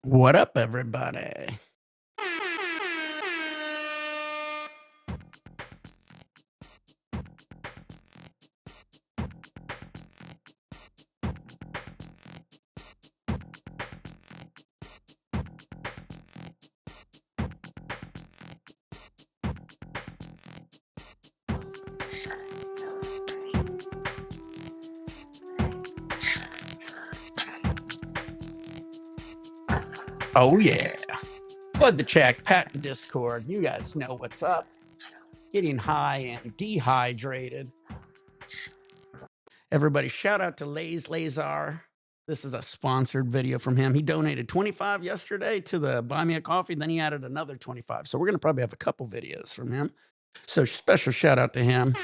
What up, everybody? Oh, yeah. Flood the chat, pack the Discord. You guys know what's up. Getting high and dehydrated. Everybody, shout out to 7aze 7azer. This is a sponsored video from him. He donated 25 yesterday to the Buy Me a Coffee. Then he added another 25. So we're going to probably have a couple videos from him. So special shout out to him.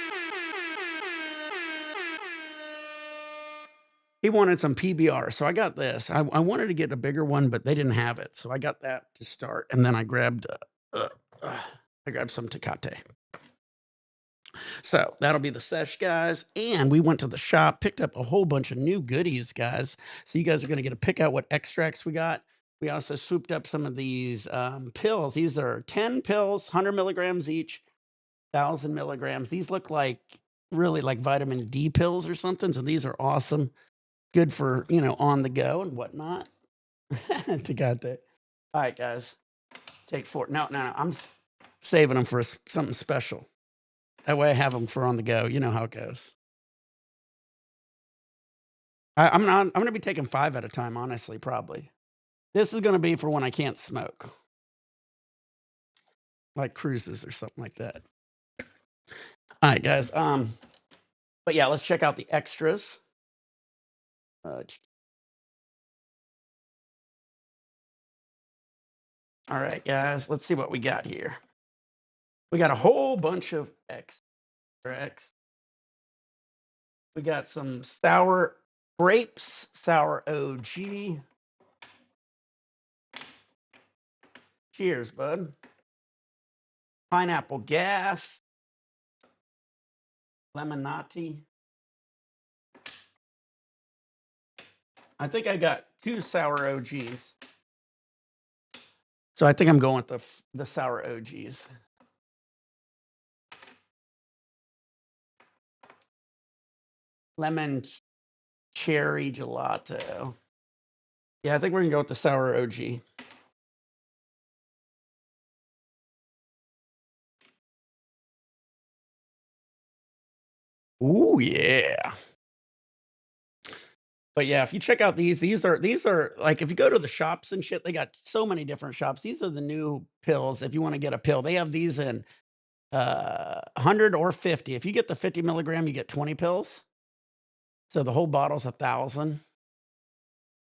He wanted some PBR. So I got this. I wanted to get a bigger one, but they didn't have it. So I got that to start. And then I grabbed some Tecate. So that'll be the sesh, guys. And we went to the shop, picked up a whole bunch of new goodies, guys. So you guys are going to get to pick out what extracts we got. We also swooped up some of these pills. These are 10 pills, 100 milligrams each, 1,000 milligrams. These look like really like vitamin D pills or something. So these are awesome. Good for, on the go and whatnot. Tecate. All right, guys. Take 4. No. I'm saving them for something special. That way I have them for on the go. You know how it goes. I'm going to be taking 5 at a time, honestly, probably. This is going to be for when I can't smoke. Like cruises or something like that. All right, guys. But yeah, let's check out the extras. All right, guys. Let's see what we got here. We got a whole bunch of extracts. We got some sour grapes, sour OG. Cheers, bud. Pineapple gas. Lemonati. I think I got 2 sour OGs. So I think I'm going with the sour OGs. Lemon cherry gelato. Yeah, I think we're gonna go with the sour OG. Ooh, yeah. But yeah, if you check out these are like if you go to the shops and shit, they got so many different shops. These are the new pills. If you want to get a pill, they have these in 100 or 50. If you get the 50 milligram, you get 20 pills. So the whole bottle's 1,000.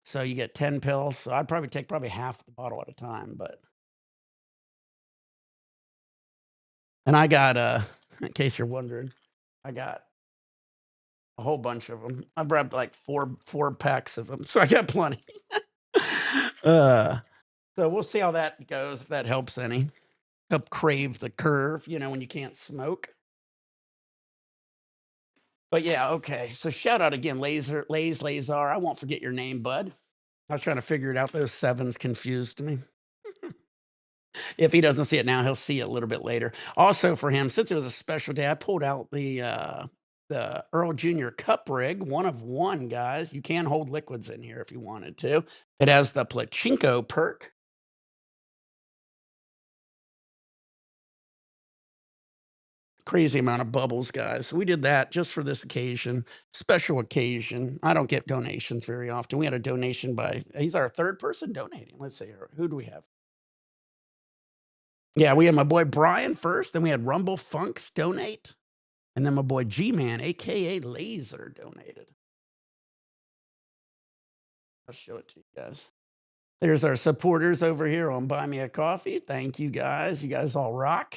So you get 10 pills. So I'd probably take half the bottle at a time, but and I got in case you're wondering, I got a whole bunch of them. I grabbed like four packs of them, so I got plenty. uh so we'll see how that goes, if that helps any. Help crave the curve, when you can't smoke. But yeah, okay. So shout out again, 7aze 7azer. I won't forget your name, bud. I was trying to figure it out. Those sevens confused me. If he doesn't see it now, he'll see it a little bit later. Also for him, since it was a special day, I pulled out the Earl Jr. Cup Rig, 1 of 1, guys. You can hold liquids in here if you wanted to. It has the Pachinko perk. Crazy amount of bubbles, guys. So we did that just for this occasion, special occasion. I don't get donations very often. We had a donation by, he's our 3rd person donating. Let's see here. Who do we have? Yeah, we had my boy Brian first, then we had Rumble Funks donate, and then my boy G-Man, aka Laser, donated. I'll show it to you guys. There's our supporters over here on Buy Me a Coffee. Thank you guys. You guys all rock.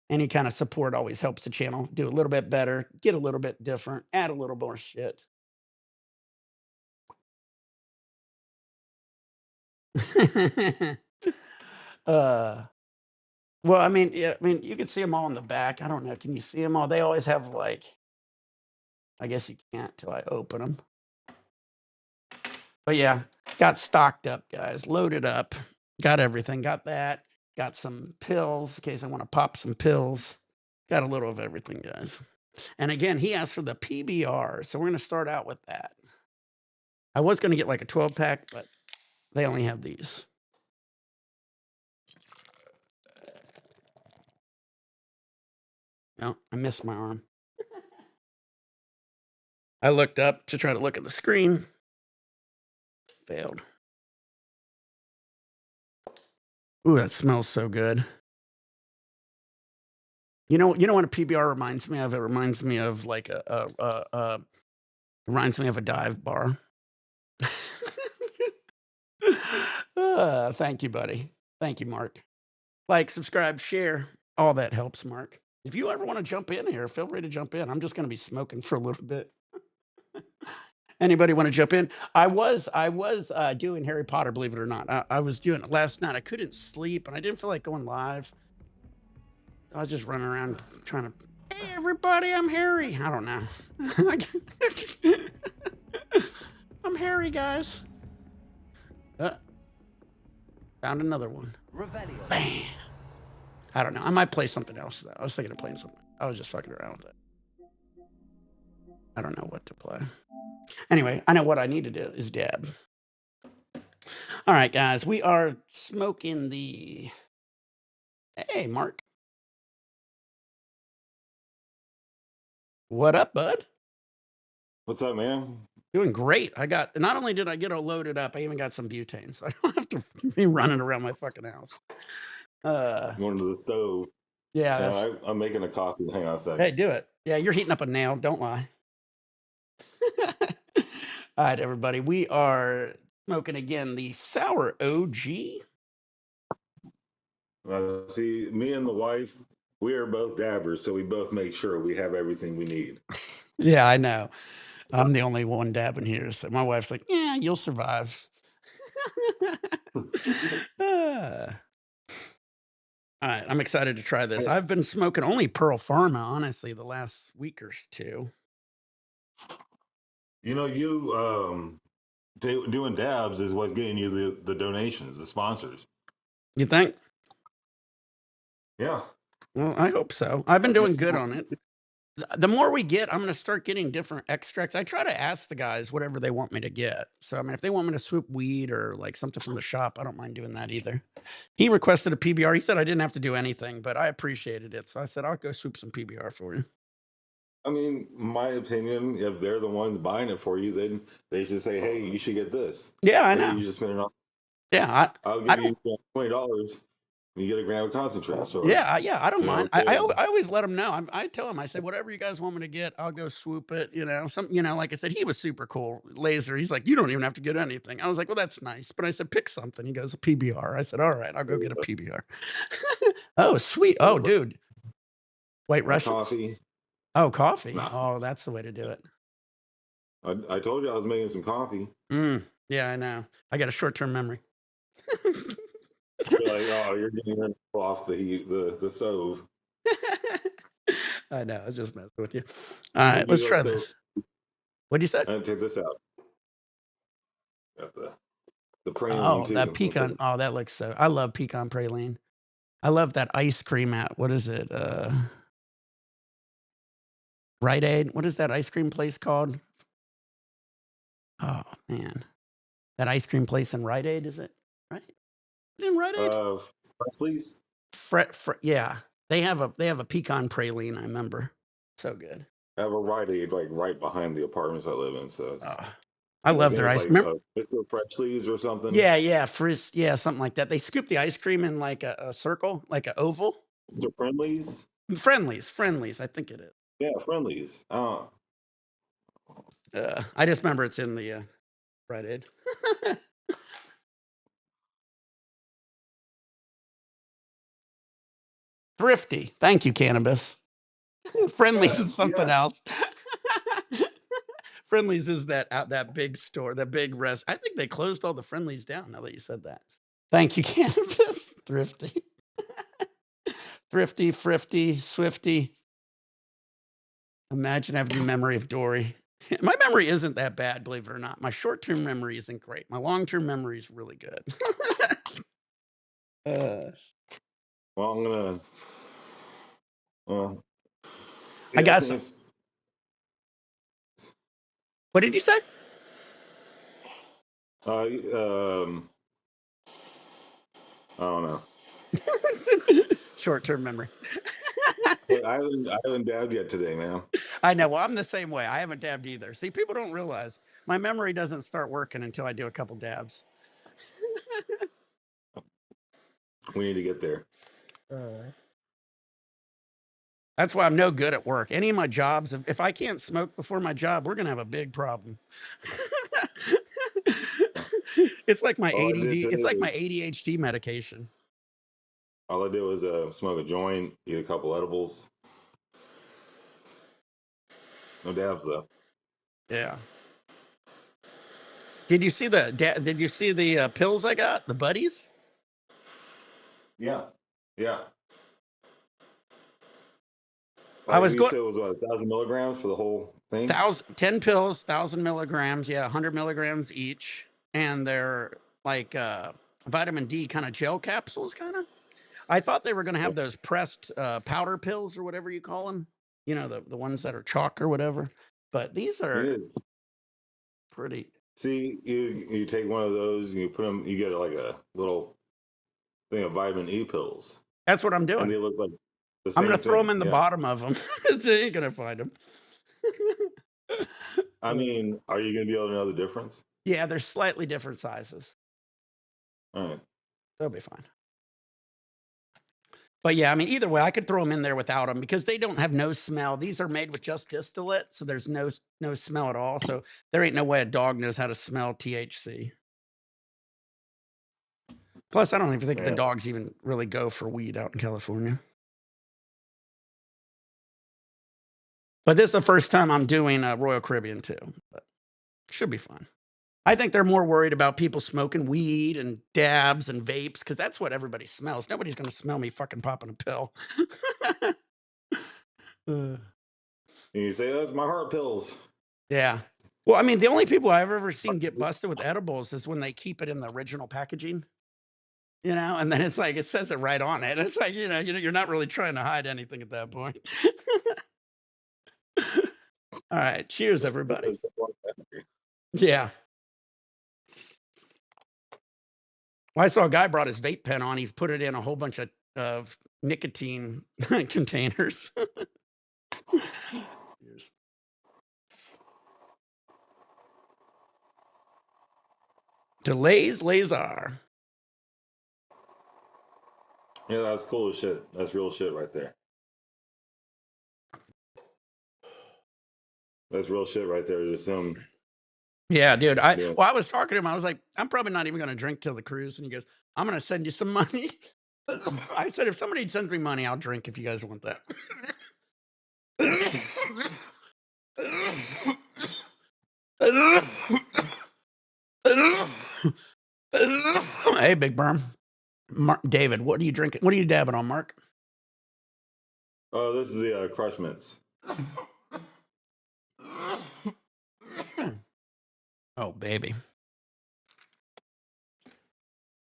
Any kind of support always helps the channel do a little bit better, get a little bit different, add a little more shit. uh, well, I mean, yeah, I mean, you can see them all in the back. I don't know. Can you see them all? They always have like, I guess you can't till I open them. But yeah, got stocked up, guys. Loaded up. Got everything. Got that. Got some pills in case I want to pop some pills. Got a little of everything, guys. And again, he asked for the PBR, so we're going to start out with that. I was going to get like a 12 pack, but they only have these. No, I missed my arm. I looked up to try to look at the screen. Failed. Ooh, that smells so good. You know what a PBR reminds me of? It reminds me of like reminds me of a dive bar. Thank you, buddy. Thank you, Mark. Like, subscribe, share, all that helps, Mark. If you ever want to jump in here, feel free to jump in. I'm just going to be smoking for a little bit. Anybody want to jump in? I was doing Harry Potter, believe it or not. I was doing it last night. I couldn't sleep and I didn't feel like going live. I was just running around trying to, hey, everybody, I'm Harry. I don't know. I'm Harry, guys. Found another one. Bam. I don't know. I might play something else, though. I was thinking of playing something. I was just fucking around with it. I don't know what to play. Anyway, I know what I need to do is dab. All right, guys. We are smoking the... Hey, Mark. What up, bud? What's up, man? Doing great. Not only did I get all loaded up, I even got some butane, so I don't have to be running around my fucking house. Going to the stove. Yeah, Yeah, I'm making a coffee. Hang on a second. hey, do it. Yeah, you're heating up a nail. Don't lie. All right, everybody. We are smoking again the Sour OG. See, me and the wife, we are both dabbers, so we both make sure we have everything we need. Yeah, I know. I'm the only one dabbing here. So my wife's like, yeah, you'll survive. All right, I'm excited to try this. I've been smoking only Pearl Pharma, honestly, the last week or two. You doing dabs is what's getting you the donations, the sponsors. You think? Yeah. Well, I hope so. I've been doing good on it. The more we get, I'm going to start getting different extracts. I try to ask the guys whatever they want me to get. So, I mean, if they want me to swoop weed or like something from the shop, I don't mind doing that either. He requested a PBR. He said I didn't have to do anything, but I appreciated it. So I said, I'll go swoop some PBR for you. I mean, my opinion, if they're the ones buying it for you, then they should say, hey, you should get this. Yeah, I Hey, know. you should spend it on. Yeah, I'll I give don't. you $20 and you get a gram of concentrate. So, Yeah, I don't you know, mind. I always let him know. I tell him, I say, whatever you guys want me to get, I'll go swoop it. Like I said, he was super cool. Laser. He's like, you don't even have to get anything. I was like, well, that's nice. But I said, pick something. He goes, a PBR. I said, all right, I'll go get a PBR. Oh, sweet. Oh, dude. White Russians? coffee. Oh, coffee. Nah. Oh, that's the way to do it. I told you I was making some coffee. Yeah, I know. I got a short-term memory. You're like, oh, you're getting rid off the stove. I know. I was just messing with you. All right, let's try this. What'd you say? Take this out. Got the praline too. That pecan. Oh, that looks so. I love pecan praline. I love that ice cream at what is it? Rite Aid. What is that ice cream place called? Oh man, that ice cream place in Rite Aid, is it? Right? In Rite Aid? Presley's. Yeah, they have a pecan praline. I remember. So good. I have a Rite Aid like right behind the apartments I live in. So I love their ice cream. Like, Mr. Presley's or something. Yeah, Frizz. Yeah, something like that. They scoop the ice cream in like a circle, like an oval. Mr. Friendly's. Friendly's. I think it is. Yeah, Friendly's. I just remember it's in the Rite Aid. Thrifty. Thank you, cannabis. Friendly's is something else. Friendly's is that big store, that big rest. I think they closed all the Friendly's down now that you said that. Thank you, cannabis. Thrifty. Thrifty, Swifty. Imagine having the memory of Dory. My memory isn't that bad, believe it or not. My short-term memory isn't great. My long-term memory is really good. Uh, Well, I'm gonna. Well, I yeah, I got think some. it's. What did you say? Uh, um, I don't know. Short-term memory. Hey, I haven't dabbed yet today, man. I know. Well, I'm the same way. I haven't dabbed either. See, people don't realize my memory doesn't start working until I do a couple dabs. We need to get there. That's why I'm no good at work. Any of my jobs, if I can't smoke before my job, we're gonna have a big problem. It's like my All I did ADD. today It's like my was ADHD medication. smoke a joint, eat a couple edibles. No dabs though. Yeah. Did you see the pills I got? The buddies. Yeah, yeah. I Like was you going said, it was what 1,000 milligrams for the whole thing. 10 pills, 1,000 milligrams. Yeah, 100 milligrams each, and they're like vitamin D kind of gel capsules, kind of. I thought they were going to Yeah, have those pressed powder pills or whatever you call them. You know, the ones that are chalk or whatever. But these it are is. pretty. See, you take one of those, and you put them. You get like a little thing of vitamin E pills, That's what I'm and doing. they look like the I'm going same to throw them thing. in the Yeah. bottom of them. So you ain't going to find them. I mean, are you going to be able to know the difference? Yeah, they're slightly different sizes. All right. They'll be fine. But yeah, I mean, either way, I could throw them in there without them because they don't have no smell. These are made with just distillate, so there's no smell at all. So there ain't no way a dog knows how to smell THC. Plus, I don't even think the Yeah. dogs even really go for weed out in California. But this is the first time I'm doing Royal Caribbean too. But should be fun. I think they're more worried about people smoking weed and dabs and vapes because that's what everybody smells. Nobody's going to smell me fucking popping a pill. Uh. And you say that's my heart pills. Yeah. Well, I mean, the only people I've ever seen get busted with edibles is when they keep it in the original packaging, and then it's like it says it right on it. It's like, you're not really trying to hide anything at that point. All right. Cheers, everybody. Yeah. Well, I saw a guy brought his vape pen on. He put it in a whole bunch of nicotine containers. Cheers. Delays, laser. Yeah, that's cool as shit. That's real shit right there. That's real shit right there. Just him. Yeah, dude. Yeah. I was talking to him. I was like, I'm probably not even going to drink till the cruise. And he goes, I'm going to send you some money. I said, if somebody sends me money, I'll drink if you guys want that. Hey, Big Berm. David, what are you drinking? What are you dabbing on, Mark? Oh, this is the Crush Mints. Oh, baby.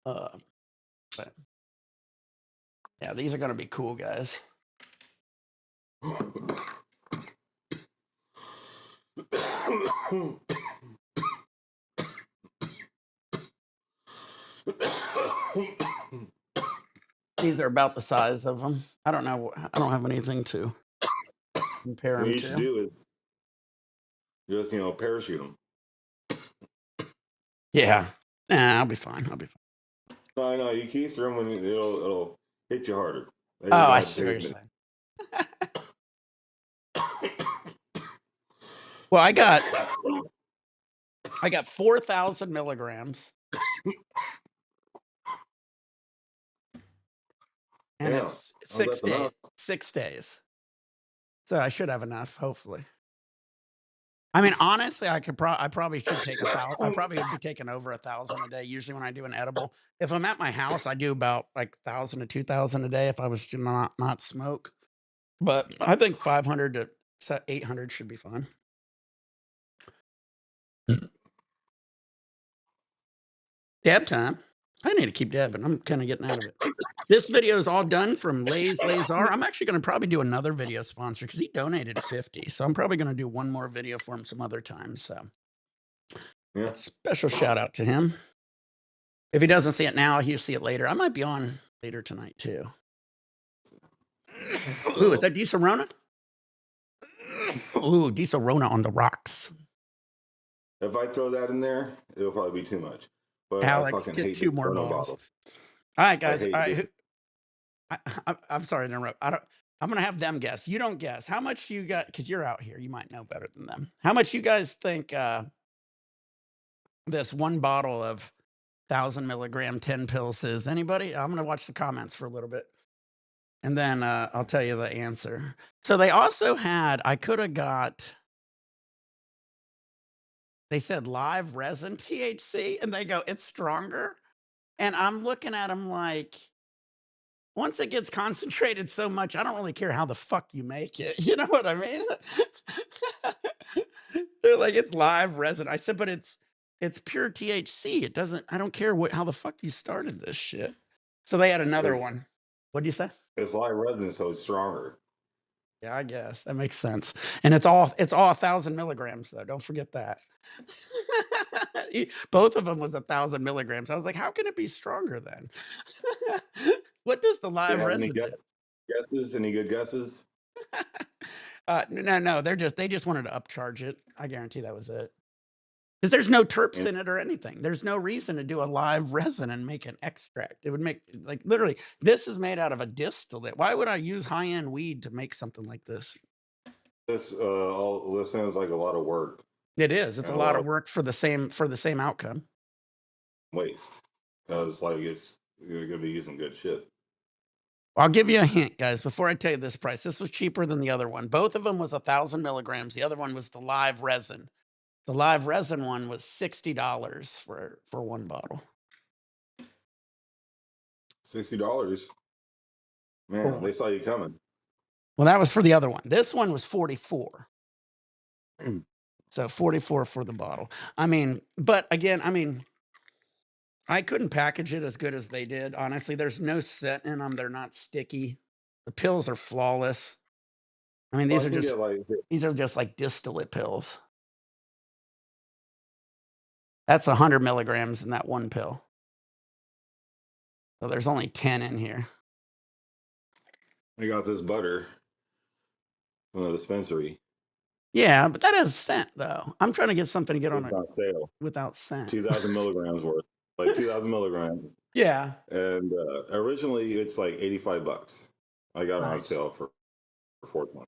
Uh, but yeah, these are going to be cool, guys. These are about the size of them. I don't know. I don't have anything to compare What them you should to. do is just parachute them. Yeah. Nah, I'll be fine. I'll be fine. No, no, you keister them when it'll hit you harder. Then you Oh, don't I have to see take what as you're many. saying. Well, I got 4,000 milligrams, and Yeah, it's oh, six that's days. enough. 6 days. So I should have enough, hopefully. I mean, honestly, I probably should take 1,000. I probably would be taking over 1,000 a day. Usually, when I do an edible, if I'm at my house, I do about like 1,000 to 2,000 a day if I was to not smoke. But I think 500 to 800 should be fine. Dab time. I need to keep dabbing. I'm kind of getting out of it. This video is all done from 7aze 7azer. I'm actually going to probably do another video sponsor because he donated 50. So I'm probably going to do one more video for him some other time. So Yeah. a special shout out to him. If he doesn't see it now, he'll see it later. I might be on later tonight too. Ooh, is So that Diesel Rona? Ooh, Diesel Rona on the rocks. if I throw that in there, it'll probably be too much. But I Alex, fucking get hate 2 this more Corona bottles. bottle. All right, I guys. All hate right. this. I'm sorry to interrupt. I'm gonna have them guess. You don't guess. How much you got? Because you're out here. You might know better than them. How much you guys think this one bottle of 1,000 milligram 10 pills is? Anybody? I'm gonna watch the comments for a little bit, and then I'll tell you the answer. So they also had. I could have got. They said live resin THC, and they go, it's stronger. And I'm looking at them like, once it gets concentrated so much, I don't really care how the fuck you make it. You know what I mean? They're like, it's live resin. I said, but it's pure THC. It doesn't. I don't care how the fuck you started this shit. So they had another It's one. What'd you say? it's light resin, so it's stronger. Yeah, I guess that makes sense. And it's all 1,000 milligrams though. Don't forget that. Both of them was 1,000 milligrams. I was like, how can it be stronger then? What does the Do you live have any resin do? guesses? Any good guesses? No, they just wanted to upcharge it. I guarantee that was it. Because there's no terps And in it or anything. There's no reason to do a live resin and make an extract. It would make like literally this is made out of a distillate. Why would I use high-end weed to make something like this? this sounds like a lot of work It is. It's and a a lot lot of of work for the same outcome. waste. Because like you're gonna be using good shit. I'll give you a hint, guys, before I tell you this price. This was cheaper than the other one. Both of them was 1,000 milligrams. The other one was the live resin. The live resin one was $60 for one bottle. $60. For Man, one. they saw you coming. Well, that was for the other one. This one was 44. Mm. So 44 for the bottle. I mean, but again, I mean, I couldn't package it as good as they did. Honestly, there's no scent in them. They're not sticky. The pills are flawless. I mean, Well, I can get like these are just like distillate pills. That's 100 milligrams in that one pill. So there's only 10 in here. I got this butter from the dispensary. Yeah, but that has scent though. I'm trying to get something to get on It's it on sale. without scent. 2,000 milligrams worth. Like 2,000 milligrams. Yeah, And originally it's like $85. I got it on nice. sale for 420.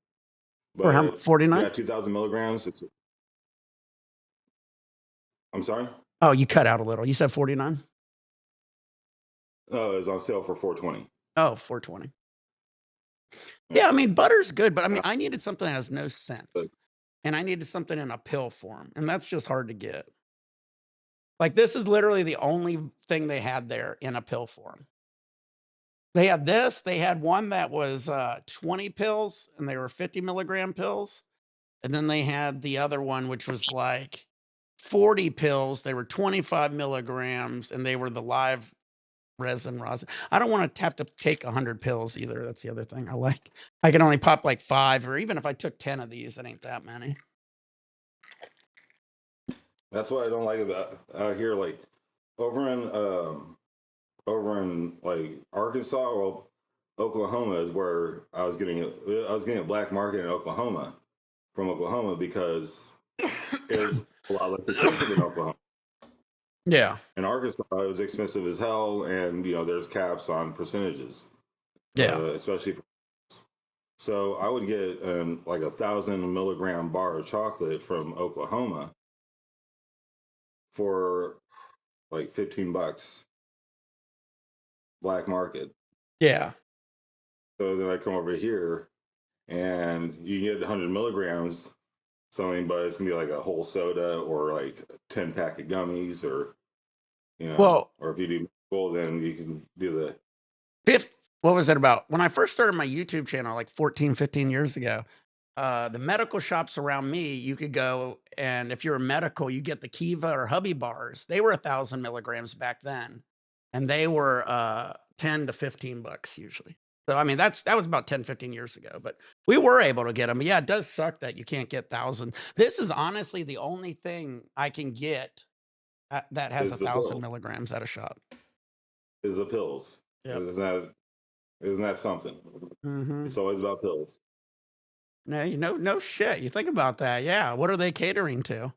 For how But much? 49? yeah, 2,000 milligrams. I'm sorry. Oh, you cut out a little. You said 49? No, it's on sale for 420. Oh, 420. Yeah. Yeah, I mean, butter's good, but I mean, And I needed something that has no scent. I, And I needed something in a pill form, and that's just hard to get. Like, this is literally the only thing they had there in a pill form. They had this, they had one that was 20 pills, and they were 50 milligram pills. And then they had the other one, which was like 40 pills. They were 25 milligrams, and they were the live resin rosin. I don't want to have to take 100 pills either. That's the other thing I like. I can only pop like 5, or even if I took 10 of these, it ain't that many. that's what I don't like about out here. Like over in over in like Arkansas or Oklahoma is where I was getting it. I was getting a black market in Oklahoma from Oklahoma because it was a lot less expensive in Oklahoma. Yeah. In Arkansas, it was expensive as hell, and there's caps on percentages, Yeah. especially. So I would get like 1,000 milligram bar of chocolate from Oklahoma for like $15 black market. Yeah. So then I come over here and you get 100 milligrams something, but it's gonna be like a whole soda or like a 10 pack of gummies or Well, or if you do full, then you can do the fifth, what was it about? When I first started my YouTube channel, like 14, 15 years ago, The medical shops around me, you could go, and if you're a medical, you get the Kiva or Hubby bars. They were 1,000 milligrams back then, and they were 10 to 15 bucks usually. So I mean, that was about 10, 15 years ago, but we were able to get them. Yeah, it does suck that you can't get 1,000. This is honestly the only thing I can get that has Is the 1,000 pill. milligrams at a shop. Is the pills. Yep. Isn't that something? Hmm. It's always about pills. No, no shit. You think about that. Yeah. What are they catering to?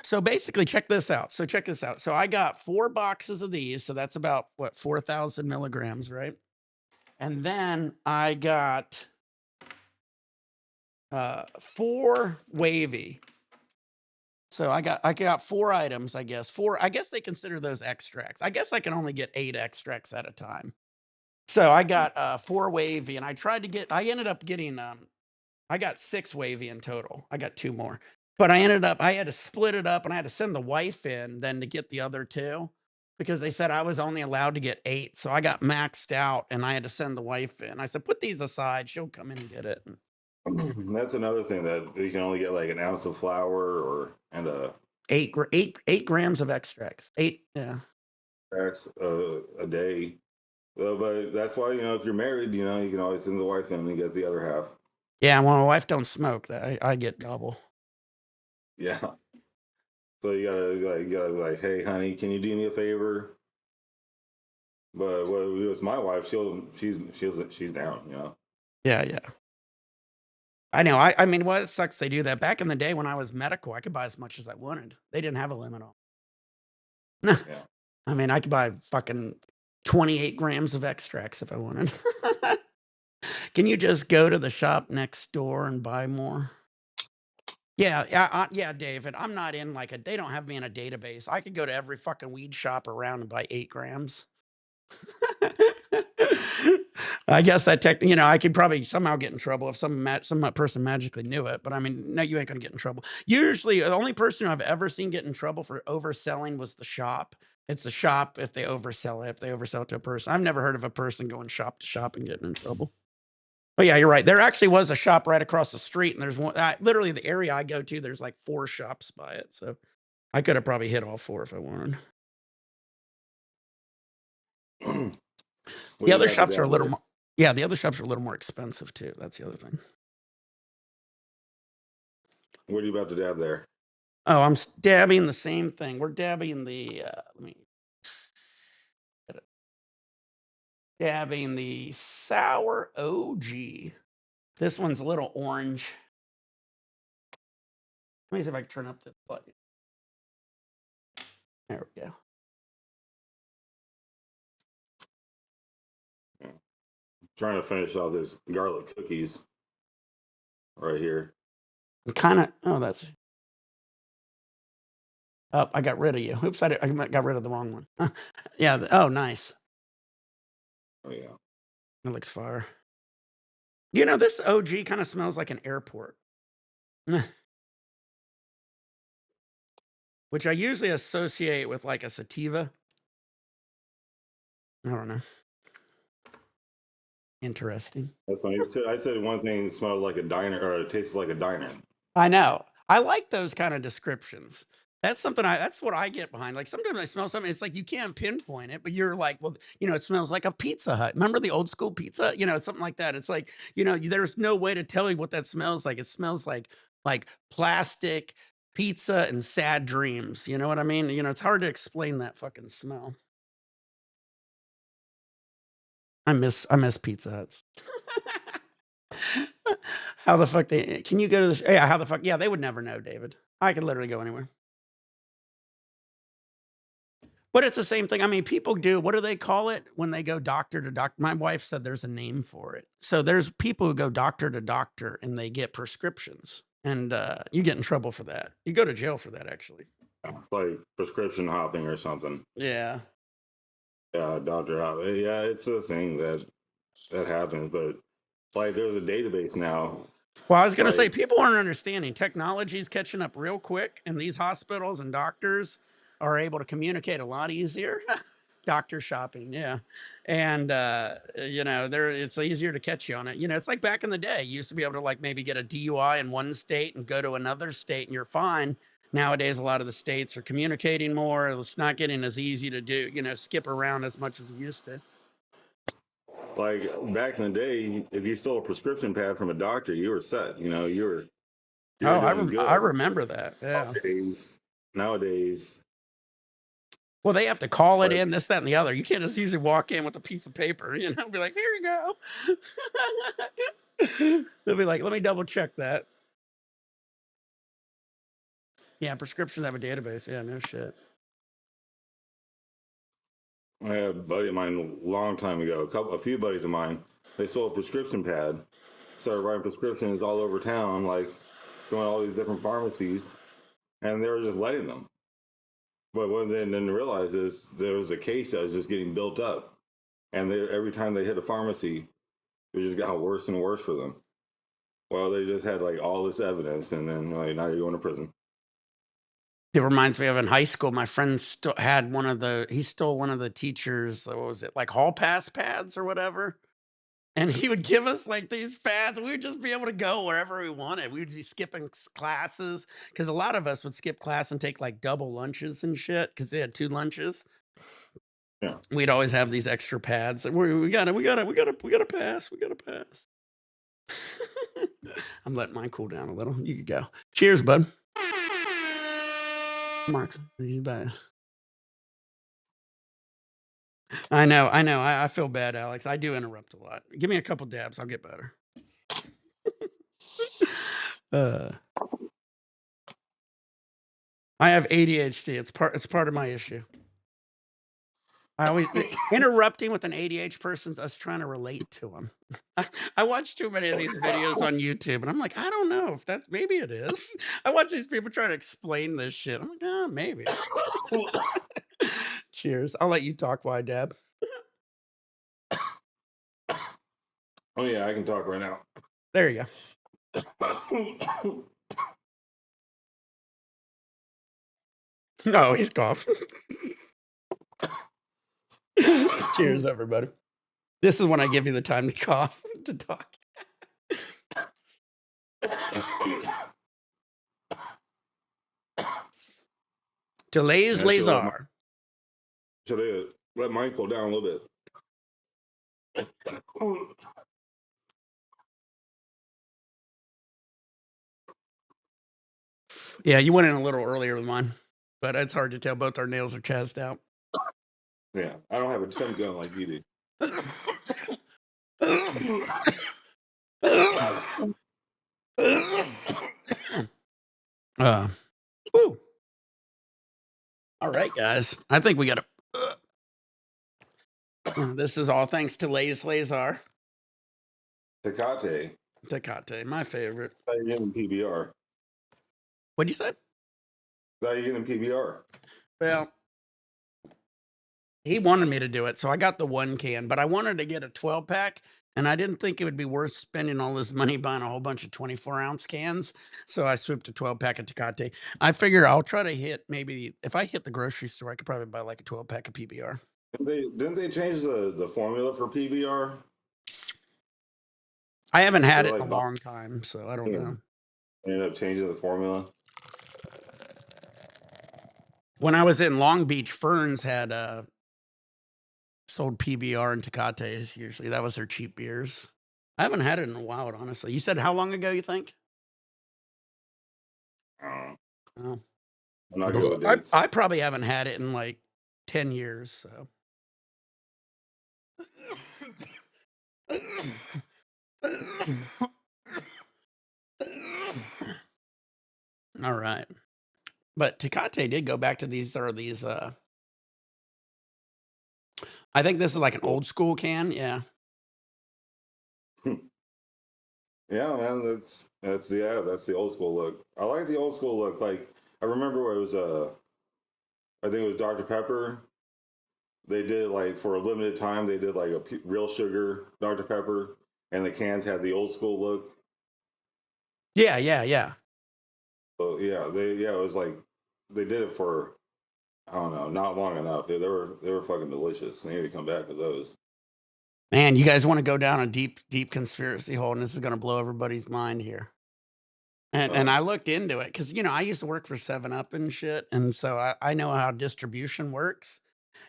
So basically, check this out. So check this out. So I got 4 boxes of these. So that's about what, 4,000 milligrams, right? And then I got 4 wavy. So I got 4 items, I guess. 4, I guess they consider those extracts. I guess I can only get 8 extracts at a time. So I got 4 wavy, and I ended up getting I got 6 wavy in total. I got 2 more. But I had to split it up, and I had to send the wife in then to get the other 2 because they said I was only allowed to get 8. So I got maxed out, and I had to send the wife in. I said, "Put these aside. She'll come in and get it." That's another thing that you can only get like an ounce of flour and a 8 grams of extracts. 8, yeah. cracks a day. But that's why if you're married, you can always send the wife in and get the other half. Yeah, well, my wife don't smoke, that I get double. Yeah. So you gotta be like, hey, honey, can you do me a favor? But what it was my wife, she's down. Yeah, yeah. I know. I mean, well, it sucks they do that. Back in the day when I was medical, I could buy as much as I wanted. They didn't have a limit on. Yeah. I mean, I could buy fucking 28 grams of extracts if I wanted. Can you just go to the shop next door and buy more? Yeah, yeah, yeah, David. I'm not in like a. They don't have me in a database. I could go to every fucking weed shop around and buy 8 grams. I guess I could probably somehow get in trouble if some person magically knew it. But I mean, no, you ain't gonna get in trouble. Usually, the only person who I've ever seen get in trouble for overselling was the shop. It's the shop if they oversell it. If they oversell it to a person, I've never heard of a person going shop to shop and getting in trouble. But yeah, you're right. There actually was a shop right across the street, and there's one. Literally, the area I go to, there's like 4 shops by it. So I could have probably hit all 4 if I wanted. What are The you other about to shops are a dab little there? more. Yeah, the other shops are a little more expensive too. That's the other thing. What are you about to dab there? Oh, I'm dabbing the same thing. We're dabbing let me get it. Dabbing the sour OG. This one's a little orange. Let me see if I can turn up this light. There we go. Yeah. Trying to finish off this garlic cookies right here. Kind of. Oh, that's. Oh, I got rid of you. Oops, I got rid of the wrong one. Yeah. Oh, nice. Oh yeah. That looks fire. This OG kind of smells like an airport, which I usually associate with like a sativa. I don't know. Interesting. That's funny. I said one thing smelled like a diner, or it tastes like a diner. I know. I like those kind of descriptions. That's what I get behind. Like sometimes I smell something, it's like you can't pinpoint it, but you're like, well, it smells like a Pizza Hut. Remember the old school pizza? It's something like that. It's like, there's no way to tell you what that smells like. It smells like plastic, pizza, and sad dreams. You know what I mean? It's hard to explain that fucking smell. I miss Pizza Huts. How the fuck can you go to the yeah, how the fuck yeah, they would never know, David. I could literally go anywhere. But it's the same thing. I mean, people do what do they call it when they go doctor to doctor? My wife said there's a name for it. So there's people who go doctor to doctor and they get prescriptions. And you get in trouble for that. You go to jail for that, actually. It's like prescription hopping or something. Yeah. Yeah, Doctor Hop. Yeah, it's a thing that happens. But like, there's a database now. Well, I was gonna say Like, people aren't understanding. Technology is catching up real quick, and these hospitals and doctors are able to communicate a lot easier. Doctor shopping, yeah. And, there it's easier to catch you on it. It's like back in the day, you used to be able to, like, maybe get a DUI in one state and go to another state and you're fine. Nowadays, a lot of the states are communicating more. It's not getting as easy to do, skip around as much as it used to. Like back in the day, if you stole a prescription pad from a doctor, you were set. You were Oh, doing I good. remember that, yeah. Nowadays, Well, they have to call it like in, this, that, and the other. You can't just usually walk in with a piece of paper, be like, "Here you go." They'll be like, "Let me double check that." Yeah, prescriptions have a database. Yeah, no shit. I had a buddy of mine a long time ago, a few buddies of mine, they stole a prescription pad, started writing prescriptions all over town, like going to all these different pharmacies, and they were just letting them. But what they didn't realize is there was a case that was just getting built up, and every time they hit a pharmacy, it just got worse and worse for them. Well, they just had like all this evidence, and then like now you're going to prison. It reminds me of in high school, my friend had he stole one of the teachers, what was it, like hall pass pads or whatever. And he would give us like these pads. We would just be able to go wherever we wanted. We would be skipping classes because a lot of us would skip class and take like double lunches and shit because they had two lunches. Yeah. We'd always have these extra pads. We gotta pass. We gotta pass. I'm letting mine cool down a little. You could go. Cheers, bud. Marks. He's bad. I know. I know. I feel bad, Alex. I do interrupt a lot. Give me a couple dabs. I'll get better. Uh, I have ADHD. It's part of my issue. I always interrupting with an ADHD person's us trying to relate to them. I watch too many of these videos on YouTube, and I'm like, I don't know if that maybe it is. I watch these people try to explain this shit. I'm like, oh, maybe. Cheers. I'll let you talk while I dab. Oh yeah, I can talk right now. There you go. No, he's coughing. Cheers, everybody. This is when I give you the time to cough to talk. Delays, I should let my lazar. should I let mine cool down a little bit. Yeah, you went in a little earlier than mine, but it's hard to tell. Both our nails are chest out. Yeah, I don't have a 10 gun like you do. uh, woo. All right, guys. I think we got to. This is all thanks to Lazar. Tecate. Tecate, my favorite. How you getting PBR? What'd you say? How you getting PBR? Well, he wanted me to do it, so I got the 1 can, but I wanted to get a 12 pack, and I didn't think it would be worth spending all this money buying a whole bunch of 24-ounce cans, so I swooped a 12 pack of Tecate. I figure I'll try to hit maybe if I hit the grocery store, I could probably buy like a 12 pack of PBR. Didn't they change the formula for PBR? I haven't They had it in like a long time, so I don't know. ended up changing the formula. When I was in Long Beach, Ferns had sold PBR and Tecates usually. That was their cheap beers. I haven't had it in a while, honestly. You said how long ago you think? Oh. I'm not good with I dates. I probably haven't had it in like 10 years, so. All right. But Tecate did go back to these I think this is like an School. old school can, yeah. Yeah, man, that's the old school look. I like the old school look. Like I remember where it was I think it was Dr. Pepper. They did like for a limited time they did like a real sugar Dr. Pepper, and the cans had the old school look. Yeah, yeah, yeah. So yeah, it was like they did it for I don't know, not long enough. They were fucking delicious. They need to come back with those. Man, you guys wanna go down a deep, deep conspiracy hole, and this is gonna blow everybody's mind here. And Uh, I looked into it because I used to work for 7 Up and shit, and so I know how distribution works.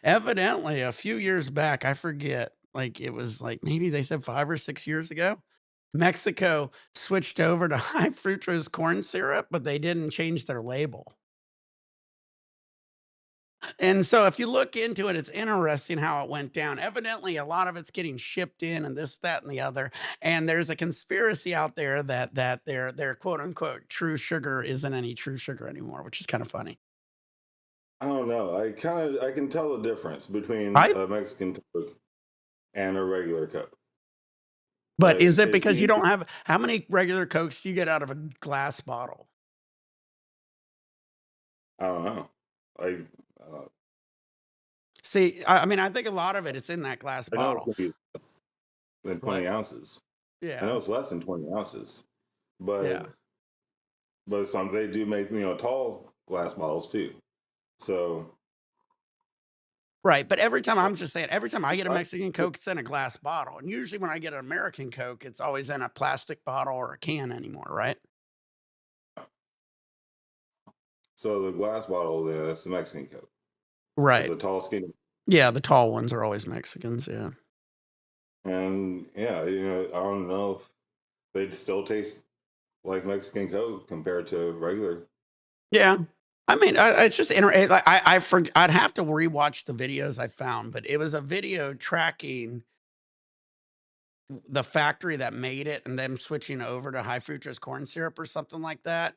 Evidently, a few years back, I forget, like, it was, like, maybe they said 5 or 6 years ago, Mexico switched over to high fructose corn syrup, but they didn't change their label. And so if you look into it, it's interesting how it went down. Evidently, a lot of it's getting shipped in and this, that, and the other. And there's a conspiracy out there that their quote unquote true sugar isn't any true sugar anymore, which is kind of funny. I don't know. I can tell the difference between Right? a Mexican Coke and a regular Coke. But is it It because you seems don't have how many regular Cokes do you get out of a glass bottle? I don't know. I See, I mean, I think a lot of it's in that glass I know it's bottle. gonna be less than What? 20 ounces. I Yeah. know it's less than 20 ounces, Yeah. but some they do make tall glass bottles too. So Right, but every time I'm just saying, every time I get a I, Mexican Coke, it's in a glass bottle, and usually when I get an American Coke, it's always in a plastic bottle or a can anymore, right? so the glass bottle, that's the Mexican Coke. It's Right. a tall, skinny, Yeah, the tall ones are always Mexicans, yeah. and yeah, I don't know if they'd still taste like Mexican Coke compared to regular. Yeah. I mean, it's just like, I'd have to rewatch the videos I found, but it was a video tracking the factory that made it and them switching over to high fructose corn syrup or something like that.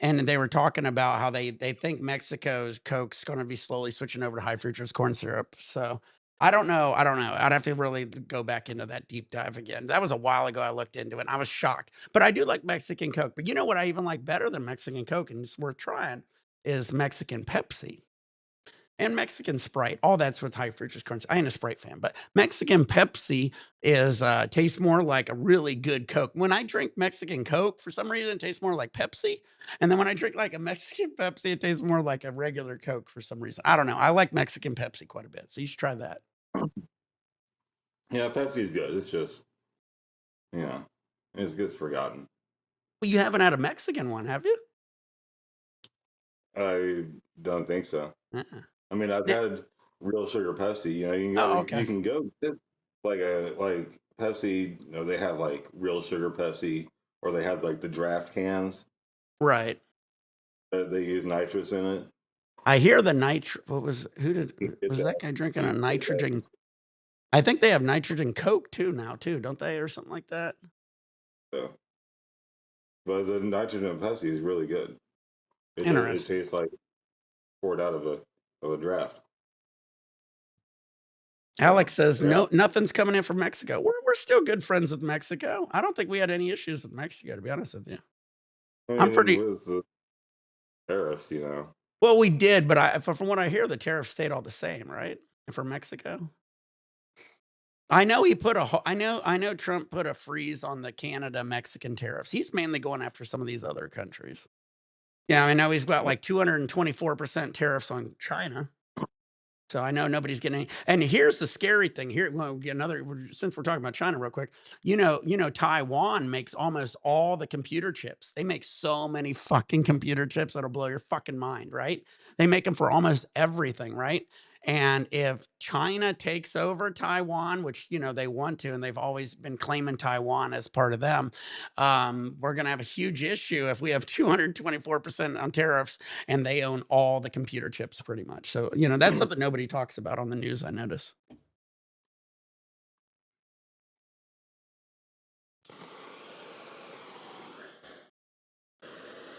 And they were talking about how they think Mexico's Coke's gonna be slowly switching over to high fructose corn syrup. So I don't know. I'd have to really go back into that deep dive again. That was a while ago I looked into it and I was shocked. But I do like Mexican Coke. But you know what I even like better than Mexican Coke, and it's worth trying, is Mexican Pepsi. And Mexican Sprite, all that's with high fructose corn I ain't a Sprite fan, but Mexican Pepsi tastes more like a really good Coke. When I drink Mexican Coke, for some reason, it tastes more like Pepsi, and then when I drink, like, a Mexican Pepsi, it tastes more like a regular Coke for some reason. I don't know, I like Mexican Pepsi quite a bit, so you should try that. Yeah, Pepsi's good. It's just yeah, it gets forgotten. Well, you haven't had a Mexican one, have you? I don't think so. Uh-uh. I mean, I've Yeah. had real sugar Pepsi. Oh, okay. You can go get like Pepsi. They have like real sugar Pepsi, or they have like the draft cans Right. that they use nitrous in it. I hear the nitro what was who did You can get was that. that guy drinking You a can get that. nitrogen I think they have nitrogen Coke too now too, don't they, or something like that? So, but the nitrogen Pepsi is really good. It Interesting. tastes like poured out of a draft. So Alex says, yeah, "No, nothing's coming in from Mexico." We're still good friends with Mexico. I don't think we had any issues with Mexico, to be honest with you. I I'm mean pretty with the tariffs, well, we did, but from what I hear, the tariffs stayed all the same, right? For Mexico. I know he put a I know Trump put a freeze on the Canada Mexican tariffs. He's mainly going after some of these other countries. Yeah, I know he's got like 224% tariffs on China. So I know nobody's getting any, and here's the scary thing here. Well, get another since we're talking about China real quick. Taiwan makes almost all the computer chips. They make so many fucking computer chips that'll blow your fucking mind, right? They make them for almost everything, right? And if China takes over Taiwan, which they want to, and they've always been claiming Taiwan as part of them, we're going to have a huge issue if we have 224% on tariffs and they own all the computer chips pretty much. So, that's something nobody talks about on the news, I notice.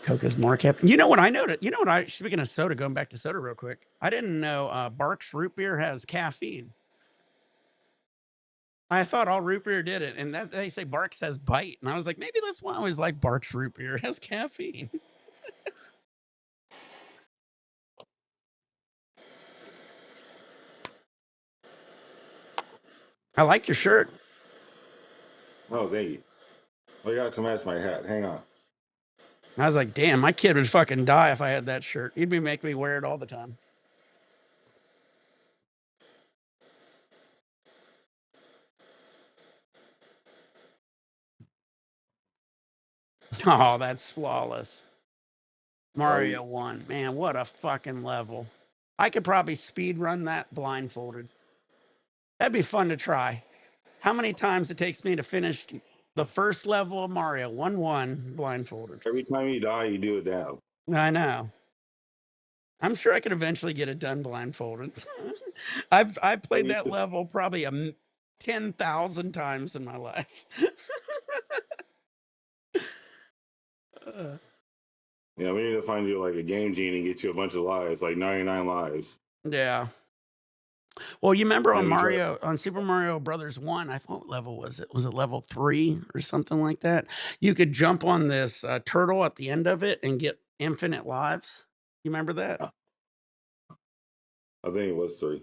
Coke is more cap. You know what I noticed? You know what speaking of soda, going back to soda real quick, I didn't know Barks root beer has caffeine. I thought all root beer did it, and that they say Barks has bite, and I was like, maybe that's why I always like Barks root beer. It has caffeine. I like your shirt. Oh, thank you. I got to match my hat. Hang on. I was like, damn, my kid would fucking die if I had that shirt. He'd be making me wear it all the time. Oh, that's flawless. Like Mario 1. Man, what a fucking level. I could probably speed run that blindfolded. That'd be fun to try. How many times it takes me to finish the first level of Mario 1-1 blindfolded? every time you die, you do it down. I know. I'm sure I could eventually get it done blindfolded. I've Like played you that just level probably 10,000 times in my life. Uh, we need to find you like a game genie and get you a bunch of lives, like 99 lives. yeah. Well, you remember And on then we try. Super Mario Brothers 1, I forgot what level was it? Was it level 3 or something like that? You could jump on this, turtle at the end of it and get infinite lives. You remember that? I think it was 3.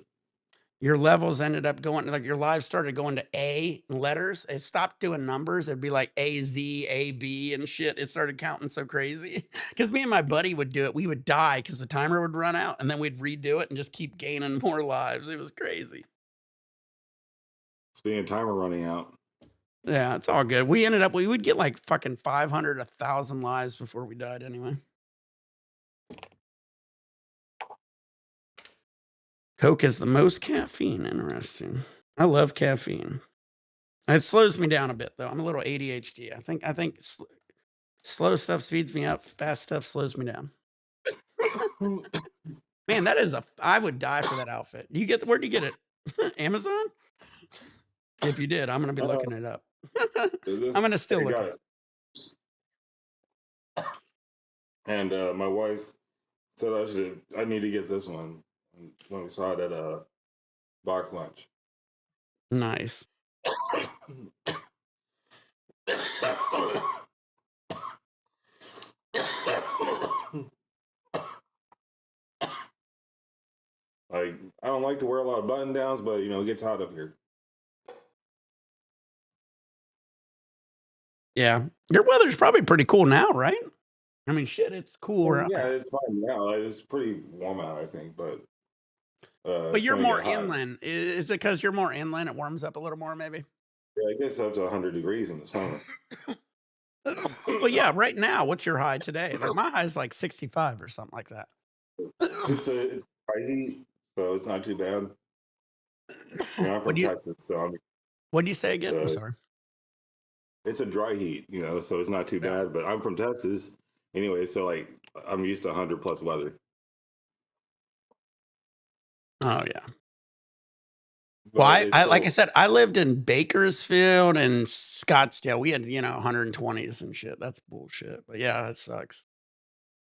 Your levels ended up going like, your lives started going to A letters. It stopped doing numbers. It'd be like AZ, AB, and shit. It started counting so crazy. Because me and my buddy would do it. We would die because the timer would run out, and then we'd redo it and just keep gaining more lives. It was crazy. Speaking of timer running out, Yeah, it's all good. We would get like fucking 500, 1,000 lives before we died anyway. Coke has the most caffeine. Interesting. I love caffeine. It slows me down a bit though. I'm a little ADHD. I think slow stuff speeds me up. Fast stuff slows me down. Man, that is a. I would die for that outfit. Where'd you get it? Amazon? If you did, I'm gonna be uh, looking it up. this I'm gonna still I look got it it. up. And my wife said I need to get this one when we saw it at a box lunch. Nice. Like I don't like to wear a lot of button downs, but it gets hot up here. Yeah, your weather's probably pretty cool now, right? I mean, shit, it's Well, cooler. yeah, it's fine now. Like, it's pretty warm out, I think, but But it's you're gonna more get hot. inland. Is it because you're more inland? It warms up a little more, maybe. Yeah, it gets up to 100 degrees in the summer. Well, yeah. Right now, what's your high today? Like my high is like 65 or something like that. It's high heat, so it's not too bad. I'm What from do you Texas, so What do you say again? I'm so sorry. it's a dry heat, so it's not too Yeah. bad. But I'm from Texas anyway, so like I'm used to 100 plus weather. Oh yeah. Well, But it's I like I still, said, I lived in Bakersfield and Scottsdale. We had 120s and shit. That's bullshit. But yeah, that sucks.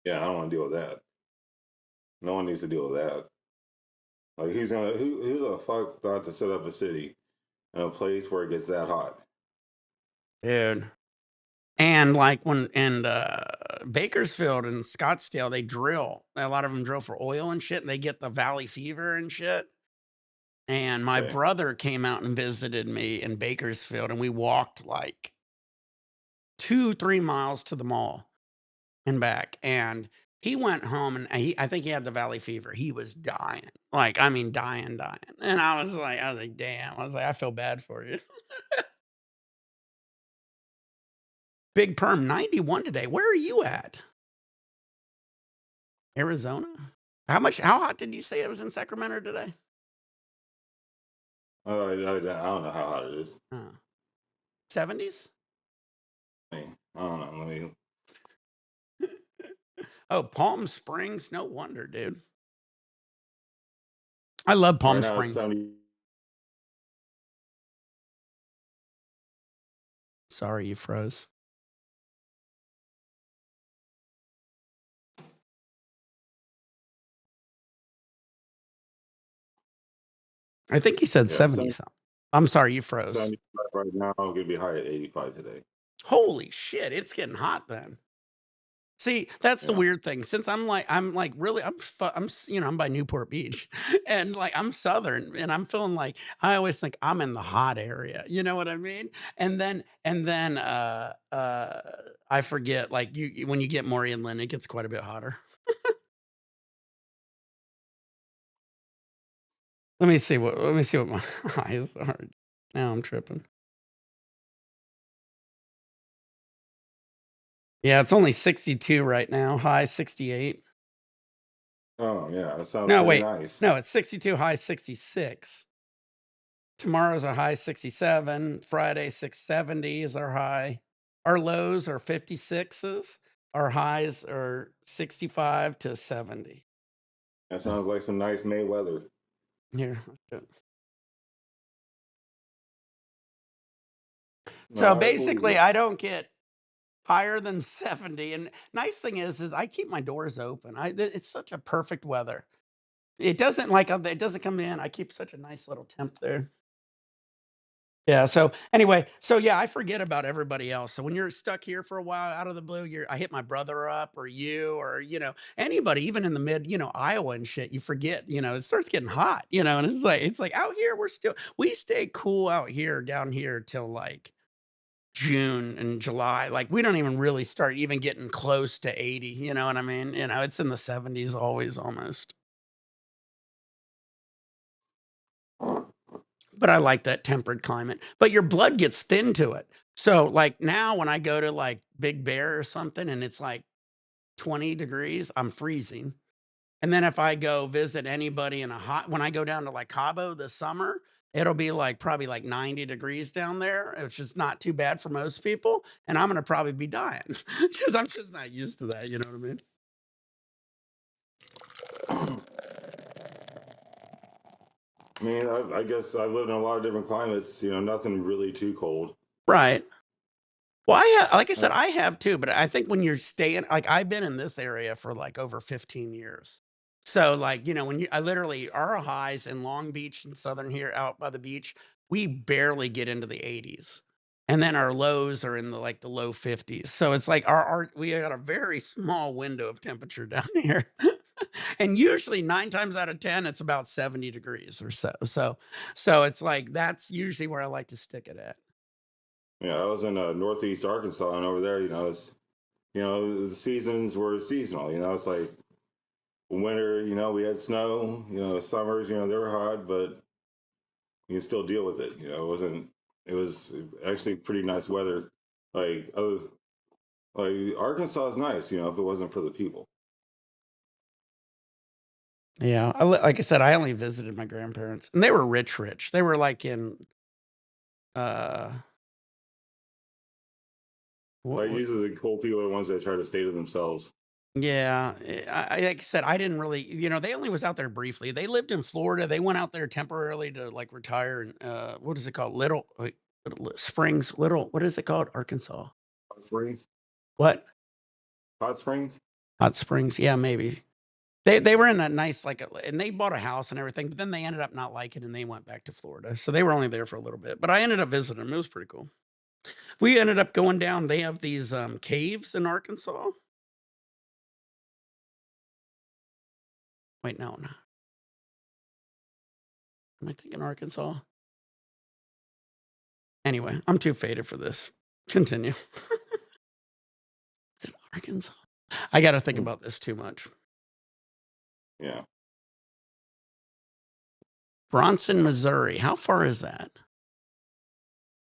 yeah, I don't want to deal with that. No one needs to deal with that. Like who the fuck thought to set up a city in a place where it gets that hot? Dude. And like when in Bakersfield and Scottsdale, they drill. A lot of them drill for oil and shit, and they get the valley fever and shit. And my Okay, brother came out and visited me in Bakersfield, and we walked like 2, 3 miles to the mall and back, and he went home, and I think he had the valley fever. He was dying, like, I mean, dying, dying, and I was like, "Damn." I was like, "I feel bad for you." Big perm, 91 today. Where are you at? Arizona? How hot did you say it was in Sacramento today? I don't know how hot it is. 70s? I don't know. Oh, Palm Springs? No wonder, dude. I love Right Palm now it's Springs. 70. Sorry, you froze. I think he said Yeah, 70 something. I'm sorry, you froze. 75 right now. Gonna be high at 85 today. Holy shit, it's getting hot then. See, that's the Yeah. weird thing. Since I'm like really I'm by Newport Beach and like I'm southern and I'm feeling like I always think I'm in the hot area. You know what I mean? And then I forget like when you get more inland it gets quite a bit hotter. Let me see what my eyes are. Now I'm tripping. Yeah, it's only 62 right now, high 68. Oh yeah, that sounds No, pretty wait. nice. No, it's 62, high 66. Tomorrow's a high 67. Friday, 670 is our high. Our lows are 56s. Our highs are 65 to 70. That sounds like some nice May weather. Here. So No, I believe basically, it. I don't get higher than 70. And nice thing is I keep my doors open. It's such a perfect weather. It doesn't like it doesn't come in. I keep such a nice little temp there. Yeah. So anyway, so yeah, I forget about everybody else. So when you're stuck here for a while out of the blue, I hit my brother up or you or anybody, even in the mid, Iowa and shit. You forget, it starts getting hot, and it's like out here we stay cool out here down here till like June and July. Like we don't even really start even getting close to 80. You know what I mean? It's in the 70s always almost. But I like that temperate climate. But your blood gets thin to it. So, like, now when I go to, like, Big Bear or something and it's, like, 20 degrees, I'm freezing. And then if I go visit anybody in a hot when I go down to, like, Cabo this summer, it'll be, like, probably, like, 90 degrees down there, which is not too bad for most people, and I'm gonna probably be dying because 'cause I'm just not used to that, you know what I mean? I mean, I guess I've lived in a lot of different climates. Nothing really too cold. Right. Well, like I Uh, said, I have too, but I think when you're staying like, I've been in this area for, like, over 15 years. So, like, when I literally our highs in Long Beach and Southern here out by the beach, we barely get into the 80s. And then our lows are in the low 50s. So it's like we got a very small window of temperature down here. And usually 9 times out of 10, it's about 70 degrees or so. So it's like that's usually where I like to stick it at. yeah, I was in Northeast Arkansas, and over there, the seasons were seasonal. It's like winter. We had snow. Summers. They were hot, but you can still deal with it. It wasn't. It was actually pretty nice weather. Other like Arkansas is nice. If it wasn't for the people. Yeah, like I said, I only visited my grandparents, and they were rich, rich. They were like in, uh, what Usually the cold people are the ones that try to stay to themselves. yeah, like I said, I didn't really they only was out there briefly. They lived in Florida. They went out there temporarily to, like, retire and, what is it called? Little Springs, what is it called? Arkansas. Hot springs. What? Hot springs. Hot Springs? Yeah, maybe. They were in a nice, like, and they bought a house and everything, but then they ended up not liking it and they went back to Florida. So they were only there for a little bit, but I ended up visiting them. It was pretty cool. We ended up going down they have these, caves in Arkansas. Wait, no. Am I thinking Arkansas? Anyway, I'm too faded for this. Continue. Is it Arkansas? I gotta think Hmm. about this too much. Yeah, Bronson, Missouri. How far is that?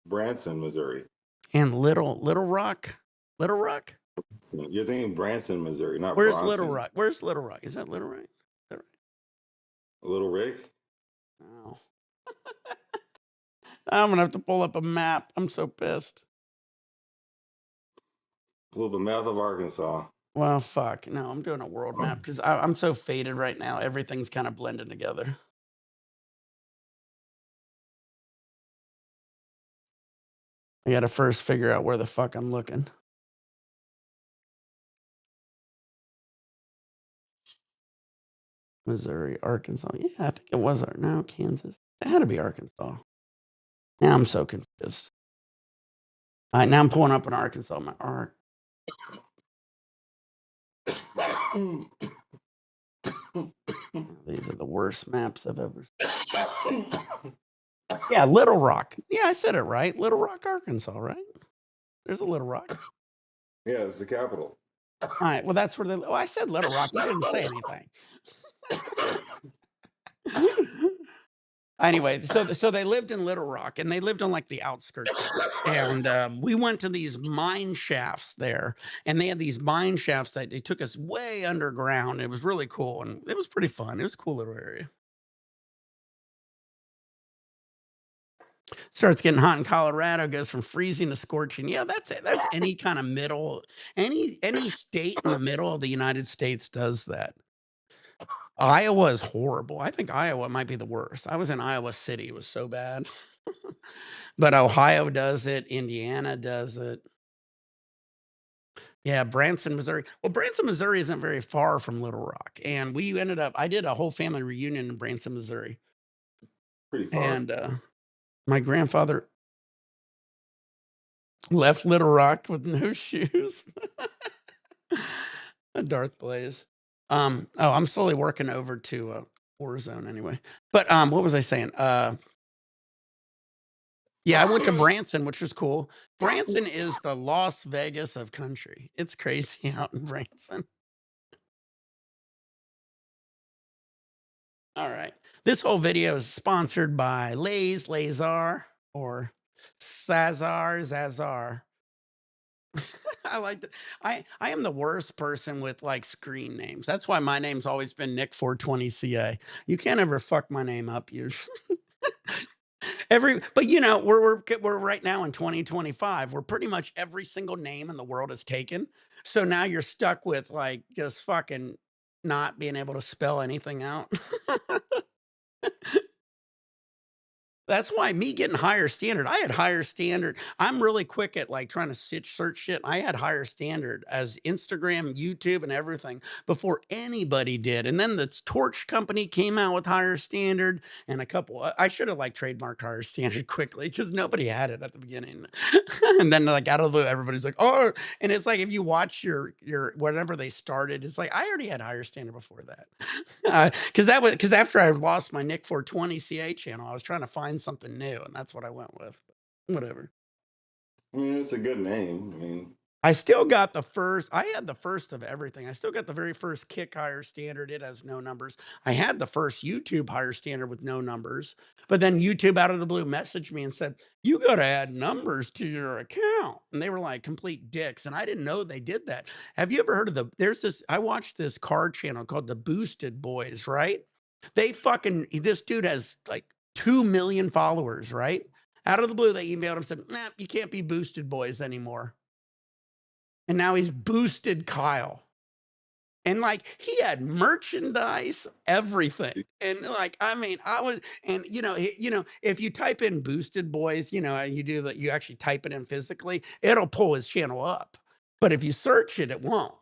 Branson, Missouri. And Little Rock? Little Rock? You're thinking Branson, Missouri, not Where's Little Bronson. Rock? Where's Little Rock? Is that Little Rock? Is that Little Rick. right? Oh. I'm gonna have to pull up a map. I'm so pissed. A little bit mouth of Arkansas. Well, fuck. No, I'm doing a world map because I'm so faded right now. Everything's kind of blending together. I gotta first figure out where the fuck I'm looking. Missouri, Arkansas. Yeah, I think it was no, Kansas. It had to be Arkansas. Now I'm so confused. All right, now I'm pulling up in Arkansas. My art. These are the worst maps I've ever seen. Yeah, Little Rock. Yeah, I said it right. Little Rock, Arkansas, right? There's a Little Rock. Yeah, it's the capital. All right. Well, that's where they. Oh, I said Little Rock. You didn't say anything. Anyway, so they lived in Little Rock, and they lived on, like, the outskirts of it, and, we went to these mine shafts there, and they had these mine shafts that they took us way underground. It was really cool, and it was pretty fun. It was a cool little area. Starts getting hot in Colorado, goes from freezing to scorching. Yeah, that's it. That's any kind of middle, any state in the middle of the United States does that. Iowa is horrible. I think Iowa might be the worst. I was in Iowa City. It was so bad. But Ohio does it, Indiana does it. Yeah, Branson, Missouri. Well, Branson, Missouri isn't very far from Little Rock, and we ended up I did a whole family reunion in Branson, Missouri, Pretty far. and, my grandfather left Little Rock with no shoes. A Darth Blaze. Oh, I'm slowly working over to, Warzone anyway. But, what was I saying? Yeah, I went to Branson, which was cool. Branson is the Las Vegas of country. It's crazy out in Branson. All right. This whole video is sponsored by Lay's, Lazar, or Sazar, Zazar. I like to, I am the worst person with like screen names. That's why my name's always been Nick 420 CA. You can't ever fuck my name up usually. But you know, we're right now in 2025. We're pretty much every single name in the world is taken. So now you're stuck with like just fucking not being able to spell anything out. That's why me getting higher standard, I had higher standard. I'm really quick at like trying to search shit. I had higher standard as Instagram, YouTube, and everything before anybody did. And then the Torch company came out with higher standard, and a couple. I should have like trademarked higher standard quickly because nobody had it at the beginning. And then like out of the blue, everybody's like, oh, and it's like if you watch your whatever they started, it's like I already had higher standard before that. Because after I lost my Nick 420 CA channel, I was trying to find something new, and that's what I went with. Whatever. I mean, it's a good name. I mean, I still got the first I had the first of everything. I still got the very first Kick higher standard, it has no numbers. I had the first YouTube higher standard with no numbers, but then YouTube out of the blue messaged me and said, "You gotta add numbers to your account." And they were like complete dicks, and I didn't know they did that. Have you ever heard of there's this I watched this car channel called the Boosted Boys, right? They fucking this dude has like 2 million followers, right? Out of the blue, they emailed him, said, "Nah, you can't be Boosted Boys anymore." And now he's boosted Kyle. And like he had merchandise, everything. And like, I mean, I was, and if you type in boosted boys, and you do that, you actually type it in physically, it'll pull his channel up. But if you search it, it won't.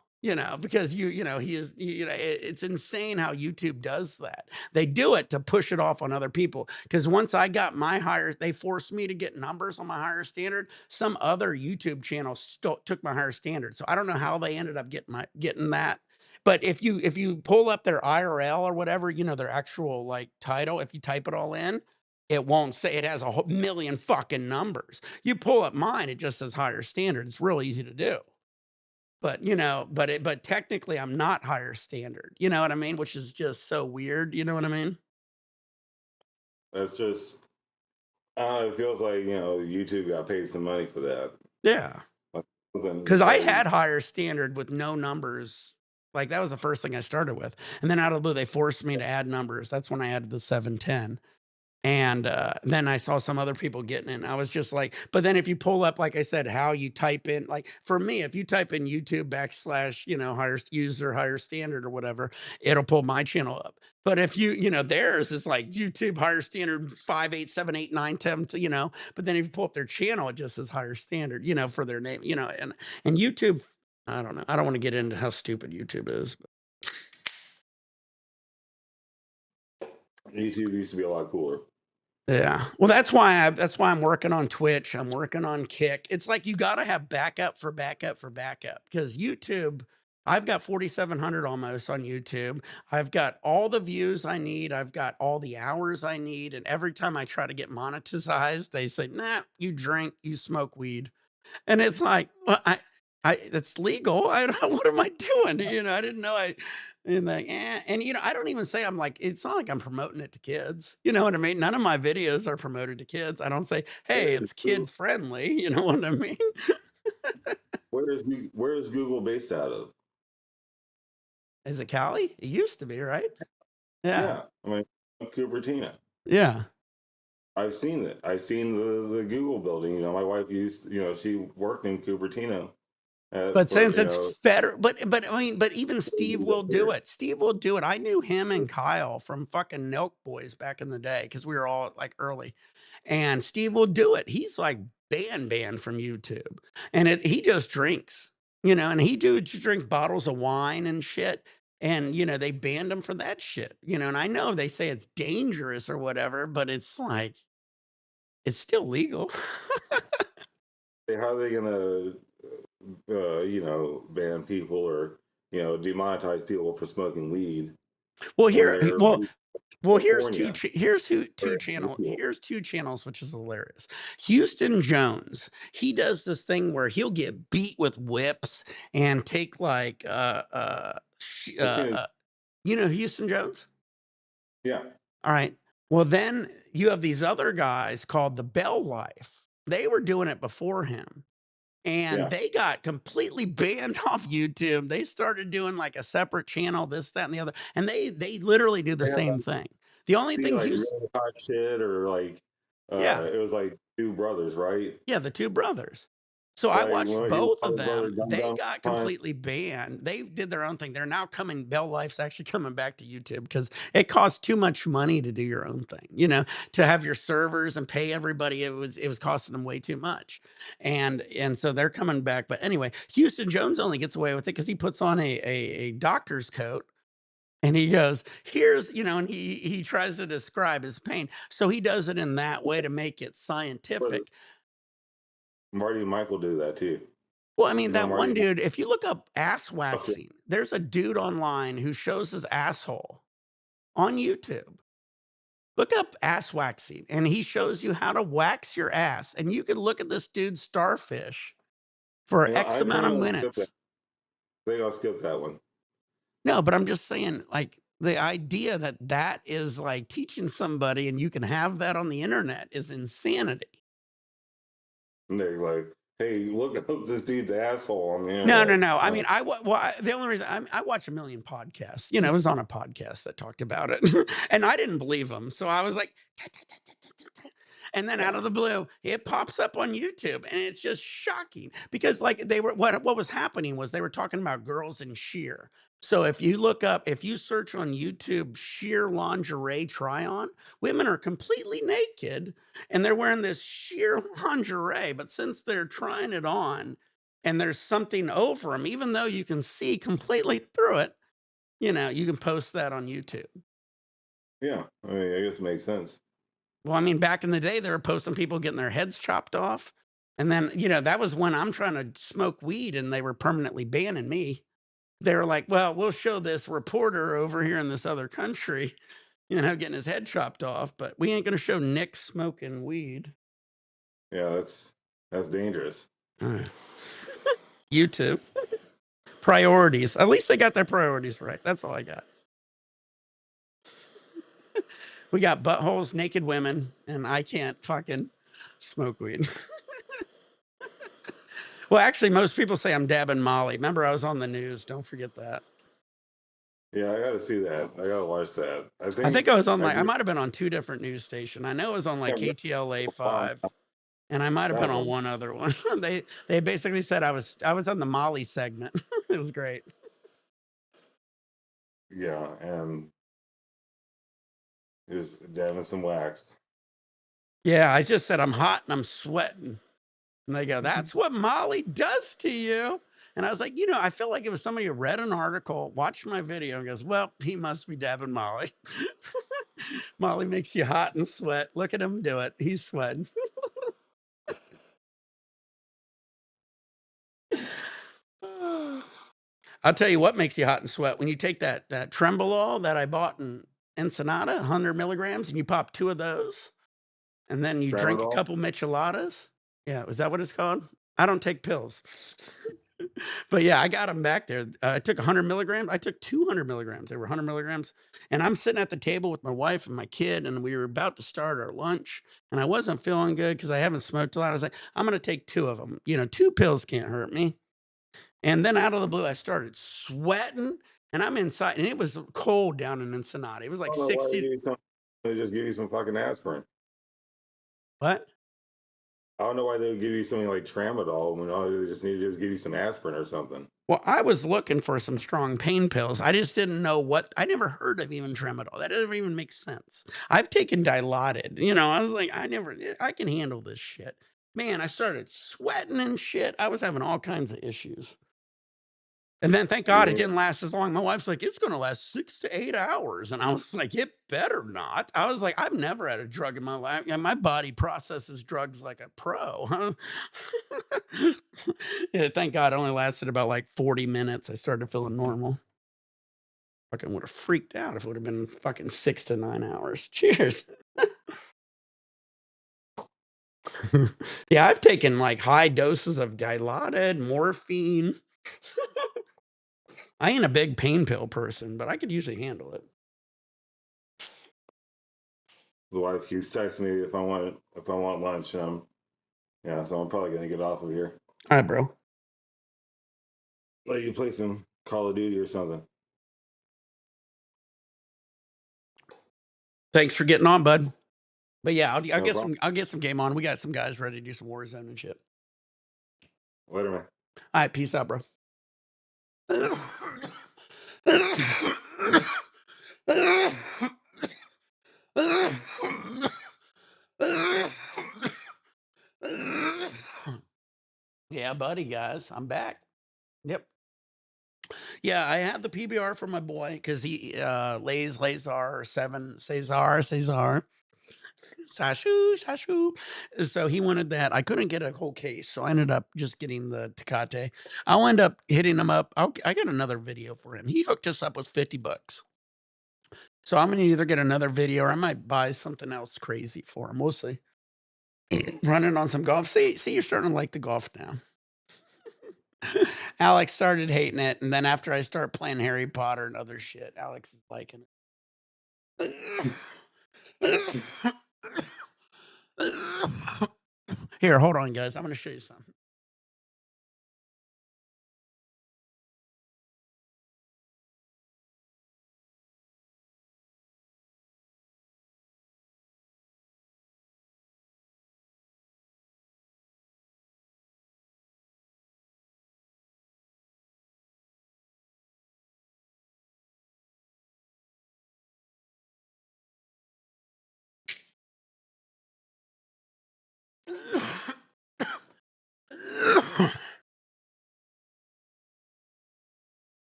Because he is, it's insane how YouTube does that. They do it to push it off on other people. Because once I got my higher, they forced me to get numbers on my higher standard. Some other YouTube channel took my higher standard. So I don't know how they ended up getting that. But if you pull up their IRL or whatever, their actual like title, if you type it all in, it won't say it has a million fucking numbers. You pull up mine, it just says higher standard. It's real easy to do. But, but technically I'm not higher standard. You know what I mean? Which is just so weird. You know what I mean? that's just, it feels like, YouTube got paid some money for that. Yeah. Like, Cause I like, had higher standard with no numbers. Like that was the first thing I started with. And then out of the blue, they forced me to add numbers. That's when I added the 710. And then I saw some other people getting it. And I was just like, but then if you pull up, like I said, how you type in, like for me, if you type in YouTube backslash, higher user, higher standard or whatever, it'll pull my channel up. But if theirs is like YouTube higher standard 5, 8, 7, 8, 9, 10, but then if you pull up their channel, it just says higher standard, for their name, and YouTube, I don't know. I don't want to get into how stupid YouTube is. YouTube used to be a lot cooler. Yeah. Well, that's why I'm working on Twitch. I'm working on Kick. It's like you gotta have backup for backup for backup because YouTube, I've got 4,700 almost on YouTube. I've got all the views I need. I've got all the hours I need. And every time I try to get monetized, they say, nah, you drink, you smoke weed. And it's like, well, it's legal. I don't, what am I doing? I didn't know And like, and I don't even say I'm like, it's not like I'm promoting it to kids. You know what I mean? None of my videos are promoted to kids. I don't say, Where hey, is it's Google, kid friendly. You know what I mean? where is Google based out of? Is it Cali? It used to be, right? Yeah. Yeah, I mean Cupertino. Yeah. I've seen it. I've seen the Google building. You know, my wife used. You know, she worked in Cupertino But for since you it's know. federal, but I mean, but even Steve will do it. Steve will do it. I knew him and Kyle from fucking Nelk Boys back in the day because we were all like early, and Steve will do it. He's like banned from YouTube, and he just drinks, and he do drink bottles of wine and shit. And they banned him for that shit, And I know they say it's dangerous or whatever, but it's like it's still legal. How are they gonna you know, ban people or you know demonetize people for smoking weed Well, when here, they're well, based Well, in California? Where it's illegal. here's 2 channels, which is hilarious. Houston Jones, he does this thing where he'll get beat with whips and take like, I've seen it. Houston Jones? Yeah, Alright. Well, then you have these other guys called the Bell Life. They were doing it before him, and yeah. they got completely banned off YouTube. They started doing like a separate channel, this, that, and the other, and they literally do the They have same like thing. The only see thing like Houston really hot shit or like Yeah. it was like two brothers, right? Yeah, the 2 brothers. So I Like watched one he both of one brother them. dumbed They down got punch. completely banned. They did their own thing. They're now coming Bell Life's actually coming back to YouTube because it costs too much money to do your own thing, to have your servers and pay everybody. It was costing them way too much. And so they're coming back. But anyway, Houston Jones only gets away with it because he puts on a doctor's coat and he goes, here's, and he tries to describe his pain. So he does it in that way to make it But scientific. Marty and Michael do that too. Well, I mean, You know that Marty one and dude, if you look up ass Michael. waxing, there's a dude online who shows his asshole on YouTube. Look up ass waxing, and he shows you how to wax your ass. And you can look at this dude's starfish for You know, X I amount think of I'll skip that. minutes. I think I'll skip that one. No, but I'm just saying, like, the idea that that is like teaching somebody and you can have that on the internet is insanity. And they're like, hey, look up this dude's asshole on the No, no, internet. no. I mean, the only reason I watch a million podcasts. It was on a podcast that talked about it, and I didn't believe them, so I was like, and then out Yeah. of the blue, it pops up on YouTube, and it's just shocking because, like, they were what was happening was they were talking about girls in sheer. So if you search on YouTube sheer lingerie try on, women are completely naked and they're wearing this sheer lingerie, but since they're trying it on and there's something over them, even though you can see completely through it, you can post that on YouTube. Yeah. I mean, I guess it makes sense. Well, I mean, back in the day, they were posting people getting their heads chopped off. And then, that was when I'm trying to smoke weed and they were permanently banning me. They were like, well, we'll show this reporter over here in this other country, getting his head chopped off, but we ain't going to show Nick smoking weed. Yeah, that's dangerous. All right. YouTube. Priorities. At least they got their priorities right. That's all I got. We got buttholes, naked women, and I can't fucking smoke weed. Well, actually, most people say I'm dabbing Molly. Remember, I was on the news. Don't forget that. Yeah, I gotta see that. I gotta watch that. I think I was on I I do might have been on 2 different news stations. I know it was on like have KTLA Ron 5, and I might have been on Haslam. one other one. They basically said I was on the Molly segment. It was great. Yeah, and is dabbing some wax. Yeah, I just said I'm hot and I'm sweating. And they go, "That's what Molly does to you." And I was like, I feel like it was somebody who read an article, watched my video, and goes, "Well, he must be dabbing Molly." Molly makes you hot and sweat. Look at him do it. He's sweating. I'll tell you what makes you hot and sweat when you take that Trembolol that I bought in Ensenada, 100 milligrams, and you pop 2 of those, and then you drink a Tramadol. couple micheladas. Yeah, is that what it's called? I don't take pills. But yeah, I got them back there. I took 100 milligrams. I took 200 milligrams. They were 100 milligrams. And I'm sitting at the table with my wife and my kid, and we were about to start our lunch. And I wasn't feeling good because I haven't smoked a lot. I was like, I'm going to take two of them. You know, two pills can't hurt me. And then out of the blue, I started sweating, and I'm inside, and it was cold down in Ensenada. It was I like don't know why they 60. give you some. They just give you some fucking aspirin. What? I don't know why they would give you something like tramadol when all they just need to just give you some aspirin or something. Well, I was looking for some strong pain pills. I just didn't know what. I never heard of even tramadol. That doesn't even make sense. I've taken Dilaudid. You know, I was like, I can handle this shit. Man, I started sweating and shit. I was having all kinds of issues. And then thank God it Yeah, didn't last as long. My wife's like, it's going to last 6 to 8 hours. And I was like, it better not. I was like, I've never had a drug in my life. And my body processes drugs like a pro. Huh? Yeah, thank God it only lasted about like 40 minutes. I started feeling normal. Fucking would have freaked out if it would have been fucking 6 to 9 hours. Cheers. Yeah, I've taken like high doses of Dilaudid, morphine. I ain't a big pain pill person, but I could usually handle it. the wife keeps texting me if I want lunch. Yeah, so I'm probably gonna get off of here. All right, bro. Let you play some Call of Duty or something. Thanks for getting on, bud. But yeah, I'll No get problem. some game on. We got some guys ready to do some Warzone and shit. Later, man. All right, peace out, bro. Yeah, buddy, guys, I'm back. Yep. Yeah, I had the PBR for my boy because he Lazar 7aze 7azer. Sashu, Sashu. So he wanted that. I couldn't get a whole case, so I ended up just getting the Tecate. I'll end up hitting him up. I got another video for him. He hooked us up with 50 bucks. So I'm gonna either get another video or I might buy something else crazy for him. We'll see. Running on some golf. See, you're starting to like the golf now. Alex started hating it, and then after I start playing Harry Potter and other shit, Alex is liking it. Here, hold on, guys. I'm gonna show you something.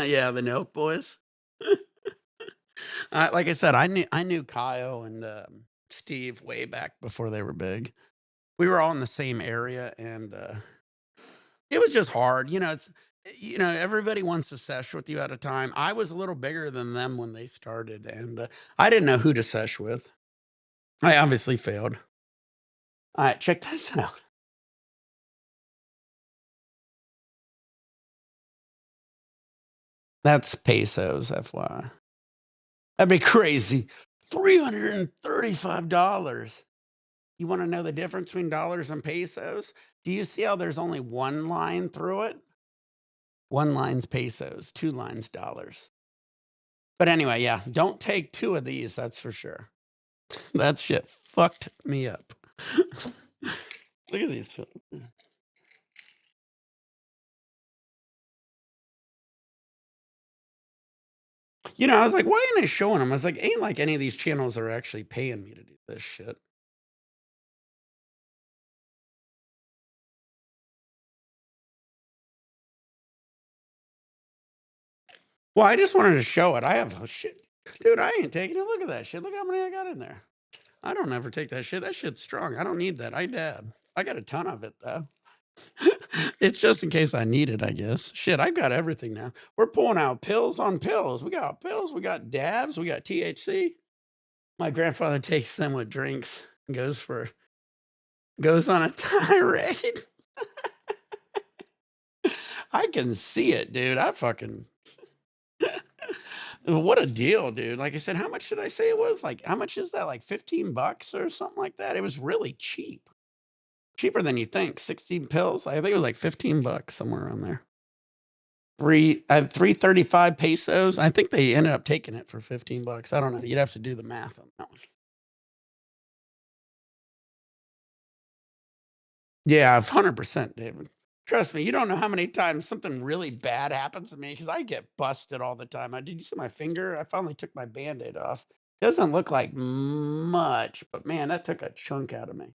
Yeah, the Nope boys. Like I said, I knew Kyle and Steve way back before they were big. We were all in the same area, and it was just hard. Everybody wants to sesh with you at a time. I was a little bigger than them when they started, and I didn't know who to sesh with. I obviously failed. All right, check this out. That's pesos, FYI. That'd be crazy. $335. You want to know the difference between dollars and pesos? Do you see how there's only one line through it? One line's pesos, two lines dollars. But anyway, yeah, don't take two of these, that's for sure. That shit fucked me up. Look at these. I was like, why ain't I showing them? I was like, ain't like any of these channels are actually paying me to do this shit. Well, I just wanted to show it. I have shit. Dude, I ain't taking it. Look at that shit. Look how many I got in there. I don't ever take that shit. That shit's strong. I don't need that. I dab. I got a ton of it though. It's just in case I need it, I guess. Shit, I've got everything now. We're pulling out pills on pills. We got pills, we got dabs, we got THC. My grandfather takes them with drinks and goes on a tirade. I can see it, dude. I fucking what a deal, dude. Like I said, how much did I say it was? Like, how much is that? Like 15 bucks or something like that? It was really cheap. Cheaper than you think. 16 pills. I think it was like 15 bucks somewhere around there. 335 pesos. I think they ended up taking it for 15 bucks. I don't know. You'd have to do the math on that one. Yeah, 100%, David. Trust me, you don't know how many times something really bad happens to me because I get busted all the time. Did you see my finger? I finally took my Band-Aid off. Doesn't look like much, but man, that took a chunk out of me.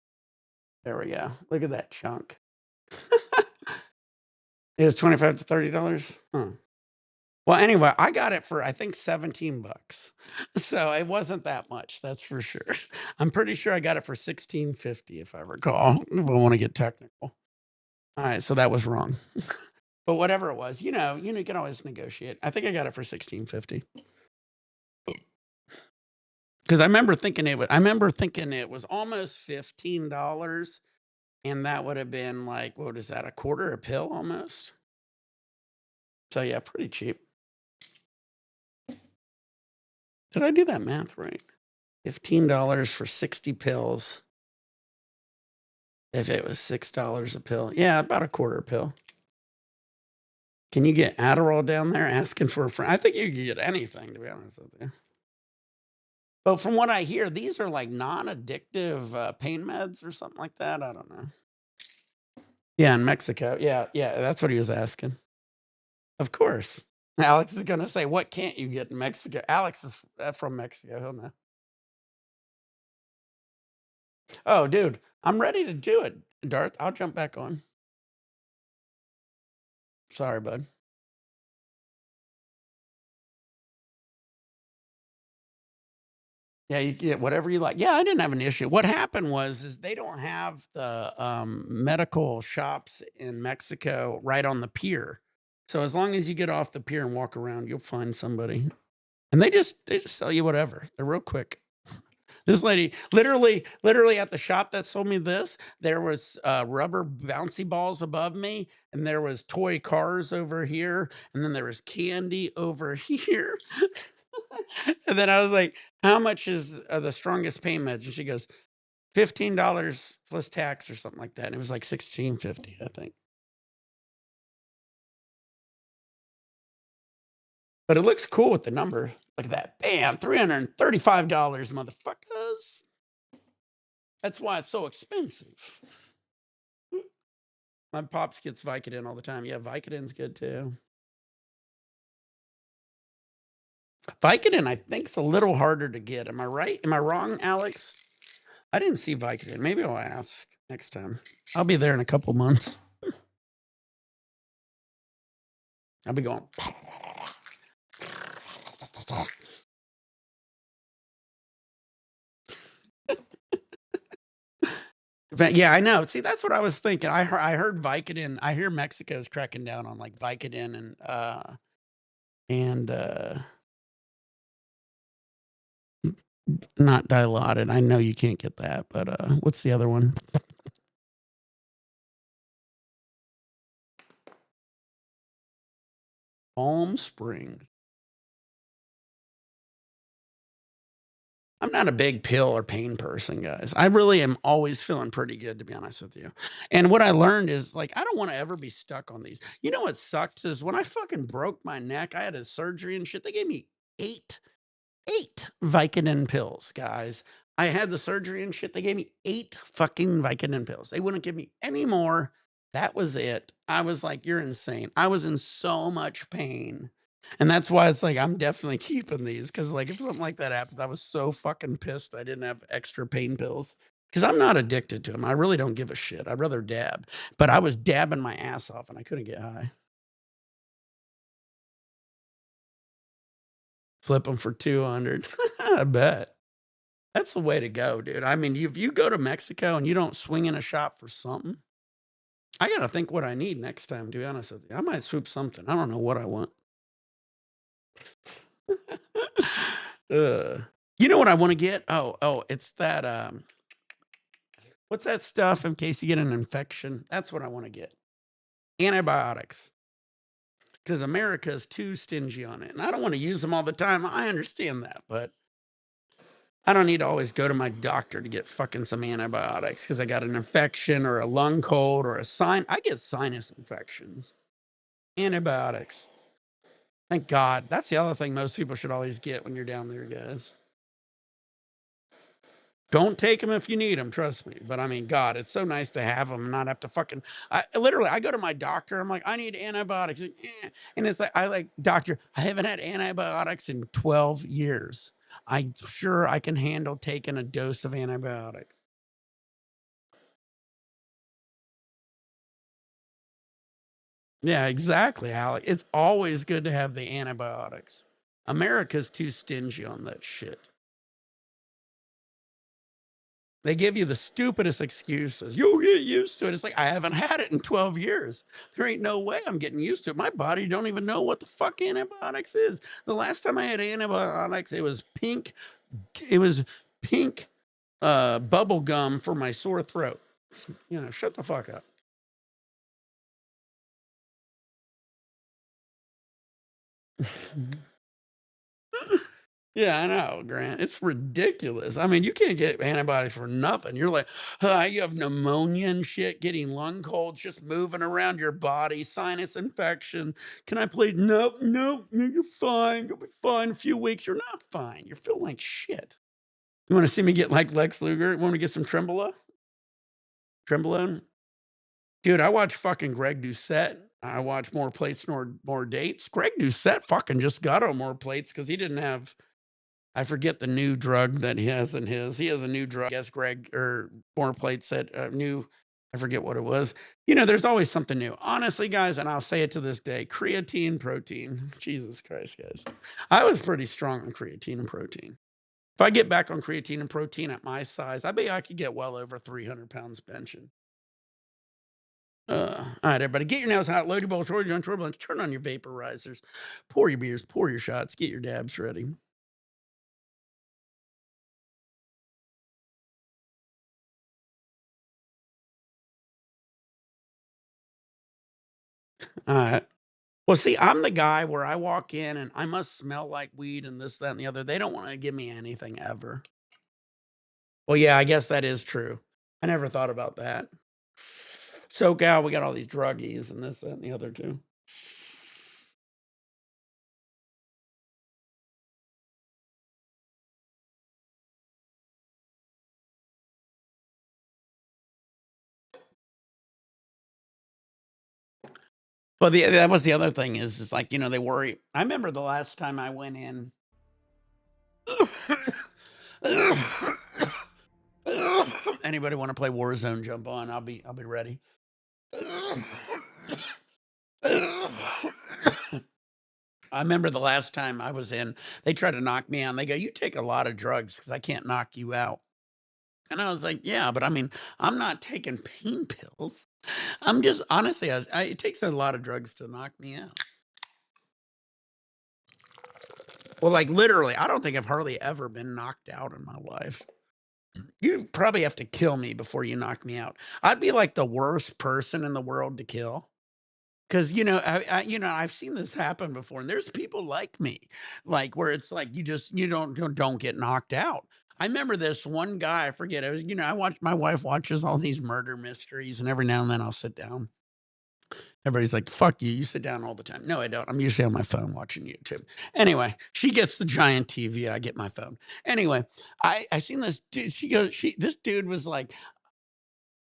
There we go. Look at that chunk. It was 25 to $30. Huh. Well, anyway, I got it for I think 17 bucks. So it wasn't that much, that's for sure. I'm pretty sure I got it for 16.50 if I recall. We want to get technical. All right, so that was wrong. But whatever it was, you can always negotiate. I think I got it for 16.50 because I remember thinking it was almost $15, and that would have been like, what is that, a quarter a pill almost? So yeah, pretty cheap. Did I do that math right? $15 for 60 pills. If it was $6 a pill. Yeah, about a quarter a pill. Can you get Adderall down there asking for a friend? I think you can get anything, to be honest with you. But from what I hear, these are like non-addictive pain meds or something like that. I don't know. Yeah, in Mexico. Yeah, yeah, that's what he was asking. Of course. Alex is going to say, "What can't you get in Mexico?" Alex is from Mexico. He'll know. Oh, dude, I'm ready to do it, Darth. I'll jump back on. Sorry, bud. Yeah, you get whatever you like. Yeah, I didn't have an issue. What happened was is they don't have the, medical shops in Mexico right on the pier. So as long as you get off the pier and walk around, you'll find somebody. And they just sell you whatever. They're real quick. This lady literally at the shop that sold me this, there was, rubber bouncy balls above me, and there was toy cars over here, and then there was candy over here. And then I was like, "How much is, the strongest pain meds?" And she goes, $15 plus tax or something like that, and it was like 16.50, I think. But it looks cool with the number. Look at that. Bam, $335, motherfuckers. That's why it's so expensive. My pops gets Vicodin all the time. Yeah, Vicodin's good too. Vicodin, I think's a little harder to get. Am I right? Am I wrong, Alex? I didn't see Vicodin. Maybe I'll ask next time. I'll be there in a couple months. I'll be going. But yeah, I know. See, that's what I was thinking. I heard Vicodin. I hear Mexico's cracking down on like Vicodin and not Dilaudid. I know you can't get that, but what's the other one? Palm Springs. I'm not a big pill or pain person, guys. I really am always feeling pretty good, to be honest with you. And what I learned is like, I don't want to ever be stuck on these. You know what sucks is when I fucking broke my neck, I had a surgery and shit. They gave me 8 Vicodin pills, guys. I had the surgery and shit. They gave me 8 fucking Vicodin pills. They wouldn't give me any more. That was it. I was like, "You're insane." I was in so much pain. And that's why it's like, I'm definitely keeping these because, like, if something like that happened, I was so fucking pissed I didn't have extra pain pills because I'm not addicted to them. I really don't give a shit. I'd rather dab. But I was dabbing my ass off and I couldn't get high. Flip them for 200. I bet. That's the way to go, dude. I mean, if you go to Mexico and you don't swing in a shop for something, I gotta think what I need next time, to be honest with you. I might swoop something. I don't know what I want. Ugh. You know what I wanna get? Oh, it's that, what's that stuff in case you get an infection? That's what I wanna get. Antibiotics. because America is too stingy on it. And I don't want to use them all the time. I understand that, but I don't need to always go to my doctor to get fucking some antibiotics because I got an infection or a lung cold or a sign. I get sinus infections. Antibiotics. Thank God. That's the other thing most people should always get when you're down there, guys. Don't take them if you need them, trust me. But I mean, God, it's so nice to have them, not have to fucking. I literally, I go to my doctor. I'm like, I need antibiotics, and it's like, I like doctor. I haven't had antibiotics in 12 years. I'm sure I can handle taking a dose of antibiotics. Yeah, exactly, Alec. It's always good to have the antibiotics. America's too stingy on that shit. They give you the stupidest excuses. You'll get used to it. It's like, I haven't had it in 12 years. There ain't no way I'm getting used to it. My body don't even know what the fuck antibiotics is. The last time I had antibiotics, it was pink bubble gum for my sore throat. Shut the fuck up. Yeah, I know, Grant. It's ridiculous. I mean, you can't get antibiotics for nothing. You're like, you have pneumonia and shit, getting lung colds, just moving around your body, sinus infection. Can I please? Nope, nope, no, you're fine. You'll be fine in a few weeks. You're not fine. You're feeling like shit. You want to see me get like Lex Luger? Want to get some Trembolone? Dude, I watch fucking Greg Doucette. I watch more plates, more dates. Greg Doucette fucking just got on more plates because he didn't have. I forget the new drug that he has in his. He has a new drug. I guess Greg or more plates said new. I forget what it was. There's always something new. Honestly, guys, and I'll say it to this day: creatine, protein. Jesus Christ, guys, I was pretty strong on creatine and protein. If I get back on creatine and protein at my size, I bet I could get well over 300 pounds benching. All right, everybody, get your nails hot, load your bowls, roll your joints, roll your blunts, turn on your vaporizers, pour your beers, pour your shots, get your dabs ready. All right. Well, see, I'm the guy where I walk in and I must smell like weed and this, that, and the other. They don't want to give me anything ever. Well, yeah, I guess that is true. I never thought about that. SoCal, we got all these druggies and this, that, and the other too. But that was the other thing is like, they worry. I remember the last time I went in. Anybody want to play Warzone? Jump on. I'll be ready. I remember the last time I was in, they tried to knock me out. They go, "You take a lot of drugs because I can't knock you out." And I was like, "Yeah, but I mean, I'm not taking pain pills. I'm just honestly, it takes a lot of drugs to knock me out." Well, like literally, I don't think I've hardly ever been knocked out in my life. You probably have to kill me before you knock me out. I'd be like the worst person in the world to kill. 'Cause, I've seen this happen before, and there's people like me, like, where it's like you don't get knocked out. I remember this one guy, I forget, I watch my wife watches all these murder mysteries, and every now and then I'll sit down. Everybody's like, "Fuck you, you sit down all the time." No, I don't. I'm usually on my phone watching YouTube. Anyway, she gets the giant TV, I get my phone. Anyway, I seen this dude, this dude was like,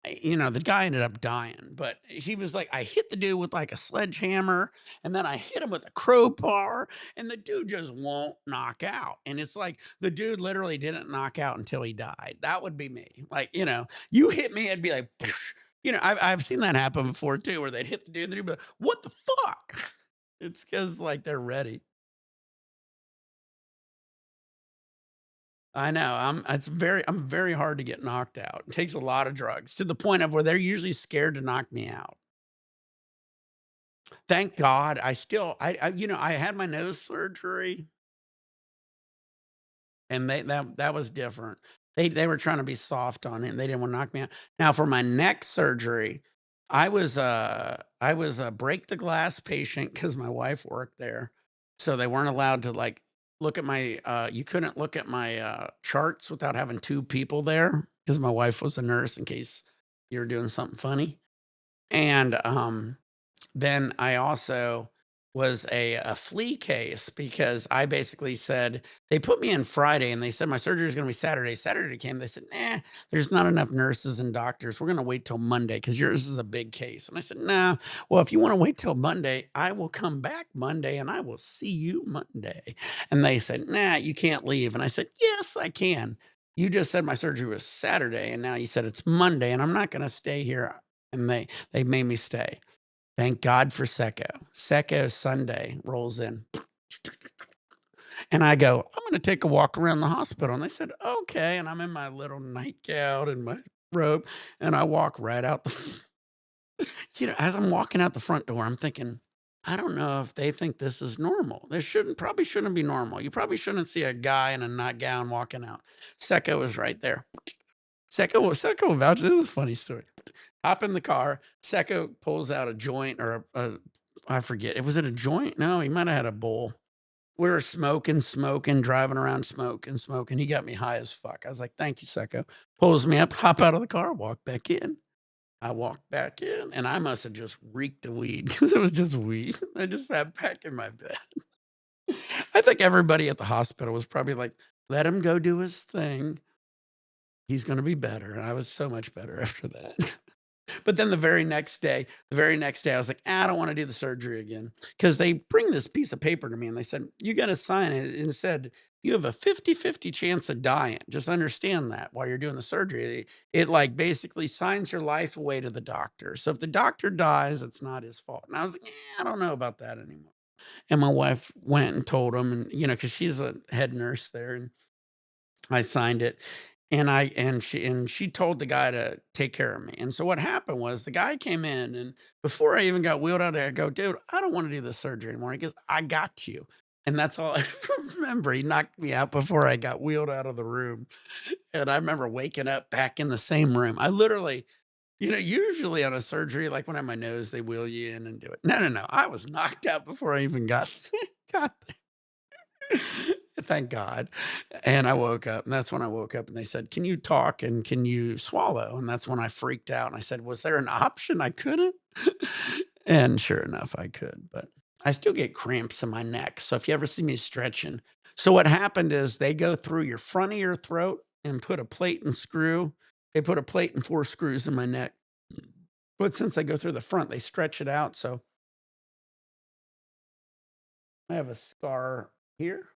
the guy ended up dying, but he was like, I hit the dude with like a sledgehammer, and then I hit him with a crowbar, and the dude just won't knock out. And it's like the dude literally didn't knock out until he died. That would be me. Like, you hit me, I'd be like, I've seen that happen before too, where they'd hit the dude, and they'd be like, what the fuck? It's because like they're ready. I know. I'm very hard to get knocked out. It takes a lot of drugs to the point of where they're usually scared to knock me out. Thank God, I still I had my nose surgery, and that was different. They were trying to be soft on it, and they didn't wanna knock me out. Now for my neck surgery, I was a break the glass patient because my wife worked there, so they weren't allowed to, like, look at my, you couldn't look at my, charts without having 2 people there because my wife was a nurse in case you were doing something funny, and, then I also was a flea case because I basically said they put me in Friday and they said my surgery is going to be Saturday. Saturday came. They said, nah, there's not enough nurses and doctors. We're going to wait till Monday because yours is a big case. And I said, nah, well, if you want to wait till Monday, I will come back Monday and I will see you Monday. And they said, nah, you can't leave. And I said, yes, I can. You just said my surgery was Saturday and now you said it's Monday and I'm not going to stay here. And they made me stay. Thank God for Secco. Secco Sunday rolls in, and I go, "I'm gonna take a walk around the hospital," and they said, "Okay," and I'm in my little nightgown and my robe, and I walk right out the as I'm walking out the front door, I'm thinking, "I don't know if they think this is normal. This probably shouldn't be normal. You probably shouldn't see a guy in a nightgown walking out." Secco was right there. Secco vouch this is a funny story. Hop in the car, Secco pulls out a joint or a I forget. Was it a joint? No, he might have had a bowl. We were smoking, driving around smoking. He got me high as fuck. I was like, "Thank you, Secco." Pulls me up, hop out of the car, walk back in. I walked back in, and I must have just reeked of weed because it was just weed. I just sat back in my bed. I think everybody at the hospital was probably like, "Let him go do his thing. He's gonna be better." And I was so much better after that. But then the very next day, I was like, "Ah, I don't wanna do the surgery again, because they bring this piece of paper to me and they said, "You gotta sign it," and it said, "You have a 50-50 chance of dying. Just understand that while you're doing the surgery." It, like, basically signs your life away to the doctor. So if the doctor dies, it's not his fault. And I was like, I don't know about that anymore." And my wife went and told him and, because she's a head nurse there, and I signed it, and she told the guy to take care of me, and so what happened was the guy came in, and before I even got wheeled out there, I go, "Dude, I don't wanna do this surgery anymore." He goes, "I got you." And that's all I remember. He knocked me out before I got wheeled out of the room, and I remember waking up back in the same room. I literally usually on a surgery, like when I have my nose, they wheel you in and do it. No, no, no, I was knocked out before I even got Thank God. And I woke up, and that's when I woke up and they said, "Can you talk and can you swallow?" And that's when I freaked out and I said, "Was there an option I couldn't?" And sure enough, I could, but I still get cramps in my neck. So if you ever see me stretching, so what happened is they go through your front of your throat and put a plate and screw. They put a plate and 4 screws in my neck. But since they go through the front, they stretch it out. So I have a scar here.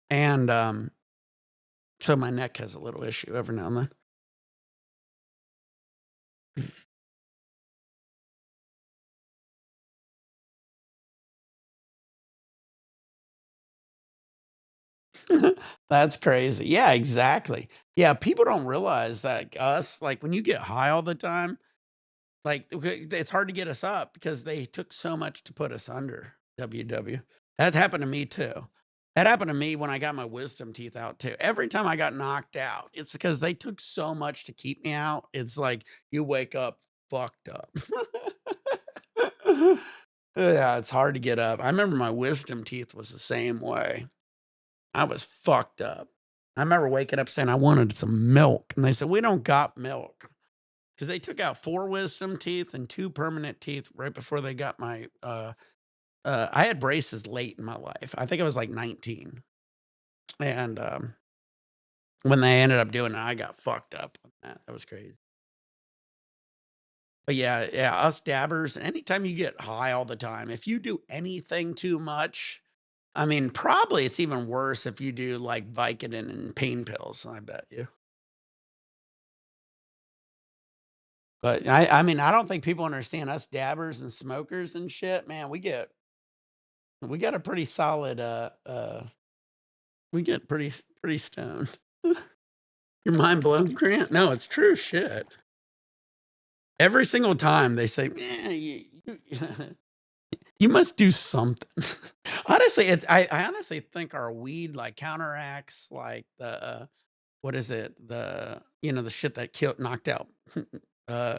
And so my neck has a little issue every now and then. That's crazy. Yeah, exactly. Yeah, people don't realize that us, like when you get high all the time, like it's hard to get us up because they took so much to put us under. WW. That happened to me too. That happened to me when I got my wisdom teeth out too. Every time I got knocked out, it's because they took so much to keep me out. It's like you wake up fucked up. Yeah, it's hard to get up. I remember my wisdom teeth was the same way. I was fucked up. I remember waking up saying I wanted some milk, and they said, "We don't got milk," because they took out 4 wisdom teeth and 2 permanent teeth right before they got my, I had braces late in my life. I think I was, like, 19, and, when they ended up doing it, I got fucked up on that. That was crazy. But yeah, us dabbers, anytime you get high all the time, if you do anything too much, I mean, probably it's even worse if you do, like, Vicodin and pain pills, I bet you. But I mean, I don't think people understand us dabbers and smokers and shit, man, we got a pretty solid, we get pretty stoned. Your mind blown, Grant? No, it's true shit. Every single time they say, "Man, you must do something." Honestly, I honestly think our weed, like, counteracts, like, the, what is it? The shit that killed knocked out,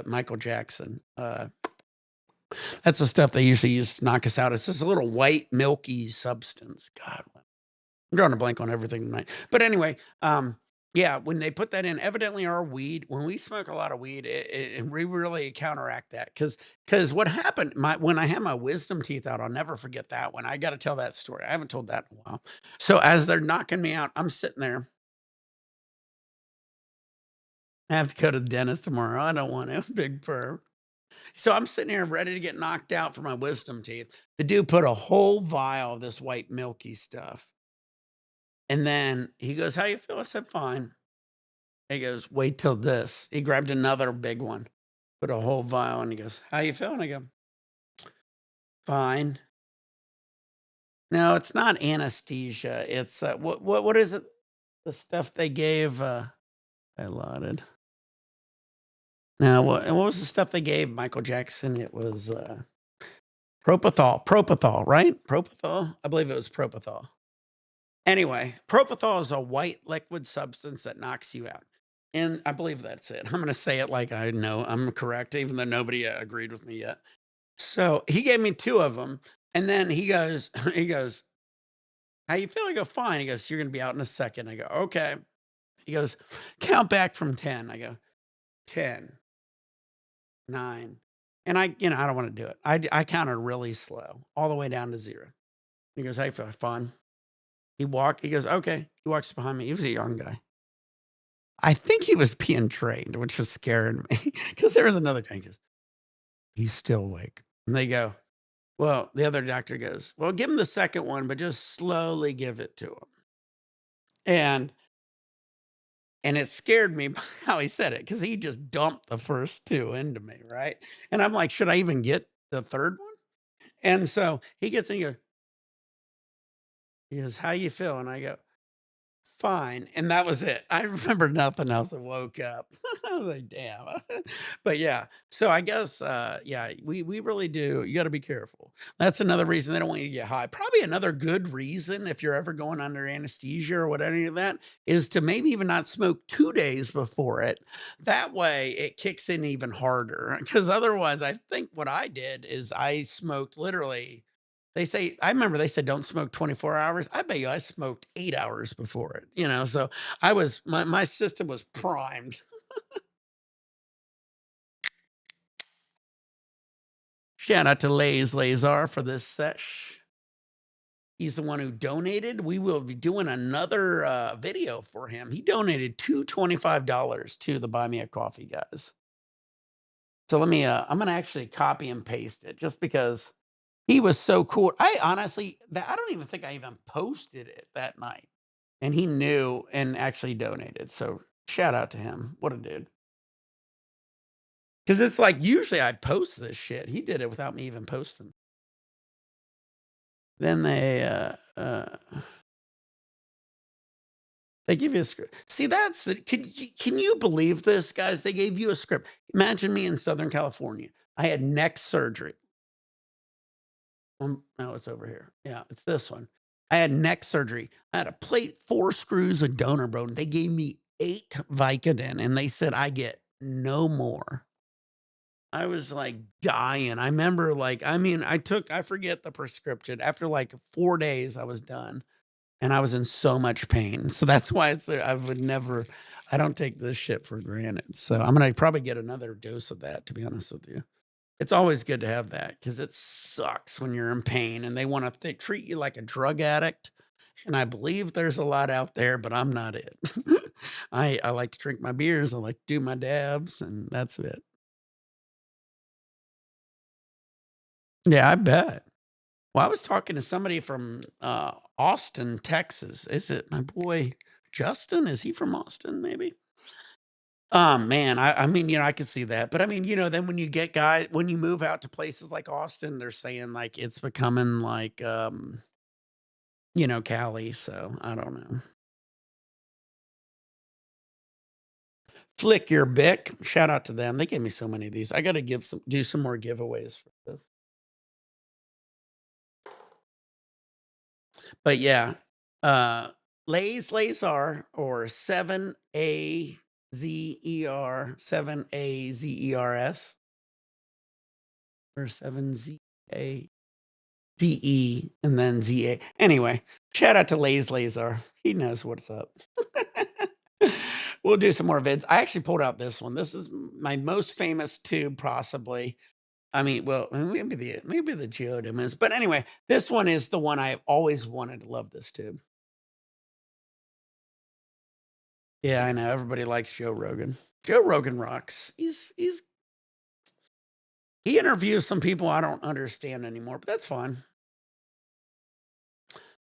Michael Jackson. That's the stuff they usually use to knock us out. It's just a little white, milky substance. God, I'm drawing a blank on everything tonight. But anyway, yeah, when they put that in, evidently our weed, when we smoke a lot of weed, we really counteract that. Because what happened, when I had my wisdom teeth out, I'll never forget that one. I got to tell that story. I haven't told that in a while. So as they're knocking me out, I'm sitting there. I have to go to the dentist tomorrow. I don't want to. Big perm. So I'm sitting here ready to get knocked out for my wisdom teeth. The dude put a whole vial of this white milky stuff. And then he goes, "How you feel?" I said, "Fine." He goes, "Wait till this." He grabbed another big one, put a whole vial, and he goes, "How you feeling?" I go, "Fine." No, it's not anesthesia. It's what is it? The stuff they gave I lauded. Now what was the stuff they gave Michael Jackson? It was propofol, right? Propofol? I believe it was propofol. Anyway, propofol is a white liquid substance that knocks you out. And I believe that's it. I'm going to say it like I know I'm correct, even though nobody agreed with me yet. So he gave me two of them. And then he goes, he goes, "How you feel?" I go, "Fine." He goes, "You're going to be out in a second." I go, "Okay." He goes, "Count back from 10." I go, 10, 9. And I don't want to do it. I counted really slow, all the way down to 0. He goes, "How you feel?" "Fine." He goes, "Okay." He walks behind me. He was a young guy. I think he was being trained, which was scaring me because there was another guy. He goes, "He's still awake." And they go, well, the other doctor goes, "Well, give him the second one, but just slowly give it to him." And it scared me by how he said it because he just dumped the first two into me, right? And I'm like, should I even get the third one? And so he gets in, he goes, "How you feel?" And I go, "Fine," and that was it. I remember nothing else. I woke up. I was like, "Damn." But yeah, so I guess, yeah, we really do you gotta be careful. That's another reason they don't want you to get high. Probably another good reason if you're ever going under anesthesia or what any of that, is to maybe even not smoke 2 days before it. That way, it kicks in even harder. Because otherwise, I think what I did is I smoked literally I remember they said don't smoke 24 hours. I bet you I smoked 8 hours before it, so my system was primed. Shout out to Lazar for this sesh. He's the one who donated. We will be doing another video for him. He donated $225 to the Buy Me a Coffee guys. So I'm gonna actually copy and paste it just because he was so cool. I honestly, I don't even think I even posted it that night. And he knew and actually donated, so shout out to him. What a dude. Because it's like, usually I post this shit. He did it without me even posting. Then they give you a script. See, that's the can you believe this, guys? They gave you a script. Imagine me in Southern California. I had neck surgery. No, it's over here. Yeah, it's this one. I had neck surgery. I had a plate, 4 screws, a donor bone. They gave me 8 Vicodin, and they said I get no more. I was, like, dying. I remember, like I forget the prescription. After, like, 4 days, I was done, and I was in so much pain. So that's why I don't take this shit for granted. So I'm gonna probably get another dose of that, to be honest with you. It's always good to have that because it sucks when you're in pain and they wanna treat you like a drug addict, and I believe there's a lot out there, but I'm not it. I like to drink my beers, I like to do my dabs, and that's it. Yeah, I bet. Well, I was talking to somebody from, Austin, Texas. Is it my boy Justin? Is he from Austin, maybe? Man, I mean, I could see that, but I mean, then when you move out to places like Austin, they're saying, like, it's becoming like, Cali, so I don't know. Flick Your Bick, shout out to them. They gave me so many of these. I gotta do some more giveaways for this. But yeah, uh, Lay's Lazar or 7azer, 7azers or 7za. DE and then ZA. Anyway, shout out to Lay's Lazar. He knows what's up. We'll do some more vids. I actually pulled out this one. This is my most famous tube, possibly. I mean, well, maybe the Geodym is, but anyway, this one is the one I've always wanted to love this tube. Yeah, I know everybody likes Joe Rogan. Joe Rogan rocks. He interviews some people I don't understand anymore, but that's fine.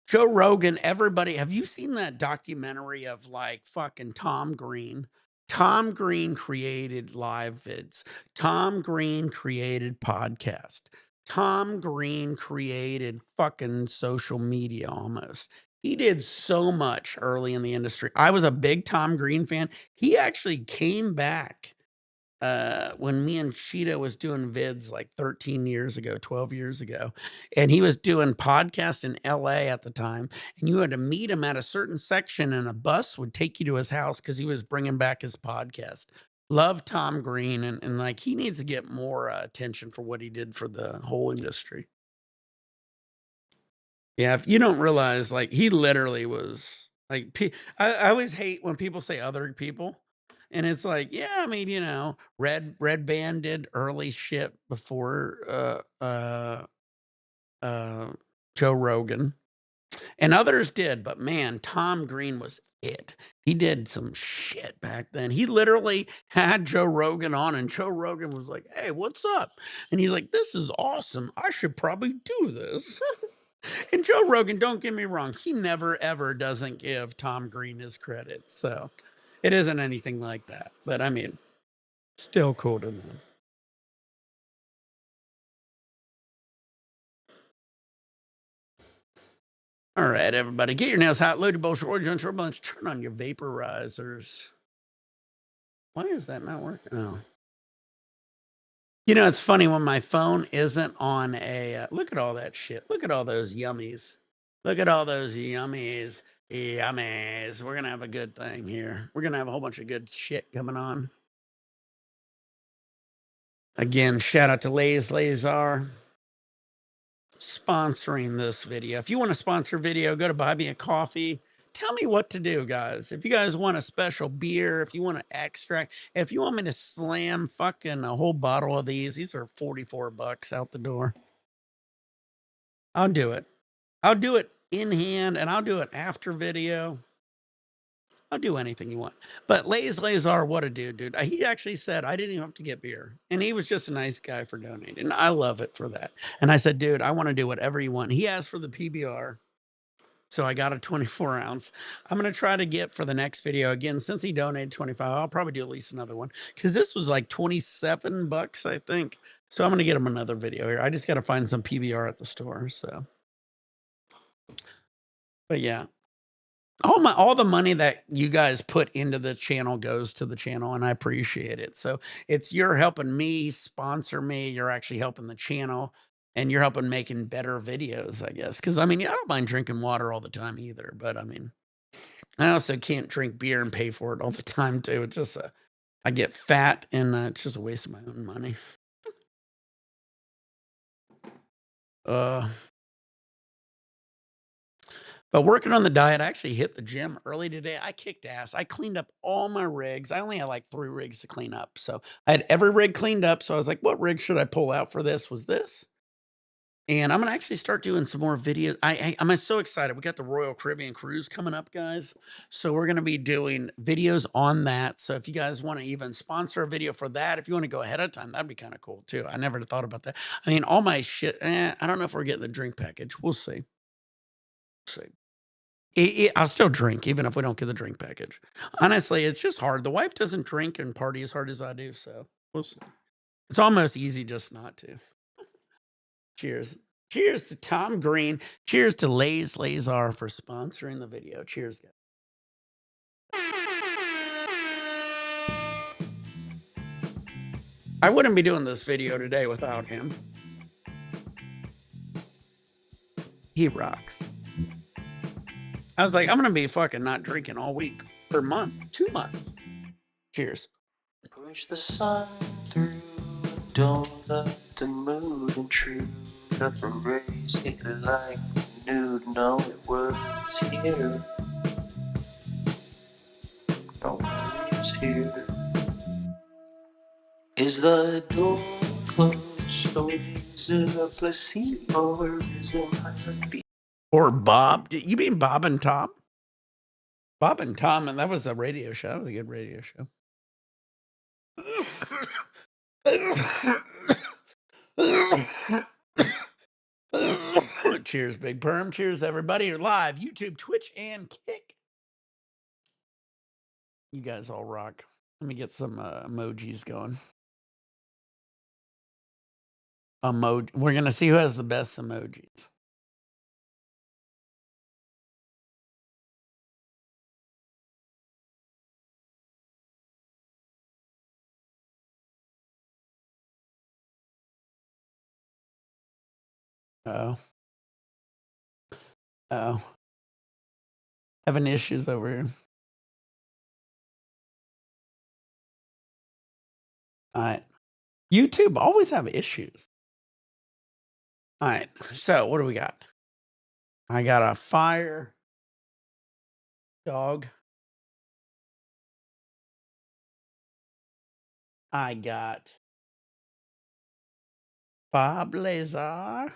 Joe Rogan, everybody, have you seen that documentary of like fucking Tom Green? Tom Green created live vids. Tom Green created podcast. Tom Green created fucking social media almost. He did so much early in the industry. I was a big Tom Green fan. He actually came back when me and Cheetah was doing vids like 13 years ago, 12 years ago, and he was doing podcasts in LA at the time, and you had to meet him at a certain section and a bus would take you to his house because he was bringing back his podcast. Love Tom Green, and like he needs to get more attention for what he did for the whole industry. Yeah, if you don't realize, like, he literally was like, I always hate when people say other people, and it's like, yeah, I mean, Red Band did early shit before uh, Joe Rogan, and others did, but man, Tom Green was it. He did some shit back then. He literally had Joe Rogan on, and Joe Rogan was like, "Hey, what's up?" And he's like, "This is awesome. I should probably do this." And Joe Rogan, don't get me wrong, he never ever doesn't give Tom Green his credit. So it isn't anything like that. But I mean, still cool to them. All right, everybody, get your nails hot, load your bullshit, order your turbulence, turn on your vaporizers. Why is that not working? Oh. It's funny when my phone isn't on a look at all that shit. Look at all those yummies. Look at all those yummies. Yummies. We're gonna have a good thing here. We're gonna have a whole bunch of good shit coming on. Again, shout out to Lay's Lazar sponsoring this video. If you want to sponsor a video, go to Buy Me a Coffee. Tell me what to do, guys. If you guys want a special beer, if you want to extract, if you want me to slam fucking a whole bottle of these are 44 bucks out the door. I'll do it. I'll do it in hand and I'll do it after video. I'll do anything you want. But Lay's Lazar, what a dude. He actually said I didn't even have to get beer. And he was just a nice guy for donating. And I love it for that. And I said, dude, I want to do whatever you want. He asked for the PBR. So I got a 24 ounce. I'm going to try to get for the next video. Again, since he donated 25, I'll probably do at least another one. Because this was like 27 bucks, I think. So I'm going to get him another video here. I just got to find some PBR at the store. So, but yeah. All the money that you guys put into the channel goes to the channel, and I appreciate it. So you're helping me sponsor me. You're actually helping the channel, and you're helping making better videos, I guess. Because I mean, I don't mind drinking water all the time either, but I mean, I also can't drink beer and pay for it all the time too. It's just I get fat, and it's just a waste of my own money. Uh, But working on the diet, I actually hit the gym early today. I kicked ass. I cleaned up all my rigs. I only had like 3 rigs to clean up. So I had every rig cleaned up. So I was like, what rig should I pull out for this? Was this? And I'm gonna actually start doing some more videos. I'm so excited. We got the Royal Caribbean cruise coming up, guys. So we're gonna be doing videos on that. So if you guys want to even sponsor a video for that, if you want to go ahead of time, that'd be kind of cool too. I never thought about that. I mean, all my shit. I don't know if we're getting the drink package. We'll see. See. I'll still drink even if we don't get the drink package. Honestly, it's just hard. The wife doesn't drink and party as hard as I do, so we'll see. It's almost easy just not to. Cheers. Cheers to Tom Green. Cheers to Lay's Lazar for sponsoring the video. Cheers, guys. I wouldn't be doing this video today without him. He rocks. I was like, I'm gonna be fucking not drinking all week per month, 2 months. Cheers. Push the sun through, don't let the mood intrude. Up a race, hit it like nude, no, it was here. No, it was here. Is the door closed, or is it a placebo, or is it my heartbeat? Or Bob. You mean Bob and Tom? Bob and Tom, and that was a radio show. That was a good radio show. Cheers, Big Perm. Cheers, everybody. You're live, YouTube, Twitch, and Kick. You guys all rock. Let me get some emojis going. We're gonna see who has the best emojis. Oh, oh, having issues over here. All right, YouTube always have issues. All right, so what do we got? I got a fire dog. I got Bob Lazar.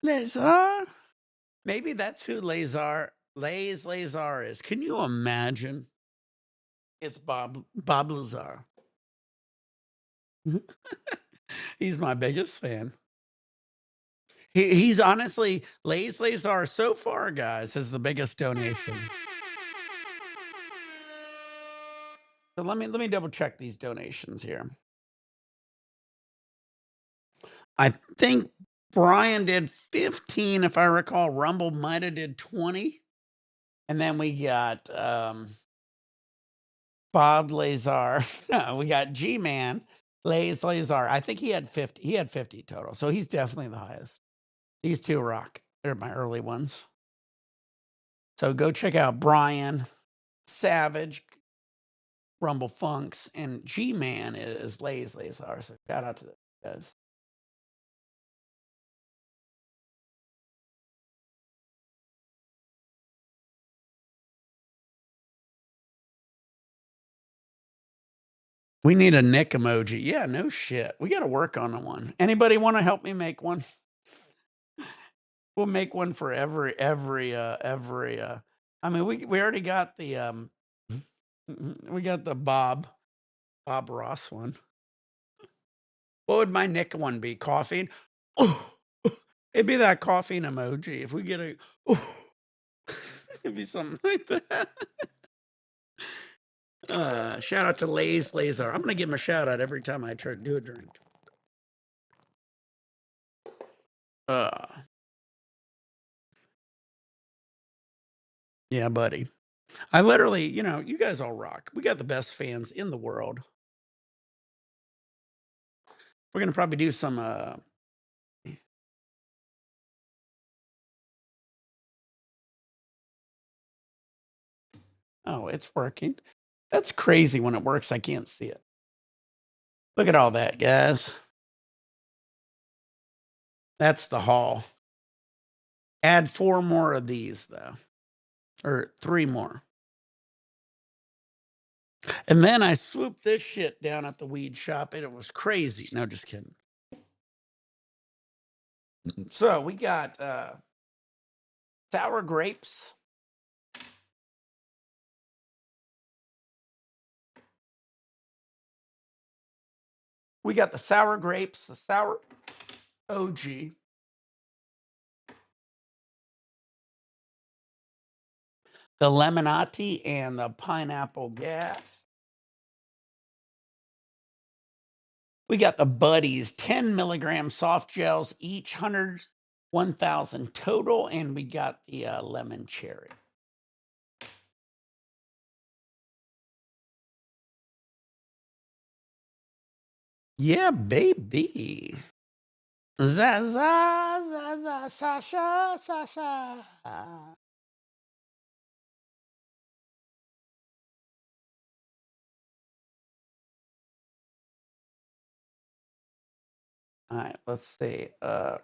Lazar? Maybe that's who Lazar is. Can you imagine? It's Bob Lazar. He's my biggest fan. He's honestly Lazar so far, guys, has the biggest donation. So let me double check these donations here. I think Brian did 15, if I recall. Rumble might have did 20. And then we got Bob Lazar. No, we got G-Man, Lazar. I think he had 50. He had 50 total. So he's definitely the highest. These two rock. They're my early ones. So go check out Brian, Savage, Rumble Funks, and G-Man is Lazar. So shout out to those guys. We need a Nick emoji. Yeah, no shit. We got to work on one. Anybody want to help me make one? We'll make one for every. I mean, we already got the we got the Bob Ross one. What would my Nick one be? Coughing? Oh, it'd be that coughing emoji. If we get a, oh, it'd be something like that. Shout out to Lazar. I'm gonna give him a shout out every time I try to do a drink. Yeah, buddy. I literally, you guys all rock. We got the best fans in the world. We're gonna probably do some oh, it's working. That's crazy when it works. I can't see it. Look at all that, guys. That's the haul. Add 4 more of these, though, or 3 more. And then I swooped this shit down at the weed shop, and it was crazy. No, just kidding. So we got sour grapes. We got the sour grapes, the sour OG. The lemonati and the pineapple gas. We got the Buddies, 10 milligram soft gels, each 1,000 total. And we got the lemon cherry. Yeah, baby. Zaza, Zaza, Sasha, Sasha. All right, let's see. All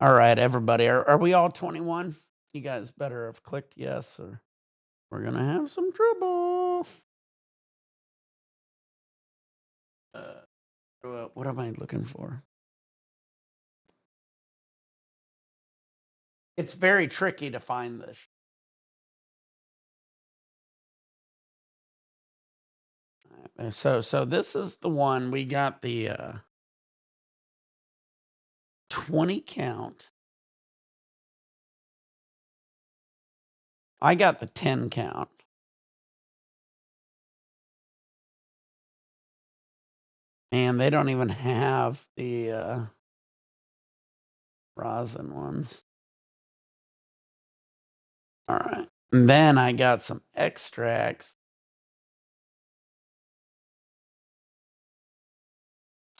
right, everybody. Are we all 21? You guys better have clicked yes, or we're gonna have some trouble. What am I looking for? It's very tricky to find this. So this is the one we got the 20 count. I got the 10 count. And they don't even have the rosin ones. All right. And then I got some extracts.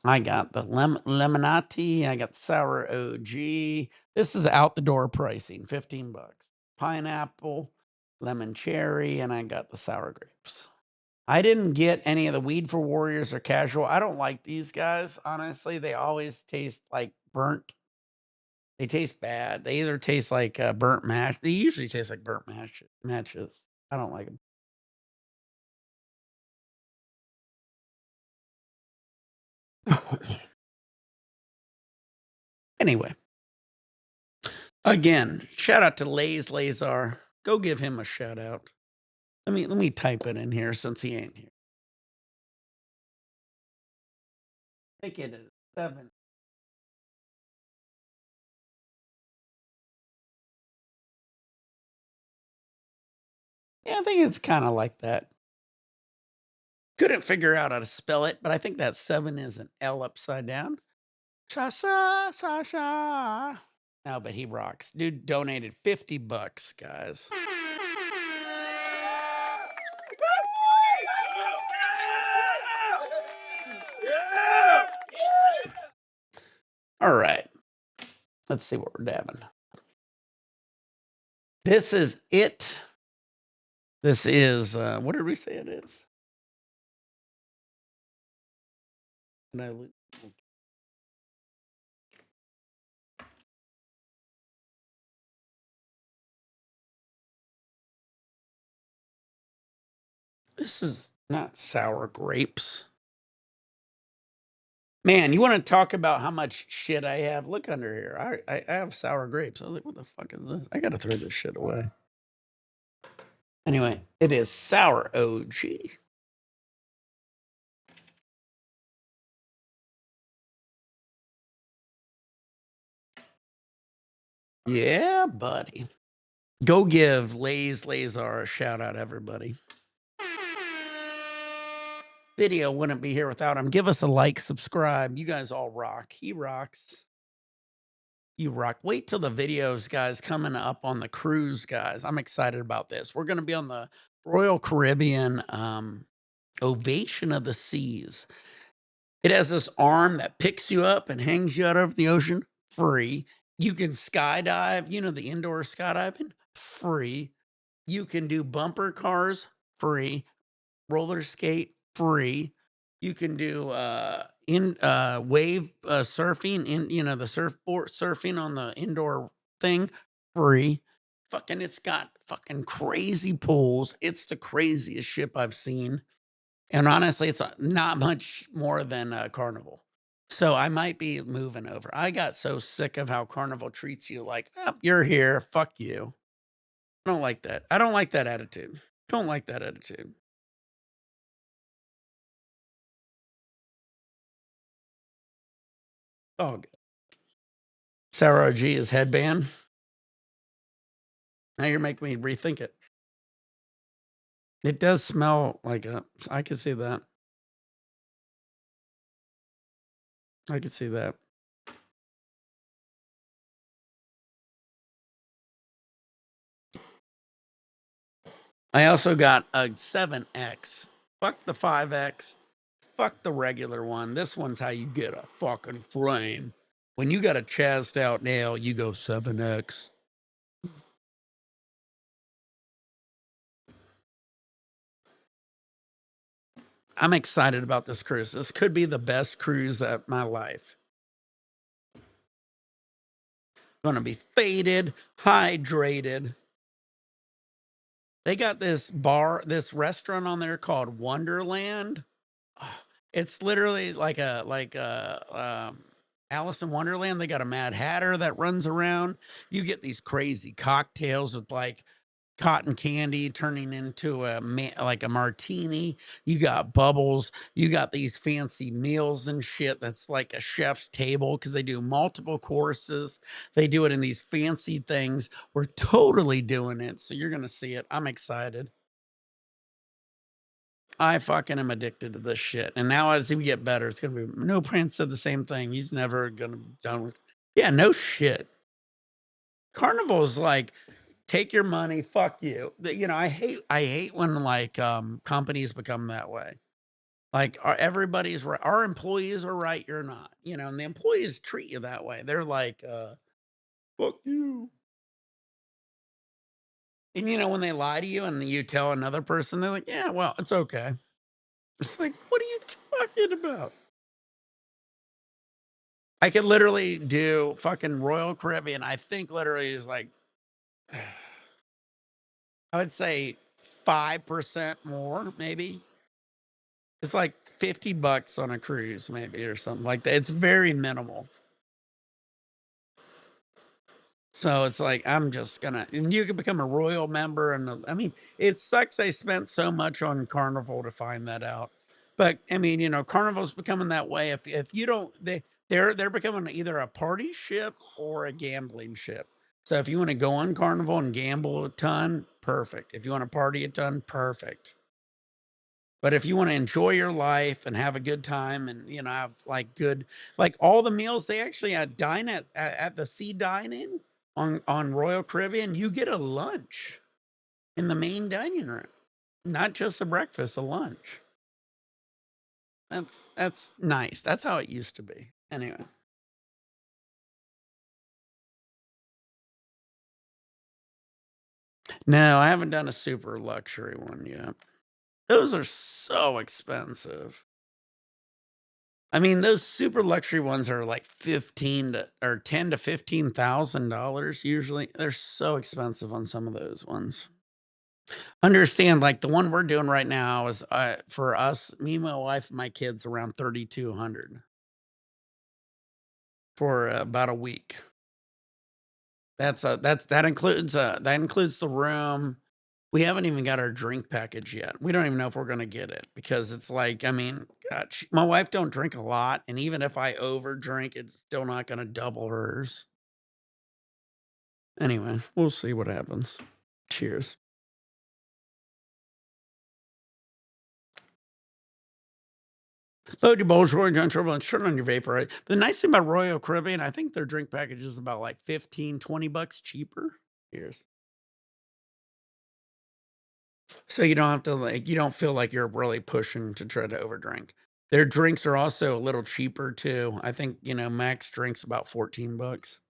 I got the lemonati. I got the sour OG. This is out the door pricing, 15 bucks. Pineapple, lemon cherry, and I got the sour grapes. I didn't get any of the Weed for Warriors or Casual. I don't like these guys. Honestly, they always taste like burnt. They taste bad. They either taste like burnt mash. They usually taste like burnt matches. I don't like them. Anyway, again, shout out to 7aze 7azer. Go give him a shout out. Let me type it in here since he ain't here. I think it is 7. Yeah, I think it's kind of like that. Couldn't figure out how to spell it, but I think that 7 is an L upside down. Sasha. No, but he rocks. Dude donated 50 bucks, guys. All right. Let's see what we're dabbing. This is it. This is, what did we say it is? This is not sour grapes. Man, you want to talk about how much shit I have? Look under here. I have sour grapes. I was like, what the fuck is this? I got to throw this shit away. Anyway, it is sour OG. Yeah, buddy. Go give 7aze 7azer a shout out, everybody. Video wouldn't be here without him. Give us a like, subscribe. You guys all rock. He rocks. You rock. Wait till the videos, guys, coming up on the cruise, guys. I'm excited about this. We're going to be on the Royal Caribbean Ovation of the Seas. It has this arm that picks you up and hangs you out over the ocean, free. You can skydive, you know, the indoor skydiving, free. You can do bumper cars, free. Roller skate, free. You can do in wave surfing, in you know, the surfboard surfing on the indoor thing, free. Fucking, it's got fucking crazy pools. It's the craziest ship I've seen. And honestly, it's not much more than Carnival. So I might be moving over. I got so sick of how Carnival treats you like, "Oh, you're here, fuck you." I don't like that. I don't like that attitude. Don't like that attitude. Oh, good. Sarah G is headband. Now you're making me rethink it. It does smell like a. I can see that. I can see that. I also got a 7X. Fuck the 5X. Fuck the regular one. This one's how you get a fucking flame. When you got a chazzed out nail, you go 7X. I'm excited about this cruise. This could be the best cruise of my life. Gonna be faded, hydrated. They got this restaurant on there called Wonderland. Ah, it's literally like Alice in Wonderland. They got a Mad Hatter that runs around. You get these crazy cocktails with like cotton candy turning into like a martini. You got bubbles. You got these fancy meals and shit that's like a chef's table because they do multiple courses. They do it in these fancy things. We're totally doing it. So you're gonna see it. I'm excited. I fucking am addicted to this shit. And now as we get better, it's gonna be no Prince said the same thing. He's never gonna be done with. Yeah, no shit. Carnival is like take your money, fuck you. I hate when like companies become that way. Like everybody's right, our employees are right, you're not. And the employees treat you that way. They're like, fuck you. And when they lie to you and you tell another person, they're like, yeah, well, it's okay. It's like, what are you talking about? I could literally do fucking Royal Caribbean. I think literally is like, I would say 5% more, maybe. It's like 50 bucks on a cruise maybe or something like that. It's very minimal. So it's like I'm just gonna and you can become a royal member I mean, it sucks they spent so much on Carnival to find that out. But I mean, Carnival's becoming that way. If you don't they're becoming either a party ship or a gambling ship. So if you want to go on Carnival and gamble a ton, perfect. If you want to party a ton, perfect. But if you wanna enjoy your life and have a good time and, have, like, good like, all the meals they actually, dine at the Sea Dining on Royal Caribbean, you get a lunch in the main dining room, not just a breakfast, a lunch. That's nice. That's how it used to be. Anyway. No, I haven't done a super luxury one yet. Those are so expensive. I mean, those super luxury ones are like 15 to or 10 to $15,000 usually. They're so expensive on some of those ones. Understand, like the one we're doing right now is for us, me, my wife, and my kids around 3,200 for about a week. That includes the room. We haven't even got our drink package yet. We don't even know if we're gonna get it because it's like, I mean, God, my wife don't drink a lot, and even if I over drink, it's still not gonna double hers. Anyway, we'll see what happens. Cheers. Load your bowls, roll your joint, and turn on your vapor. Right? The nice thing about Royal Caribbean, I think their drink package is about like 15, 20 bucks cheaper. Cheers. So you don't have to you don't feel like you're really pushing to try to overdrink. Their drinks are also a little cheaper too. I think, max drinks about 14 bucks.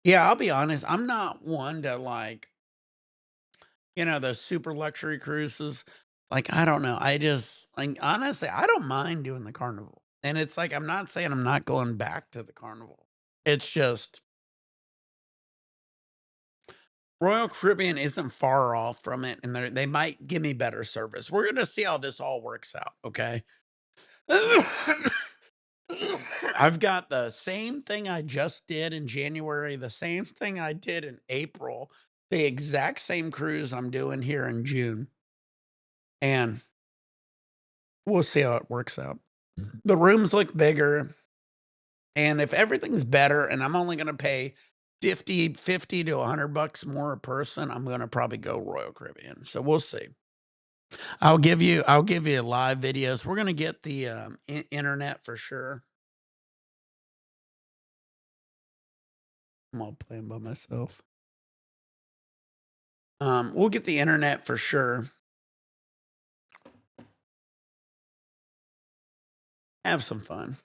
Yeah, I'll be honest. I'm not one to like, those super luxury cruises. Like, I don't know. I just like honestly, I don't mind doing the carnival. And it's like I'm not saying I'm not going back to the carnival. It's just Royal Caribbean isn't far off from it, and they might give me better service. We're gonna see how this all works out, okay? I've got the same thing I just did in January, the same thing I did in April, the exact same cruise I'm doing here in June, and we'll see how it works out. The rooms look bigger, and if everything's better and I'm only gonna pay 50 to 100 bucks more a person, I'm gonna probably go Royal Caribbean. So we'll see. I'll give you live videos. We're gonna get the internet for sure. I'm all playing by myself. We'll get the internet for sure. Have some fun.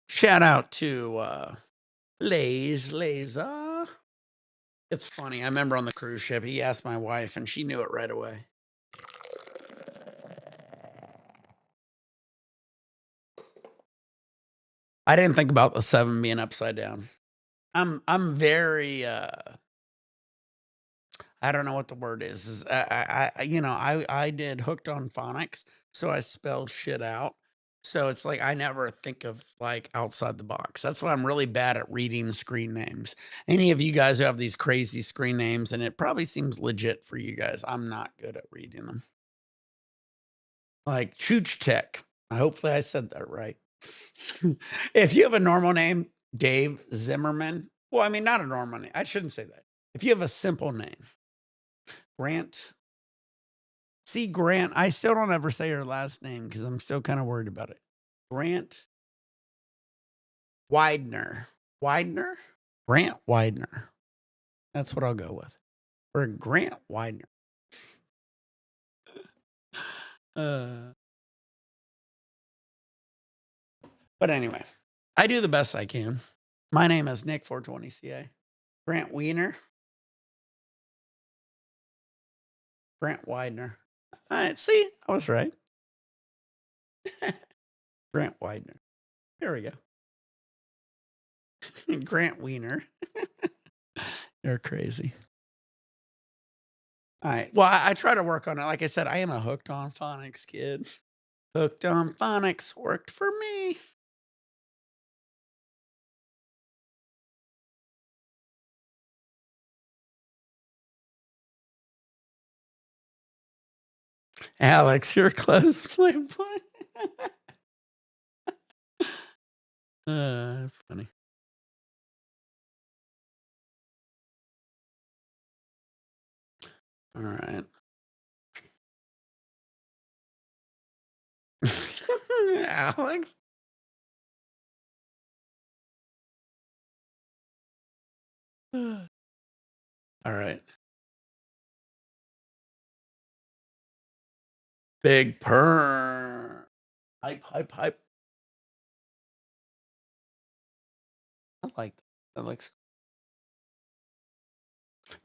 Shout out to Laser. It's funny. I remember on the cruise ship, he asked my wife, and she knew it right away. I didn't think about the 7 being upside down. I'm very I don't know what the word is I did Hooked on Phonics, so I spelled shit out. So it's like I never think of like outside the box. That's why I'm really bad at reading screen names. Any of you guys who have these crazy screen names, and it probably seems legit for you guys, I'm not good at reading them. Like Chooch Tech. Hopefully I said that right. If you have a normal name, Dave Zimmerman. Well, I mean, not a normal name. I shouldn't say that. If you have a simple name, Grant. See, Grant, I still don't ever say her last name because I'm still kind of worried about it. Grant Widener. Widener? Grant Widener. That's what I'll go with. Or Grant Widener. Uh, but anyway, I do the best I can. My name is Nick 420CA. Grant Wiener. Grant Widener. All right, see, I was right. Grant Widener. There we go. Grant Wiener. You're crazy. All right. Well, I try to work on it. Like I said, I am a Hooked on Phonics kid. Hooked on Phonics worked for me. Alex, you're close, Playboy. Funny. All right. Alex? All right. Big purr. Hype, hype, hype. I like that. That looks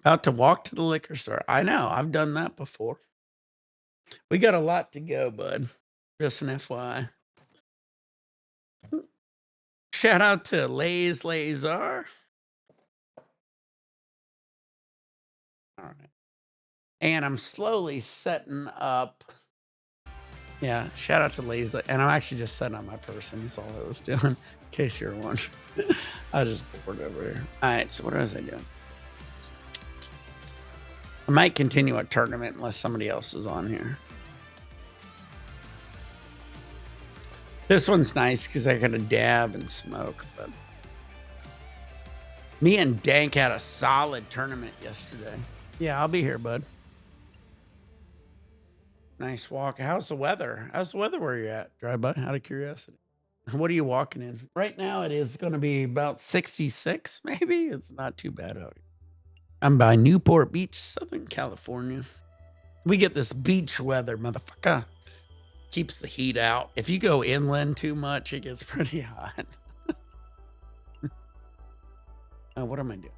about to walk to the liquor store. I know. I've done that before. We got a lot to go, bud. Just an FYI. Shout out to Laser. All right. And I'm slowly setting up. Yeah, shout out to Laser. And I'm actually just setting up my person. That's all I was doing, in case you're wondering. I was just bored over here. All right, so what was I doing? I might continue a tournament unless somebody else is on here. This one's nice because I got to dab and smoke. But me and Dank had a solid tournament yesterday. Yeah, I'll be here, bud. Nice walk. How's the weather? How's the weather where you're at? Drive by, out of curiosity. What are you walking in? Right now, it is going to be about 66, maybe. It's not too bad out here. I'm by Newport Beach, Southern California. We get this beach weather, motherfucker. Keeps the heat out. If you go inland too much, it gets pretty hot. What am I doing?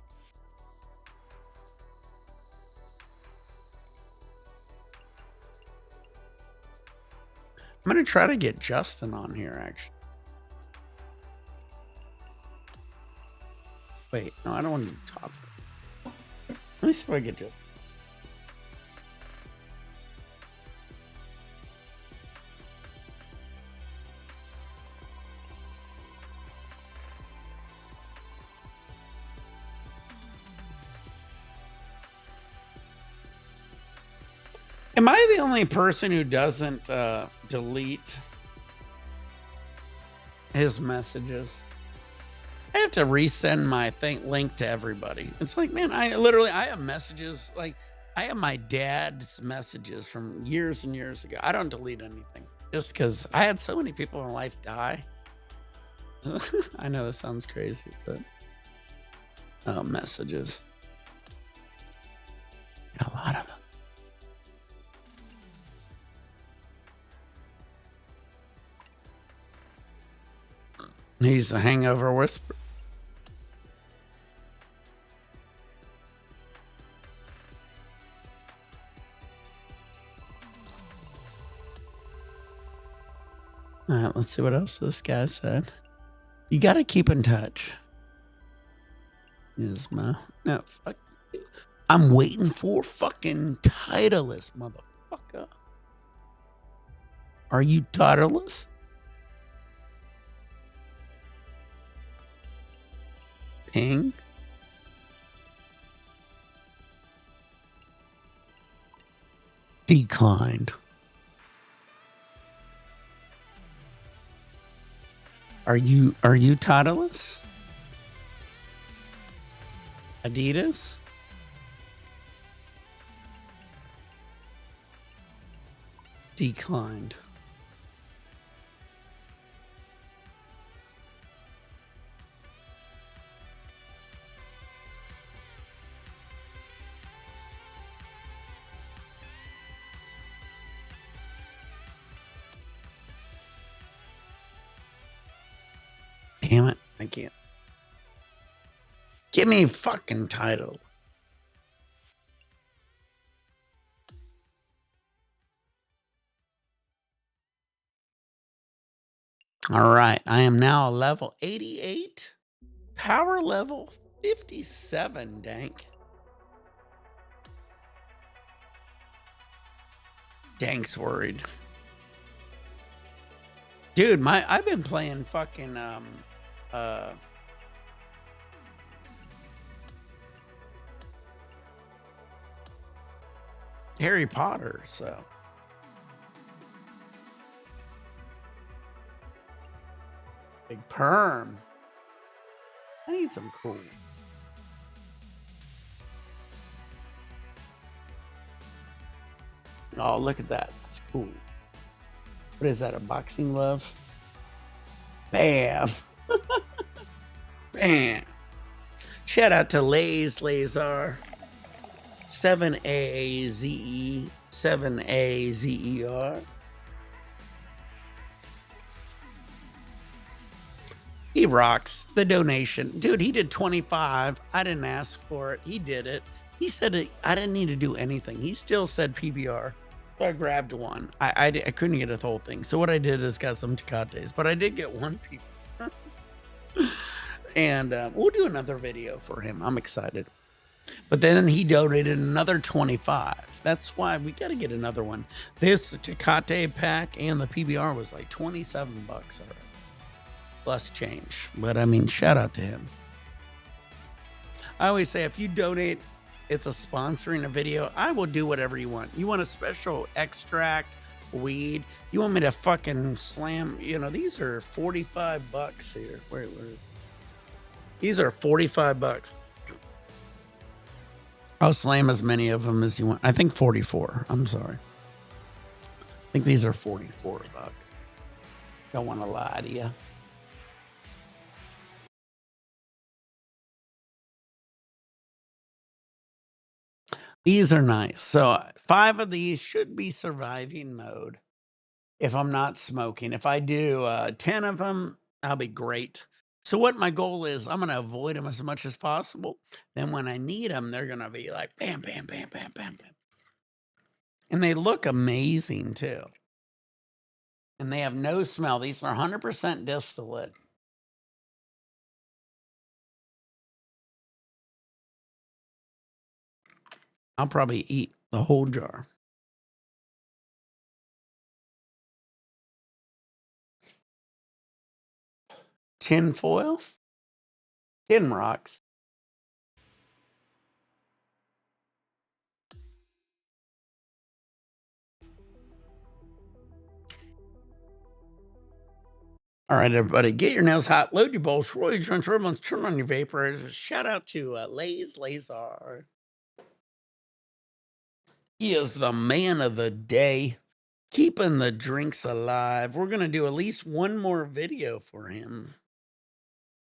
I'm going to try to get Justin on here, actually. Wait, no, I don't want to talk. Let me see if I get Justin. Am I the only person who doesn't delete his messages? I have to resend my link to everybody. It's like, man, I have messages. Like, I have my dad's messages from years and years ago. I don't delete anything just because I had so many people in life die. I know this sounds crazy, but oh, messages. Got a lot of them. He's a hangover whisper. All right, let's see what else this guy said. You got to keep in touch. Is my no fuck you. I'm waiting for fucking Titleist, motherfucker. Are you Titleist? Ping. Declined. Are you Titleist? Adidas? Declined. Damn it, I can't. Give me a fucking title. All right, I am now a level 88. Power level 57, Dank. Dank's worried. Dude, I've been playing fucking Harry Potter, so big perm. I need some cool. Oh, look at that. That's cool. What is that? A boxing glove? Bam. Bam. Shout out to 7aze 7azer. He rocks the donation. Dude, he did 25. I didn't ask for it. He did it. He said I didn't need to do anything. He still said PBR. So I grabbed one. I couldn't get a whole thing. So what I did is got some Tecates, but I did get one PBR. And we'll do another video for him. I'm excited. But then he donated another 25. That's why we got to get another one. This Tecate pack and the PBR was like 27 bucks already. Plus change. But I mean, shout out to him. I always say if you donate, it's a sponsoring a video. I will do whatever you want. You want a special extract, weed? You want me to fucking slam? You know, these are 45 bucks here. Wait. These are 45 bucks. I'll slam as many of them as you want. I think 44. I'm sorry. I think these are 44 bucks. Don't want to lie to you. These are nice. So 5 of these should be surviving mode if I'm not smoking. If I do 10 of them, I'll be great. So what my goal is, I'm going to avoid them as much as possible. Then when I need them, they're going to be like bam, bam, bam, bam, bam, bam. And they look amazing too. And they have no smell. These are 100% distillate. I'll probably eat the whole jar. Tin foil? Tin rocks. All right, everybody, get your nails hot, load your bowls, roll your joints, ribbons, turn on your vaporizers. Shout out to 7aze 7azer. He is the man of the day, keeping the drinks alive. We're going to do at least one more video for him.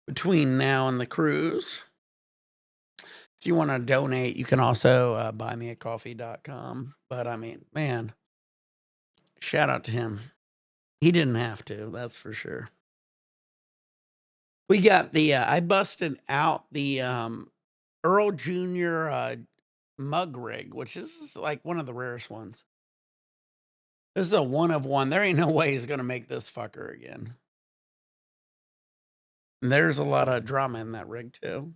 between now and the cruise. If you want to donate, you can also buymeacoffee.com. But I mean, man, shout out to him. He didn't have to, that's for sure. We got the I busted out the Earl Jr. Mug rig, which is like one of the rarest ones. This is a one of one. There ain't no way he's gonna make this fucker again. And there's a lot of drama in that rig too.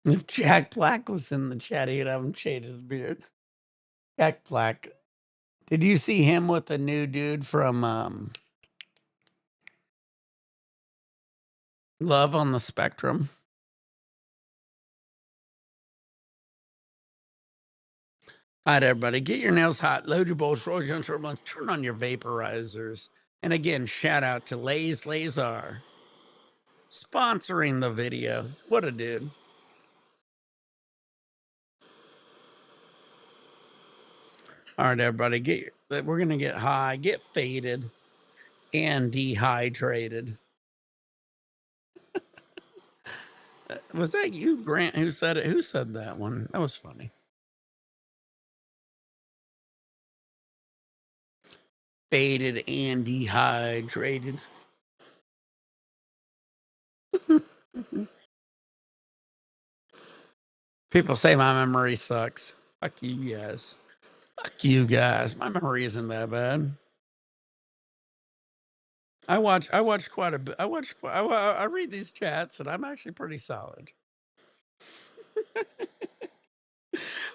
If Jack Black was in the chat, he'd have him shade his beard. Jack Black. Did you see him with the new dude from Love on the Spectrum? All right, everybody, get your nails hot, load your bowls, roll your turbulence, turn on your vaporizers. And again, shout out to 7aze 7azer sponsoring the video. What a dude. All right, everybody, we're gonna get high, get faded, and dehydrated. Was that you, Grant, who said it? Who said that one? That was funny. Faded and dehydrated. People say my memory sucks. Fuck you guys. Fuck you guys. My memory isn't that bad. I watch quite a bit. I read these chats and I'm actually pretty solid.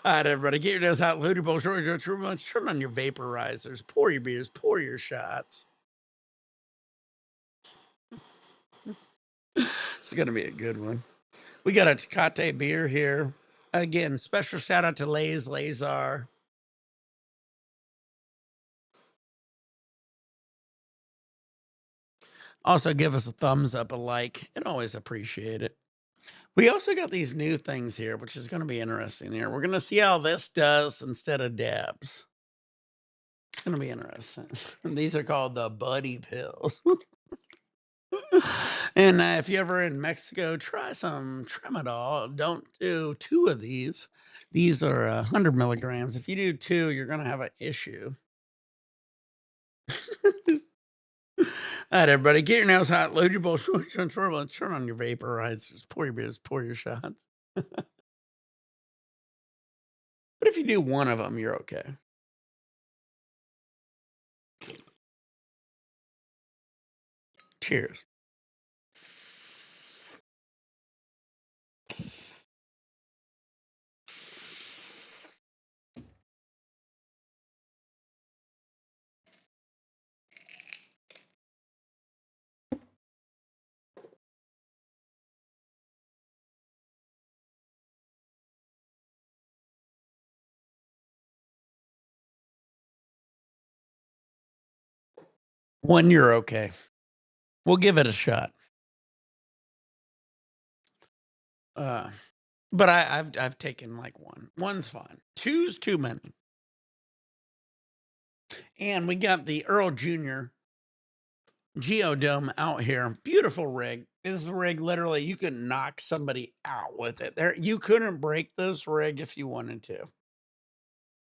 All right, everybody, get your nose out, load your bowls, roll your turbulence, turn on your vaporizers, pour your beers, pour your shots. It's gonna be a good one. We got a Tecate beer here. Again, special shout out to 7aze 7azer. Also, give us a thumbs up, a like, and always appreciate it. We also got these new things here, which is going to be interesting here. We're going to see how this does instead of dabs. It's going to be interesting. These are called the buddy pills. And if you're ever in Mexico, try some Tramadol. Don't do 2 of these. These are 100 milligrams. If you do 2, you're going to have an issue. All right, everybody, get your nails hot, load your bowl, turn on your vaporizers, pour your beers, pour your shots. But if you do 1 of them, you're okay. Cheers. One, you're okay. We'll give it a shot. But I've taken like 1. 1's fine. 2's too many. And we got the Earl Jr. Geodome out here. Beautiful rig. This rig, literally, you could knock somebody out with it. You couldn't break this rig if you wanted to.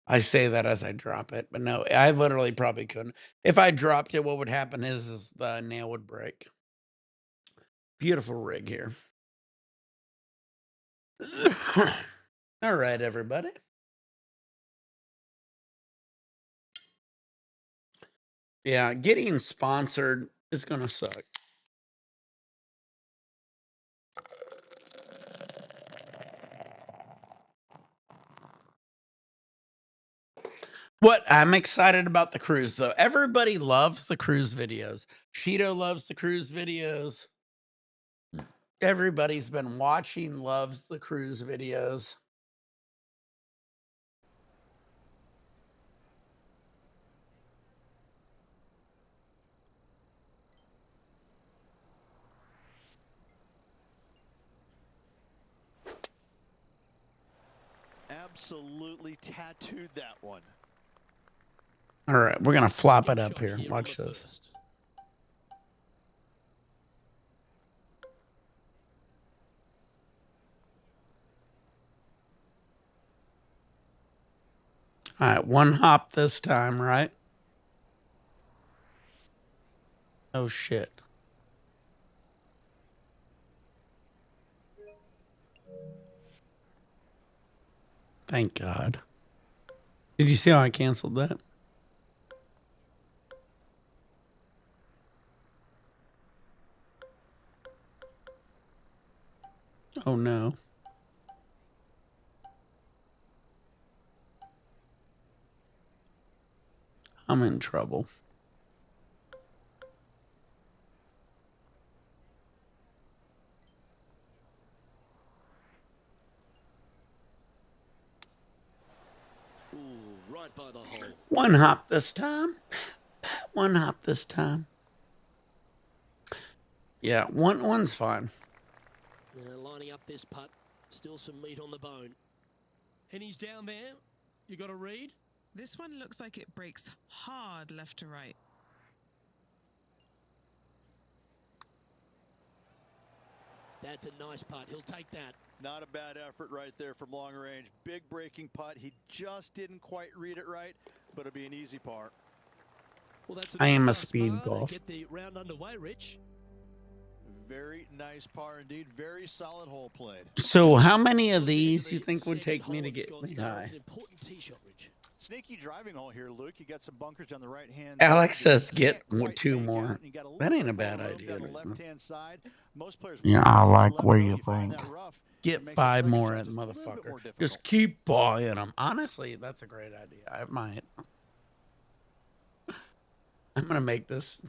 I say that as I drop it, but no, I literally probably couldn't. If I dropped it, what would happen is the nail would break. Beautiful rig here. All right, everybody. Yeah, getting sponsored is going to suck. What I'm excited about the cruise, though. Everybody loves the cruise videos. Shido loves the cruise videos. Everybody's been watching, loves the cruise videos. Absolutely tattooed that one. All right, we're gonna flop it Second up shot here. on Watch the this. first. All right, one hop this time, right? Oh shit. Thank God. Did you see how I canceled that? Oh no. I'm in trouble. Ooh, right by the hole. One hop this time. One hop this time. Yeah, one's fine. Now lining up this putt. Still some meat on the bone. And he's down there. You got a read? This one looks like it breaks hard left to right. That's a nice putt. He'll take that. Not a bad effort right there from long range. Big breaking putt. He just didn't quite read it right, but it'll be an easy par. Well, that's I am a first speed par to golf. Get the round underway, Rich. Very nice par indeed. Very solid hole played. So how many of these you think would take me to get me high? It's an important tee shot, Rich. Sneaky driving hole here, Luke. You got some bunkers on the right hand. Alex side. says You get can't quite two make more. out, and you got a That little ain't a bit bad more room idea. down the right now. left-hand side. Most players Yeah, won't I go like left where road. you find think. that rough. It Get makes the 5 second more shot at the just a little bit more motherfucker. difficult. Just keep buying them. Honestly, that's a great idea. I might. I'm gonna make this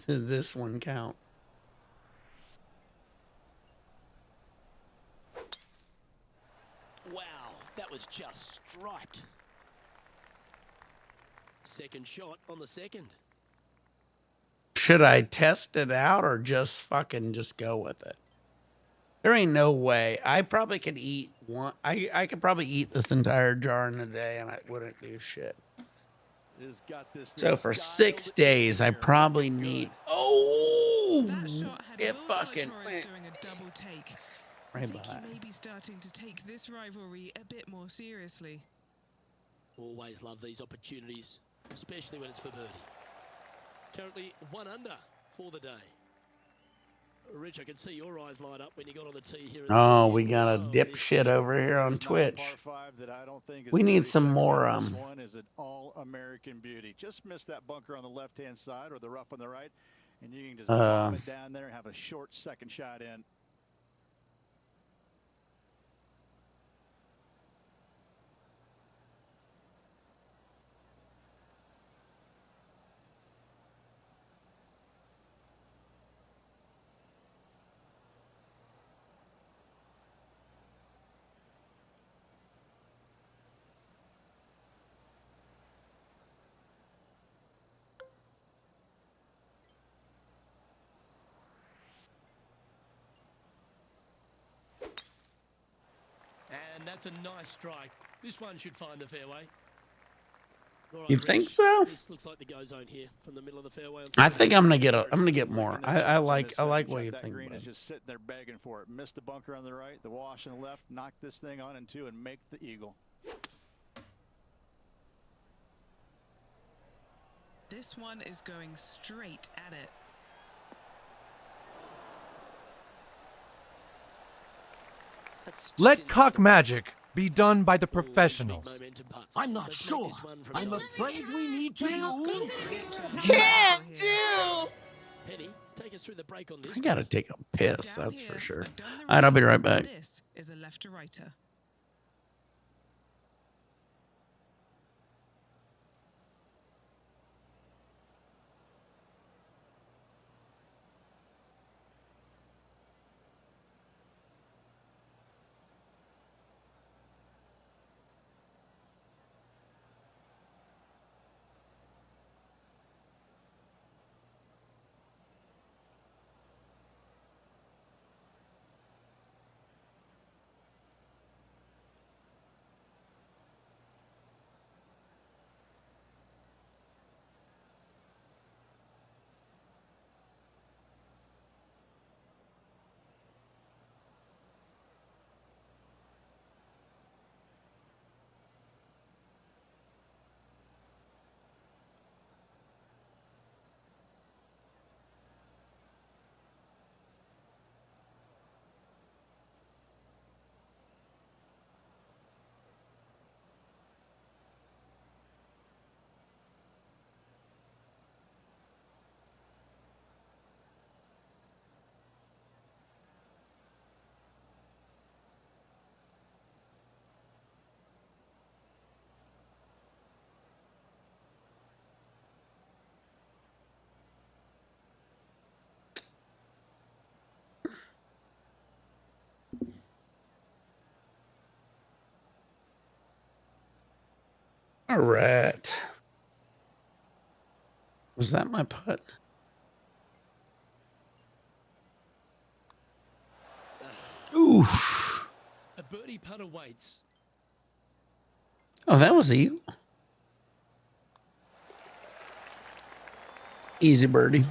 one count. Wow, that was just striped. Second shot on the second. Should I test it out or just fucking just go with it? There ain't no way. I probably could eat one. I could probably eat this entire jar in a day and I wouldn't do shit. Has got this So thing for dialed 6 in days, I here. probably Looking good. need. Oh, That shot had it Will fucking Zalatoris went doing a double take. I right think he by. may be starting to take this rivalry a bit more seriously. Always love these opportunities, especially when it's for birdie. Currently 1 under for the day. Rich, I can see your eyes light up when you got on the tee here. Oh, we got a dipshit over here on There's not a Twitch. par five that I don't think is We need very some sexy. more. This one is an all-American beauty. Just miss that bunker on the left-hand side or the rough on the right, and you can just bomb it down there and have a short second shot in. And that's a nice strike. This one should find the fairway. All right, You think Rich, so? This looks like the go zone here from the middle of the fairway. I think I'm gonna get more. I like what you that think. green Bud. is just sitting there begging for it. Miss the bunker on the right, the wash on the left, knock this thing on and two, and make the eagle. This one is going straight at it. Let cock magic be done by the professionals. I'm not sure. I'm afraid we need to use... Can't do. Penny, take us through the break on this. I gotta take a piss. Down That's here, for sure. I've done the All right, I'll be reading. right back. This is a left to righter. All right. Was that my putt? Oof. A birdie putt awaits. Oh, that was easy. Easy birdie.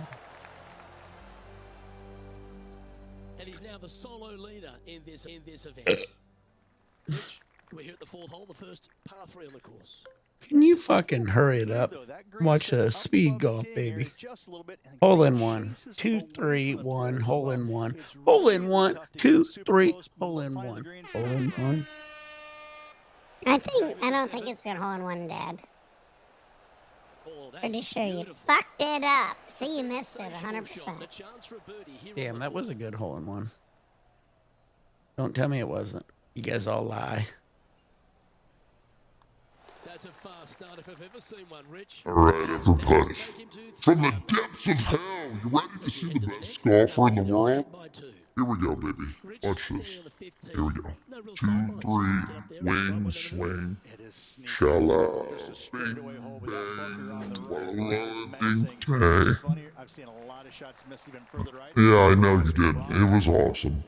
And he's now the solo leader in this event. Rich, we're here at the fourth hole, the first par 3 on the course. Can you fucking hurry it up? Watch a speed golf, baby. Hole in one, 2, 3, 1, hole in one, hole in one, 2, 3, hole in one, hole in one. I don't think it's a hole in one, Dad. Pretty sure you fucked it up. See, you missed it 100%. Damn, that was a good hole in one. Don't tell me it wasn't. You guys all lie. That's a fast start if I've ever seen one, Rich. All right, everybody. From the depths of hell, you ready to see the best golfer in the world? Here we go, baby. Watch this. Here we go. 2, 3, wing, swing, shala, bing, bang, ding, tay. Yeah, I know you did. It was awesome.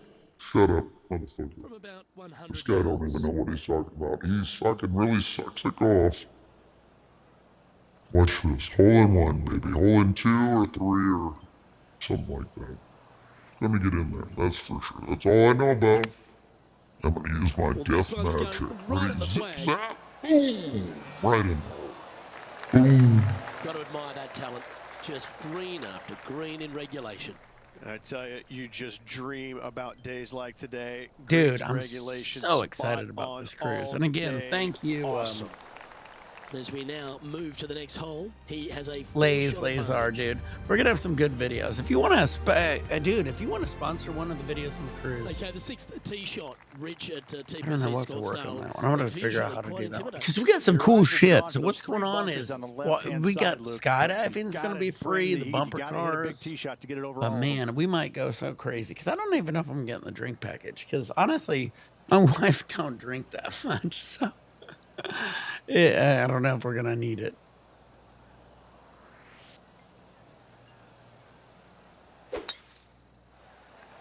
Shut up, motherfucker. This guy don't even know what he's talking about. He fucking really sucks at golf. Watch this. Hole in one, baby. Hole in 2 or 3 or something like that. Let me get in there, that's for sure. That's all I know about. I'm gonna use my death magic. Ready? Zip, zap, boom! Right in there. Boom. Got to admire that talent. Just green after green in regulation. I tell you, you just dream about days like today. Dude, I'm so excited about this cruise. And again, thank you. Awesome. As we now move to the next hole, he has a 7aze 7azer, dude. We're gonna have some good videos. If you want to, dude, if you want to sponsor one of the videos on the cruise, okay, the 6th tee shot, Rich at TPC. I don't know what to work on that one. I want to figure out how to do that one because we got some cool shit. So what's going on is we got skydiving's gonna be free, the bumper cars. But man, we might go so crazy because I don't even know if I'm getting the drink package. Because honestly, my wife don't drink that much, so. I don't know if we're gonna need it.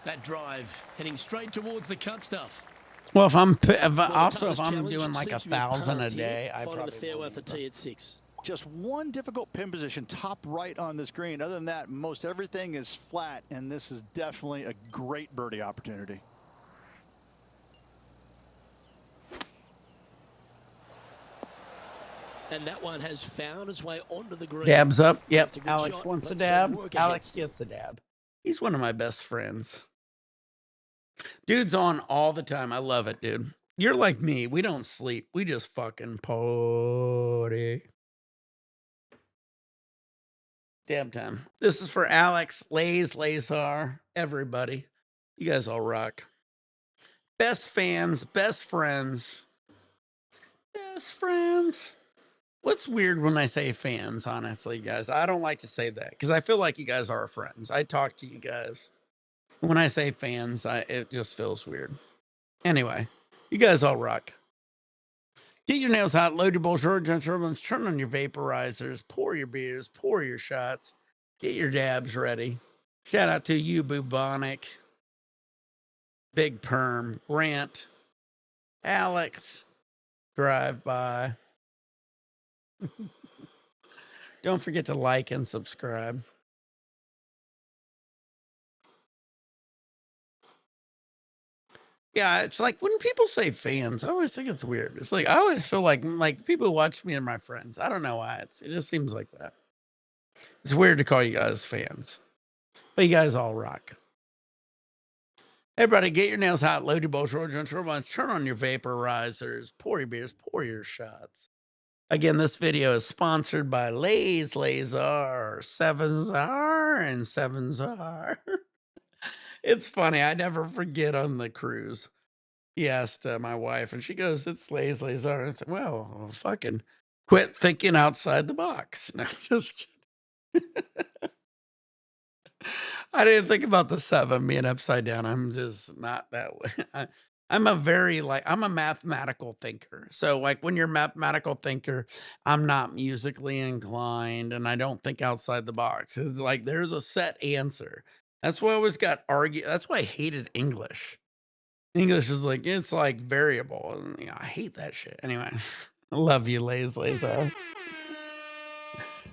That drive heading straight towards the cut stuff. Well, if I'm doing like 1,000 a day, I probably the fairway off the tee at 6. Just one difficult pin position, top right on this green. Other than that, most everything is flat, and this is definitely a great birdie opportunity. And that one has found its way onto the green. Dabs up. Yep. Alex wants a dab. Alex gets a dab. He's one of my best friends. Dude's on all the time. I love it, dude. You're like me. We don't sleep. We just fucking party. Dab time. This is for Alex, 7aze 7azer, everybody. You guys all rock. Best fans, best friends. Best friends. What's weird when I say fans, honestly, guys? I don't like to say that because I feel like you guys are friends. I talk to you guys. When I say fans, it just feels weird. Anyway, you guys all rock. Get your nails hot, load your bowls, turn on your vaporizers, pour your beers, pour your shots, get your dabs ready. Shout out to you, Bubonic, Big Perm, Grant, Alex, Drive By. Don't forget to like and subscribe. Yeah, it's like when people say fans, I always think it's weird. It's like I always feel like people who watch me and my friends. I don't know why. It just seems like that. It's weird to call you guys fans. But you guys all rock. Everybody, get your nails hot, load your bowls, turn on your vaporizers, pour your beers, pour your shots. Again, this video is sponsored by 7aze 7azer, and 7azer. It's funny. I never forget on the cruise. He asked my wife, and she goes, "It's 7aze 7azer." I said, "Well, fucking quit thinking outside the box." No, just I didn't think about the 7 being upside down. I'm just not that way. I'm a mathematical thinker. So like when you're a mathematical thinker, I'm not musically inclined and I don't think outside the box. It's like there's a set answer. That's why I always got argue. That's why I hated English. English is like it's like variable. And, you know, I hate that shit. Anyway, I love you, Lays.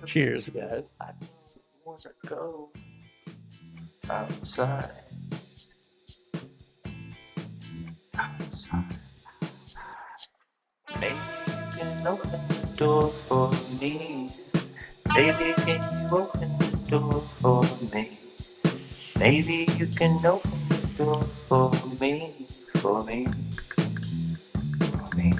Cheers, guys. I wanna go outside. Maybe you can open the door for me. Baby, can you open the door for me? Maybe you can open the door for me, for me, for me.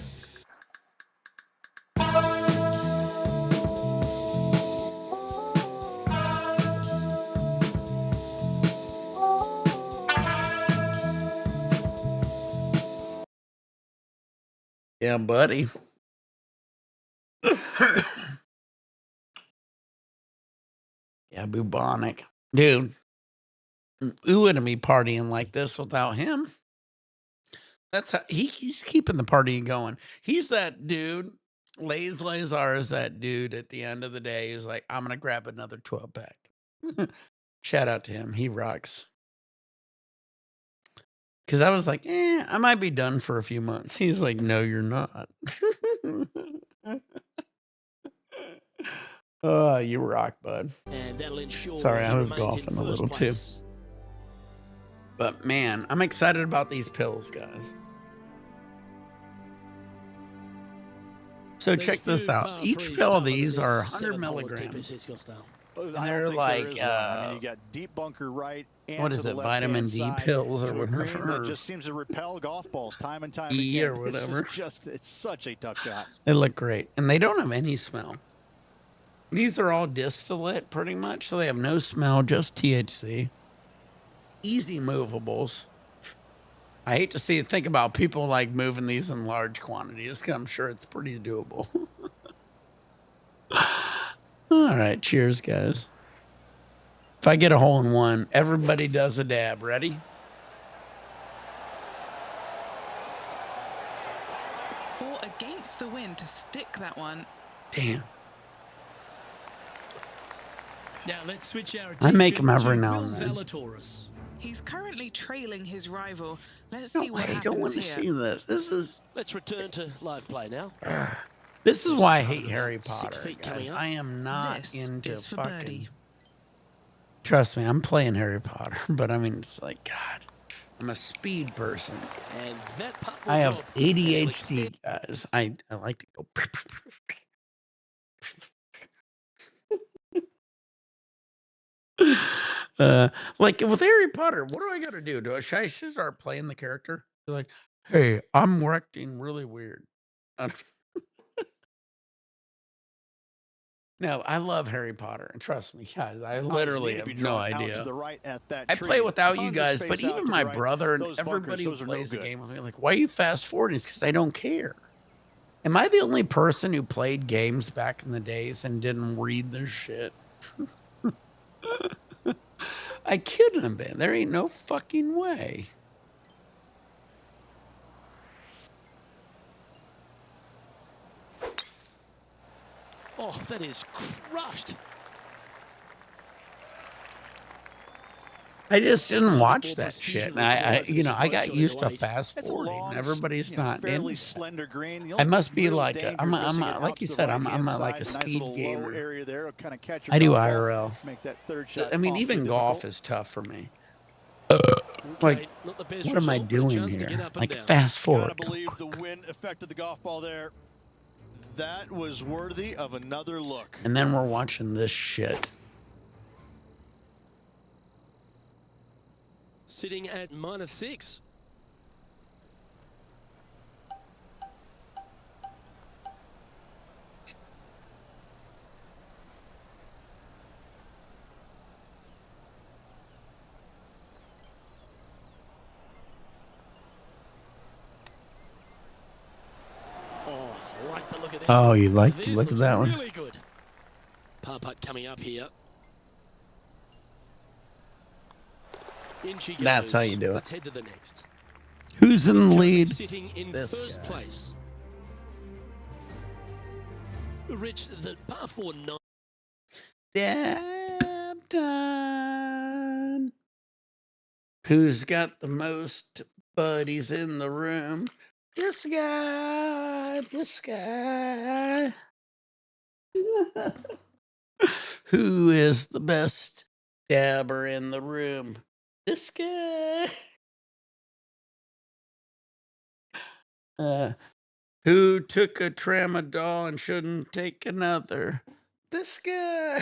Yeah, buddy. Yeah, bubonic. Dude, who wouldn't be partying like this without him? That's how he's keeping the party going. He's that dude. Lays Lazar is that dude at the end of the day. He's like, I'm gonna grab another 12 pack. Shout out to him. He rocks. Cause I was like, I might be done for a few months. He's like, no, you're not. Oh, you rock, bud. And that'll ensure Sorry, I he was remains golfing in a little first too. place. But man, I'm excited about these pills, guys. So There's check this few out. par Each threes pill of tougher than these are this 100 7-hole at milligrams. TPC Scottsdale. I And don't they're think there like, is one. I mean, you got deep bunker right and what to is the it, left-hand vitamin D side pills or to a green whatever, that or just seems to repel golf balls time and time E again. or whatever. It's such a tough shot. They look great. And they don't have any smell. These are all distillate pretty much, so they have no smell, just THC. Easy movables. I hate to think about people like moving these in large quantities, 'cause I'm sure it's pretty doable. All right, cheers, guys. If I get a hole in one, everybody does a dab. Ready? Fought against the wind to stick that one. Damn. Now let's switch our I make attention them every to now Will and then. Zalatoris. He's currently trailing his rival. Let's No, see what I happens don't want to here. see this. This is Let's return to live play now. this is why I hate Started Harry about 6 Potter. feet Guys. coming up. I am not This into is for fucking. birdie. Trust me, I'm playing Harry Potter, but I mean, it's like God. I'm a speed person. And that putt will I have drop. ADHD, guys. I like to go. Like with Harry Potter, what do I got to do? Should I start playing the character? Be like, hey, I'm acting really weird. No, I love Harry Potter, and trust me, guys, I literally have no idea. I play without you guys, but even my brother and everybody who plays the game with me, like, why are you fast forwarding? It's because I don't care. Am I the only person who played games back in the days and didn't read their shit? I couldn't have been. There ain't no fucking way. Oh, that is crushed. I just didn't watch that shit. And I got used to fast forwarding. Everybody's not in. Slender green. I must be like I'm like you said, I'm like a speed gamer. I do IRL. I mean, even golf is tough for me. Like, what am I doing here? Like, fast forward. Gotta believe the wind affected the golf ball there. That was worthy of another look. And then we're watching this shit. Sitting at -6. Oh, I like the look of this. Oh, you like the This look of looks that one? really good. Par putt coming up here. In she goes. That's how you do it. Let's head to the next. Who's in the lead? Sitting in first place. Rich, the par 4 9. Dab time. Who's got the most buddies in the room? This guy. This guy. Who is the best dabber in the room? This guy. Who took a tramadol and shouldn't take another? This guy.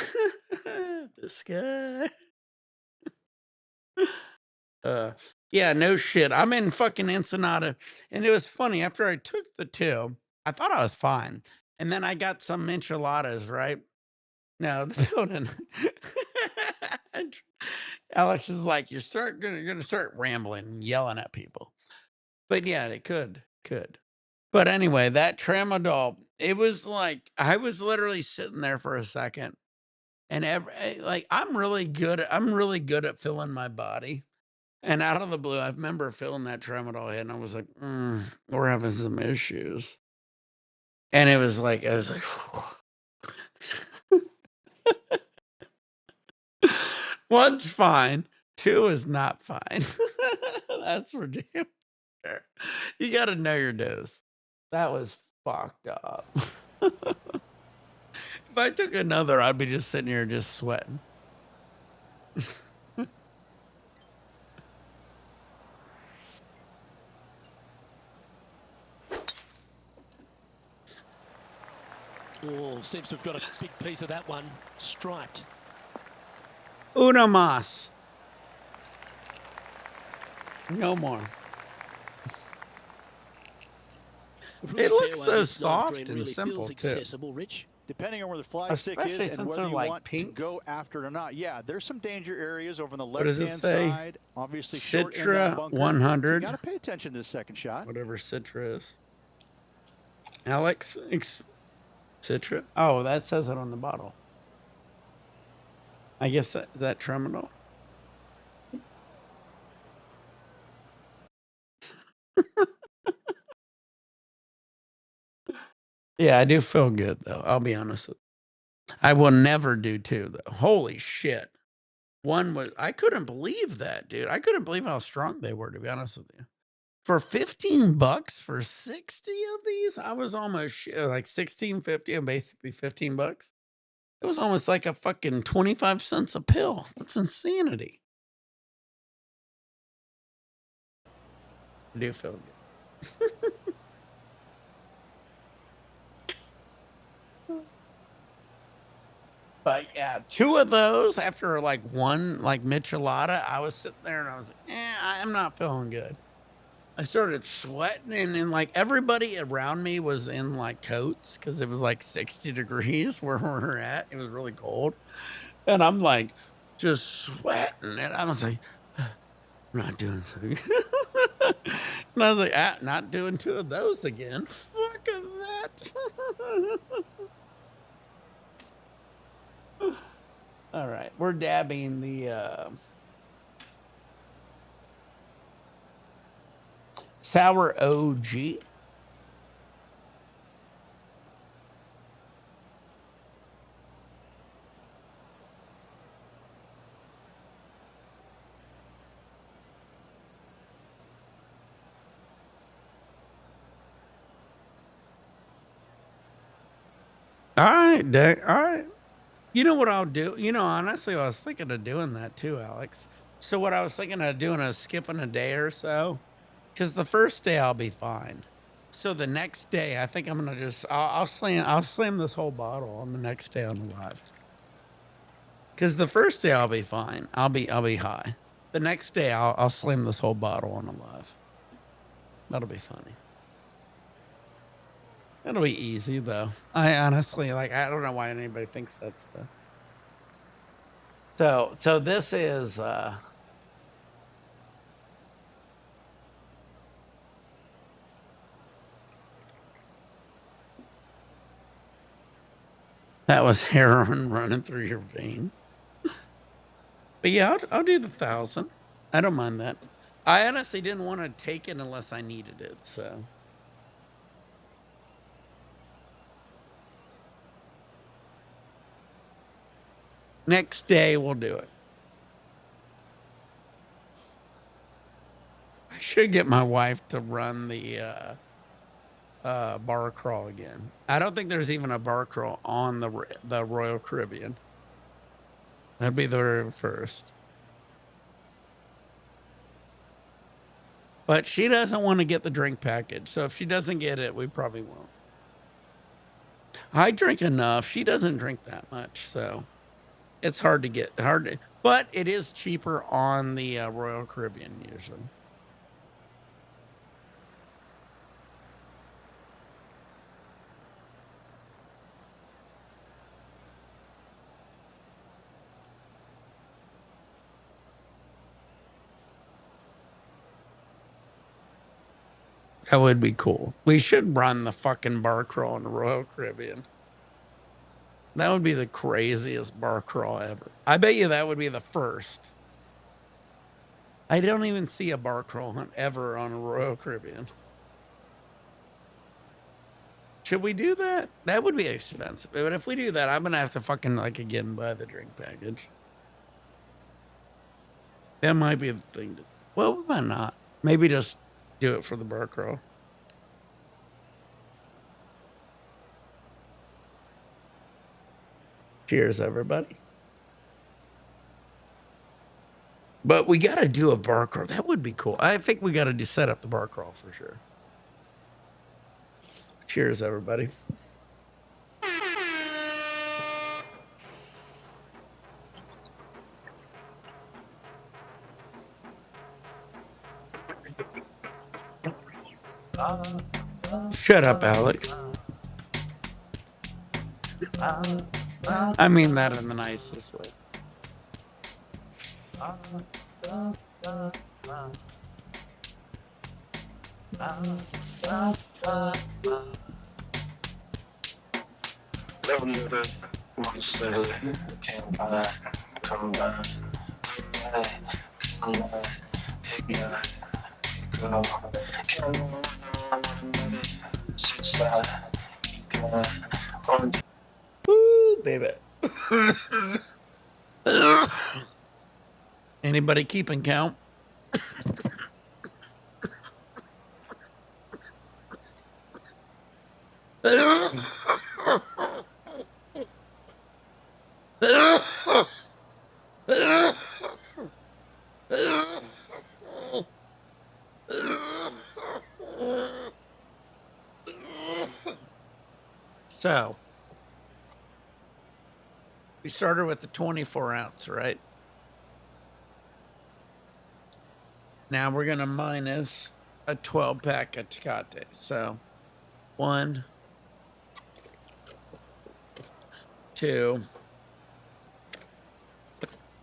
This guy. Yeah, no shit. I'm in fucking Ensenada, and it was funny. After I took the 2, I thought I was fine, and then I got some enchiladas, right? No, the building. Alex is like, you're gonna start rambling and yelling at people. But yeah, it could. But anyway, that tramadol, it was like I was literally sitting there for a second, and like I'm really good at feeling my body. And out of the blue, I remember feeling that tramadol hit, and I was like, we're having some issues. And I was like, one's fine, 2 is not fine. That's for damn sure. You got to know your dose. That was fucked up. If I took another, I'd be just sitting here just sweating. Oh, seems to have got a big piece of that one. Striped. Una más. No more. Really It looks fair so one. This soft green and really simple, feels too. accessible, Rich. Depending on where the flag stick is Especially and since whether they're you like want pink. to go after it or not. Yeah, there's some danger areas over on the What does it left-hand say? side. Obviously, short in that Citra bunker. 100. So you got to pay attention to the second shot. Whatever Citra is. Alex, Citra? Oh, that says it on the bottle. I guess is that tramadol? Yeah, I do feel good, though. I'll be honest with you. I will never do 2, though. Holy shit. One was, I couldn't believe that, dude. I couldn't believe how strong they were, to be honest with you. For $15 for 60 of these, I was almost like $16.50 and basically $15. It was almost like a fucking 25 cents a pill. That's insanity. I do feel good. But yeah, 2 of those after like one like michelada, I was sitting there and I was like, I'm not feeling good. I started sweating, and then like everybody around me was in like coats because it was like 60 degrees where we were at. It was really cold. And I'm like just sweating. And I was like, I'm not doing so good. And I was like, not doing 2 of those again. Fuck that. All right, we're dabbing the Sour OG. All right, Dick. All right. You know what I'll do? You know, honestly, I was thinking of doing that too, Alex. So what I was thinking of doing is skipping a day or so, because the first day I'll be fine. So the next day, I think I'm gonna just I'll slam this whole bottle on the next day on the live. Because the first day I'll be fine. I'll be high. The next day I'll slam this whole bottle on the live. That'll be funny. That'll be easy though. I honestly I don't know why anybody thinks that's so this is that was heroin running through your veins. But yeah, I'll do the 1,000. I don't mind that. I honestly didn't want to take it unless I needed it, so. Next day, we'll do it. I should get my wife to run the bar crawl again. I don't think there's even a bar crawl on the Royal Caribbean. That'd be the very first. But she doesn't want to get the drink package. So if she doesn't get it, we probably won't. I drink enough. She doesn't drink that much. So it's hard to get. But it is cheaper on the Royal Caribbean usually. That would be cool. We should run the fucking bar crawl in the Royal Caribbean. That would be the craziest bar crawl ever. I bet you that would be the first. I don't even see a bar crawl hunt ever on a Royal Caribbean. Should we do that? That would be expensive. But if we do that, I'm going to have to fucking, like, again, buy the drink package. That might be the thing to do. Well, we might not. Maybe just do it for the bar crawl. Cheers, everybody. But we got to do a bar crawl. That would be cool. I think we got to set up the bar crawl for sure. Cheers, everybody. Shut up, Alex. I mean that in the nicest way. Ooh, baby. Anybody keeping count? So, we started with the 24 ounce, right? Now we're going to minus a 12 pack of Tecate. So, 1, 2,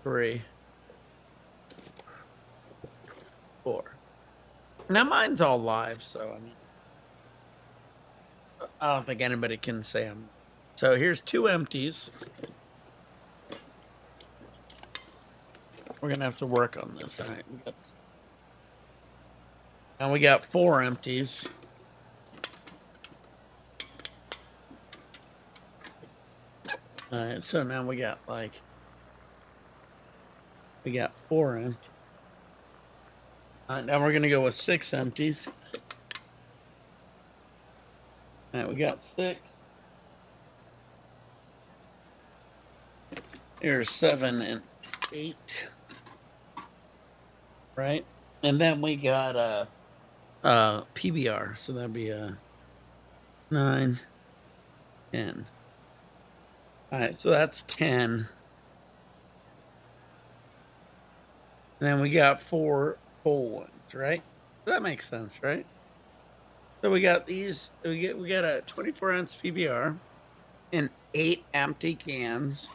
3, 4. Now mine's all live, so I mean, I don't think anybody can say I'm. So here's 2 empties. We're gonna have to work on this. All right. And we got 4 empties. All right. So now we got 4 empties. All right, now we're gonna go with 6 empties. All right, we got 6. Here's 7 and 8. Right? And then we got PBR. So that'd be 9, 10. All right, so that's 10. And then we got 4 full ones, right? That makes sense, right? So we got these. We got a 24 ounce PBR and 8 empty cans.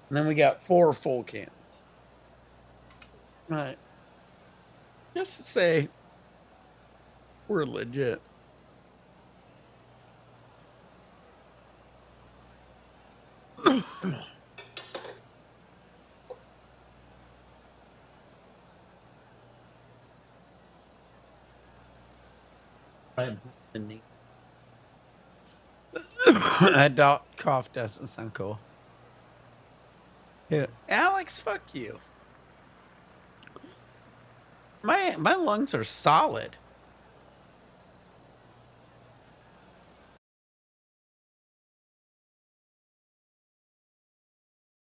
And then we got 4 full cans. All right. Just to say we're legit. That dog cough doesn't sound cool. Yeah. Alex, fuck you. My lungs are solid.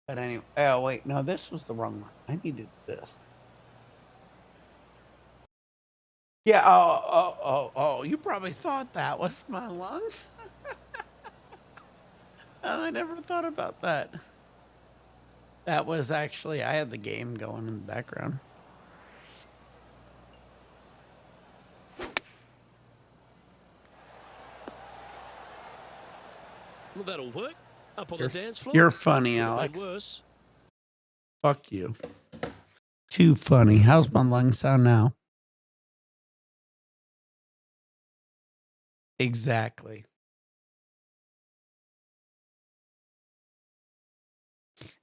But anyway, oh wait, no, this was the wrong one. I needed this. Yeah. Oh. You probably thought that was my lungs. I never thought about that. That was actually I had the game going in the background. Well, that'll work. Up on the dance floor. You're funny, Alex. Worse. Fuck you. Too funny. How's my lungs sound now? Exactly.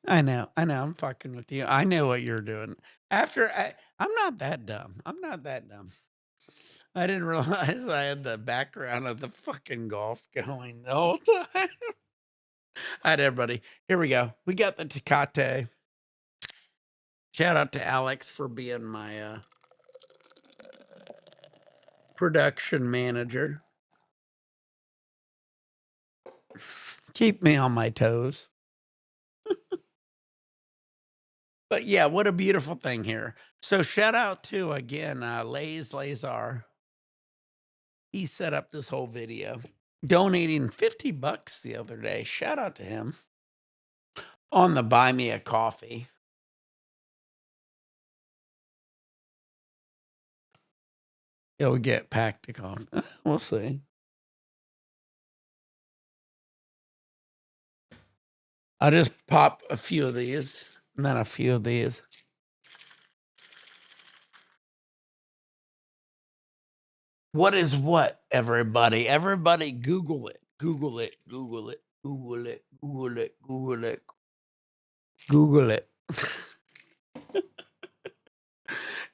I know. I'm fucking with you. I know what you're doing. I'm not that dumb. I didn't realize I had the background of the fucking golf going the whole time. All right, everybody. Here we go. We got the Tecate. Shout out to Alex for being my production manager. Keep me on my toes. But yeah, what a beautiful thing here. So shout out to again, 7aze 7azer. He set up this whole video, donating $50 the other day. Shout out to him on the Buy Me a Coffee. He'll get packed a coffee. We'll see. I'll just pop a few of these and then a few of these. What is what, everybody? Everybody Google it. Google it. Google it. Google it. Google it. Google it. Google it.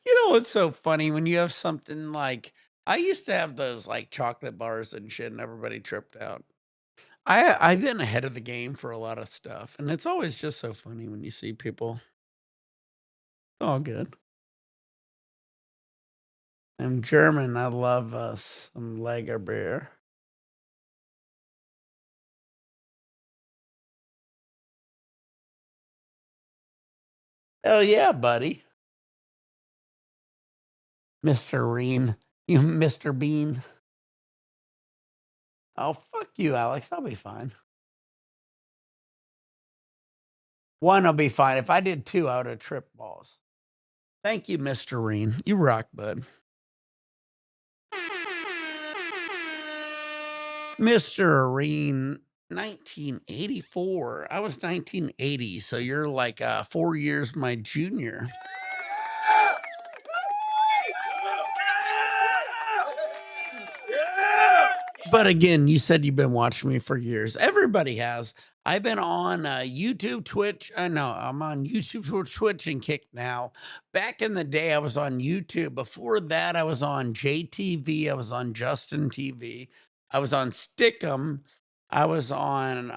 You know what's so funny when you have something like I used to have those like chocolate bars and shit, and everybody tripped out. I've been ahead of the game for a lot of stuff, and it's always just so funny when you see people. It's all good. I'm German. I love some Lager beer. Hell yeah, buddy. Mr. Reen. You Mr. Bean. Oh, fuck you, Alex. I'll be fine. One will be fine. If I did two, I would have tripped balls. Thank you, Mr. Reen. You rock, bud. Mr. Areen, 1984. I was 1980, so you're like 4 years my junior. But again, you said you've been watching me for years. Everybody has. I've been on YouTube, Twitch. No, I'm on YouTube, Twitch, and Kick now. Back in the day, I was on YouTube. Before that, I was on JTV. I was on Justin TV. I was on Stickum. I was on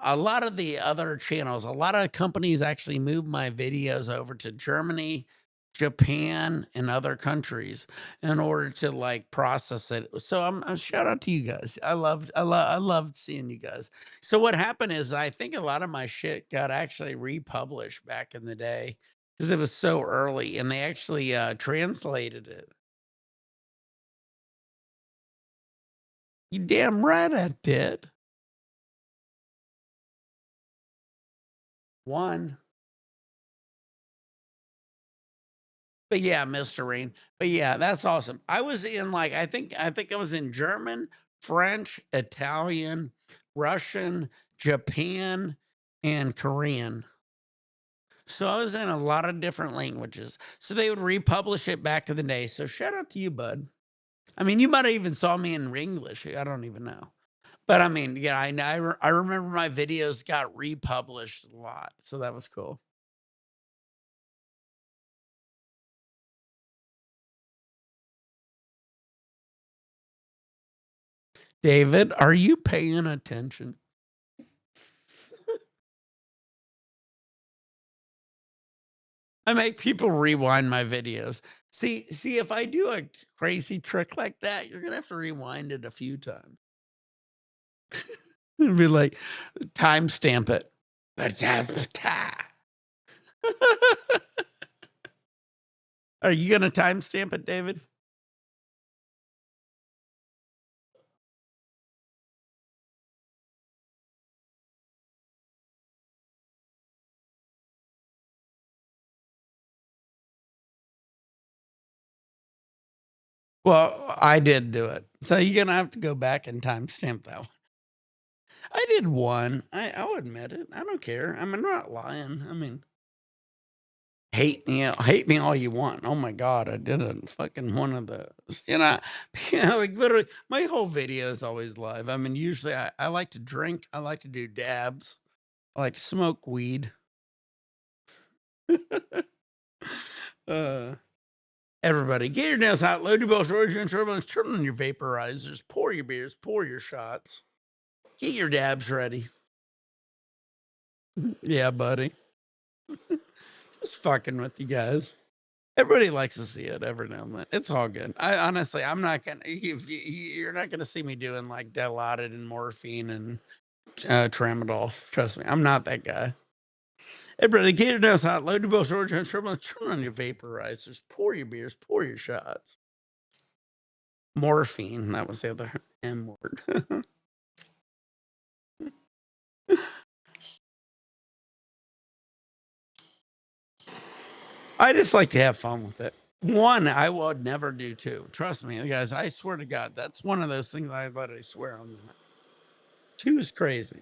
a lot of the other channels. A lot of companies actually moved my videos over to Germany, Japan, and other countries in order to like process it. So I'm shout out to you guys. I loved seeing you guys. So what happened is I think a lot of my shit got actually republished back in the day because it was so early and they actually translated it. You damn right I did. One. But yeah, Mr. Rain. But yeah, that's awesome. I was in like I think I was in German, French, Italian, Russian, Japan, and Korean. So I was in a lot of different languages. So they would republish it back in the day. So shout out to you, bud. I mean, you might have even saw me in English. I don't even know. But I mean, yeah, I remember my videos got republished a lot. So that was cool. David, are you paying attention? I make people rewind my videos. See, if I do a crazy trick like that, you're gonna have to rewind it a few times. And be like, timestamp it. Are you gonna timestamp it, David? Well, I did do it. So you're gonna have to go back and timestamp that one. I did one. I'll admit it. I don't care. I'm not lying. I mean, hate me all you want. Oh my god, I did a fucking one of those. Like literally, my whole video is always live. I mean, usually I like to drink. I like to do dabs. I like to smoke weed. Everybody, get your nails out, load your both origin turbulence, turn on your vaporizers, pour your beers, pour your shots, get your dabs ready. Yeah, buddy. Just fucking with you guys. Everybody likes to see it every now and then. It's all good. I honestly, I'm not gonna. You're not gonna see me doing like Dilaudid and morphine and tramadol. Trust me, I'm not that guy. Everybody, get your nails out, load your both origin turbulence, turn on your vaporizers, pour your beers, pour your shots. Morphine. That was the other M word. I just like to have fun with it. One, I would never do two. Trust me, guys. I swear to God, that's one of those things I literally swear on. Two is crazy.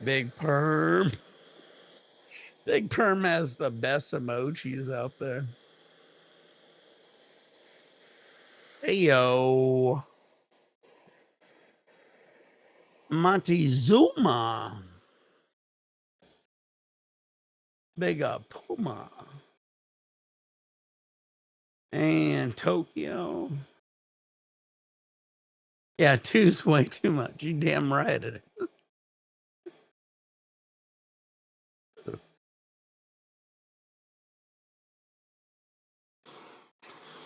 Big Perm. Big Perm has the best emojis out there. Hey yo. Montezuma. Big Puma. And Tokyo. Yeah, two's way too much. You damn right it is.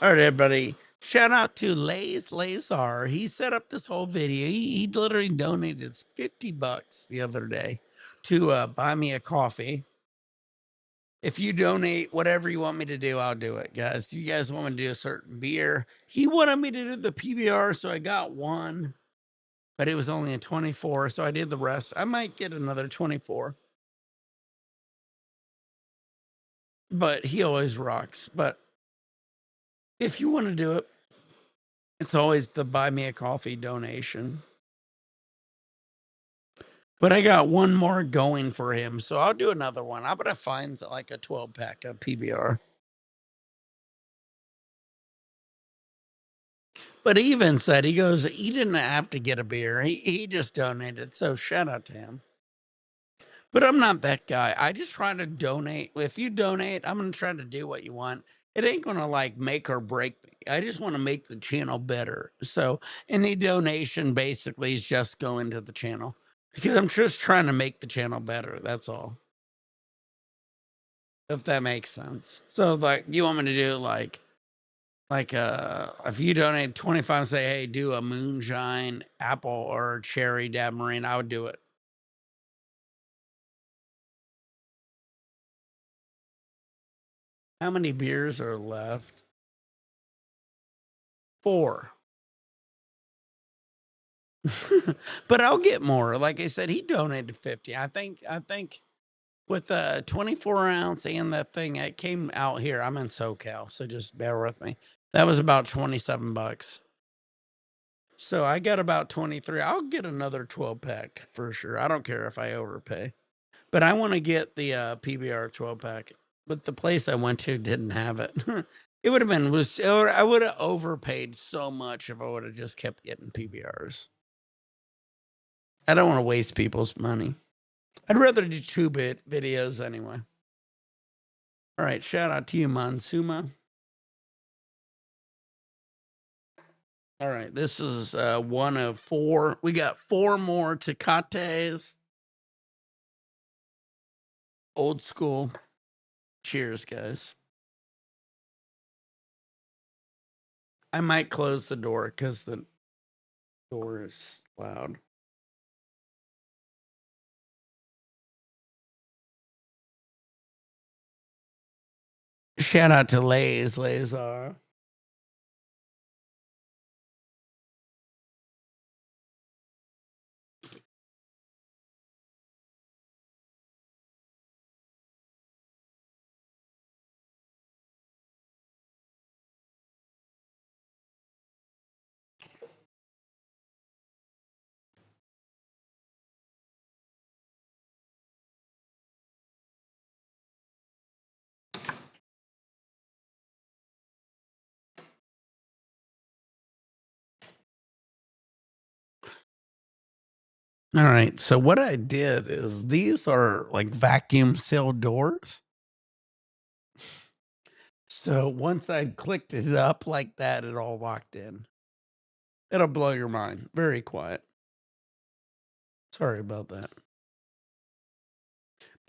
All right, everybody. Shout out to 7aze 7azer. He set up this whole video. He literally donated $50 the other day to buy me a coffee. If you donate whatever you want me to do, I'll do it, guys. You guys want me to do a certain beer? He wanted me to do the PBR, so I got one, but it was only a 24, so I did the rest. I might get another 24. But he always rocks. But if you want to do it, it's always the buy me a coffee donation. But I got one more going for him, so I'll do another one. I'm gonna find like a 12-pack of PBR. But he even said, he goes, he didn't have to get a beer. He just donated. So shout out to him. But I'm not that guy. I just try to donate. If you donate, I'm gonna try to do what you want. It ain't gonna like make or break me. I just want to make the channel better. So any donation basically is just going to the channel. Because I'm just trying to make the channel better. That's all. If that makes sense. So like you want me to do like if you donate 25, say, hey, do a moonshine, apple, or cherry dab-marine, I would do it. How many beers are left? 4. But I'll get more. Like I said, he donated 50. I think with the 24 ounce and that thing, it came out here. I'm in SoCal, so just bear with me. That was about $27. So I got about 23. I'll get another 12-pack for sure. I don't care if I overpay. But I want to get the PBR 12-pack. But the place I went to didn't have it. It would have been I would have overpaid so much if I would have just kept getting PBRs. I don't want to waste people's money. I'd rather do 2-bit videos anyway. All right, shout out to you, Mansuma. All right, this is one of four. We got four more Tecates. Old school. Cheers, guys. I might close the door because the door is loud. Shout out to 7aze 7azer. All right. So what I did is these are like vacuum seal doors. So once I clicked it up like that, it all locked in. It'll blow your mind. Very quiet. Sorry about that.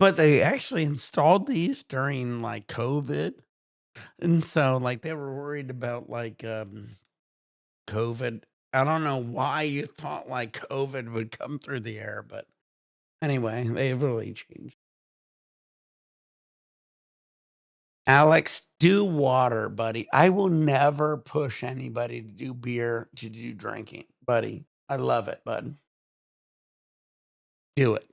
But they actually installed these during like COVID. And so like they were worried about like COVID. I don't know why you thought like COVID would come through the air, but anyway, they've really changed. Alex, do water, buddy. I will never push anybody to do beer, to do drinking, buddy. I love it, bud. Do it.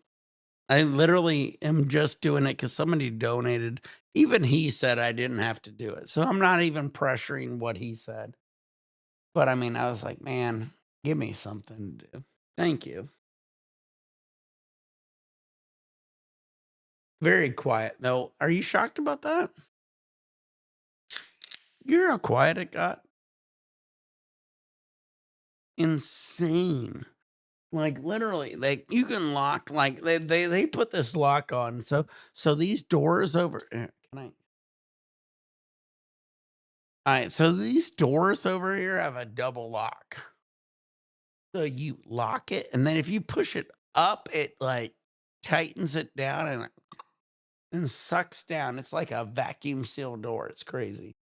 I literally am just doing it because somebody donated. Even he said I didn't have to do it. So I'm not even pressuring what he said. But I mean, I was like, man, give me something to do. Thank you. Very quiet, though. Are you shocked about that? You're how quiet it got. Insane. Like literally, like you can lock like they put this lock on. So these doors over can I all right, so these doors over here have a double lock. So you lock it, and then if you push it up, it like tightens it down and sucks down. It's like a vacuum seal door. It's crazy.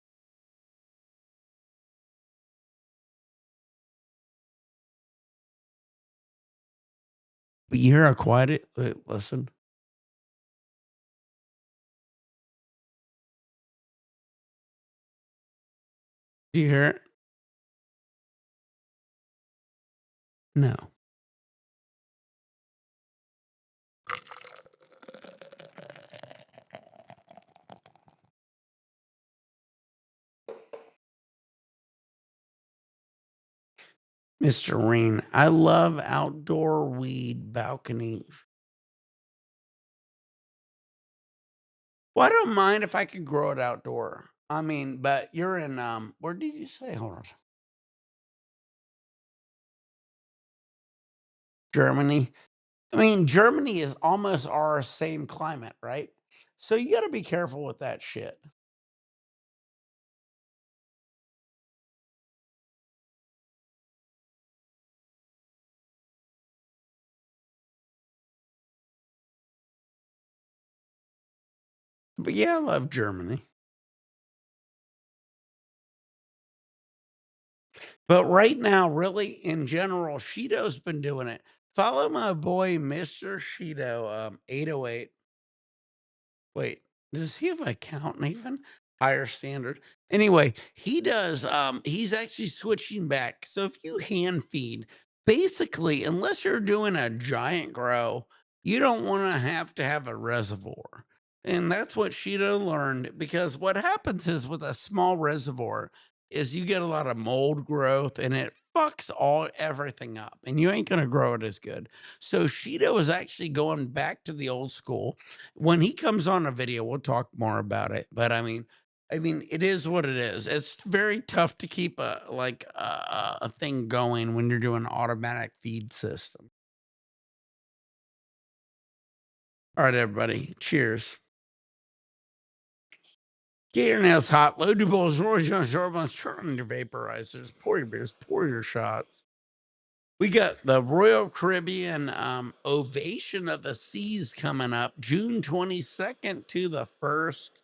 But you hear how quiet it wait, listen. Do you hear it? No. Mr. Rain, I love outdoor weed balcony. Well, I don't mind if I could grow it outdoor. I mean, but you're in where did you say? Hold on. Germany. I mean, Germany is almost our same climate, right? So you got to be careful with that shit. But yeah, I love Germany. But right now, really, in general, Shido's been doing it. Follow my boy, Mr. Shido, 808. Wait, does he have an account even? Higher standard. Anyway, he does, he's actually switching back. So if you hand feed, basically, unless you're doing a giant grow, you don't want to have a reservoir. And that's what Shido learned because what happens is with a small reservoir is you get a lot of mold growth and it fucks everything up and you ain't gonna grow it as good. So Shido is actually going back to the old school. When he comes on a video, we'll talk more about it. But I mean, it is what it is. It's very tough to keep a thing going when you're doing an automatic feed system. All right, everybody. Cheers. Get your nails hot. Load your bowls, roll your joints, turn on your vaporizers, pour your beers, pour your shots. We got the Royal Caribbean Ovation of the Seas coming up June 22nd to the 1st.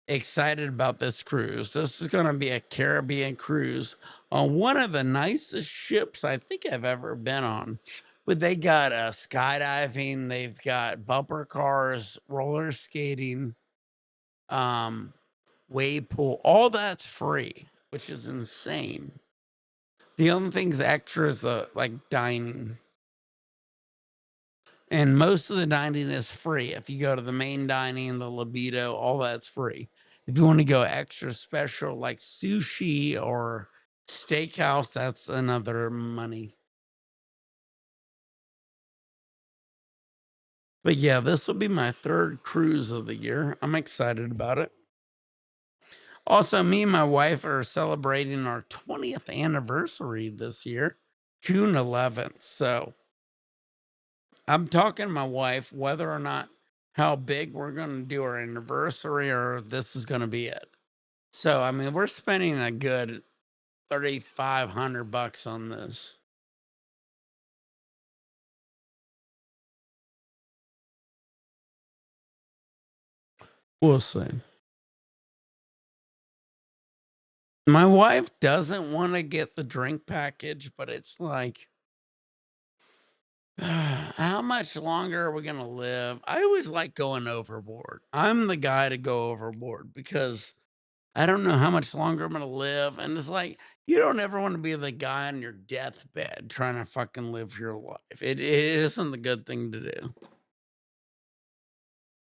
Excited about this cruise. This is going to be a Caribbean cruise on one of the nicest ships I think I've ever been on. But they got skydiving, they've got bumper cars, roller skating, wave pool, all that's free, which is insane. The only thing's extra is like dining. And most of the dining is free. If you go to the main dining, the libido, all that's free. If you want to go extra special like sushi or steakhouse, that's another money. But yeah, this will be my 3rd cruise of the year. I'm excited about it. Also, me and my wife are celebrating our 20th anniversary this year, June 11th. So I'm talking to my wife whether or not how big we're going to do our anniversary or this is going to be it. So, I mean, we're spending a good $3,500 on this. We'll see. My wife doesn't want to get the drink package, but it's like, how much longer are we going to live? I always like going overboard. I'm the guy to go overboard because I don't know how much longer I'm going to live. And it's like, you don't ever want to be the guy on your deathbed trying to fucking live your life. It isn't the good thing to do.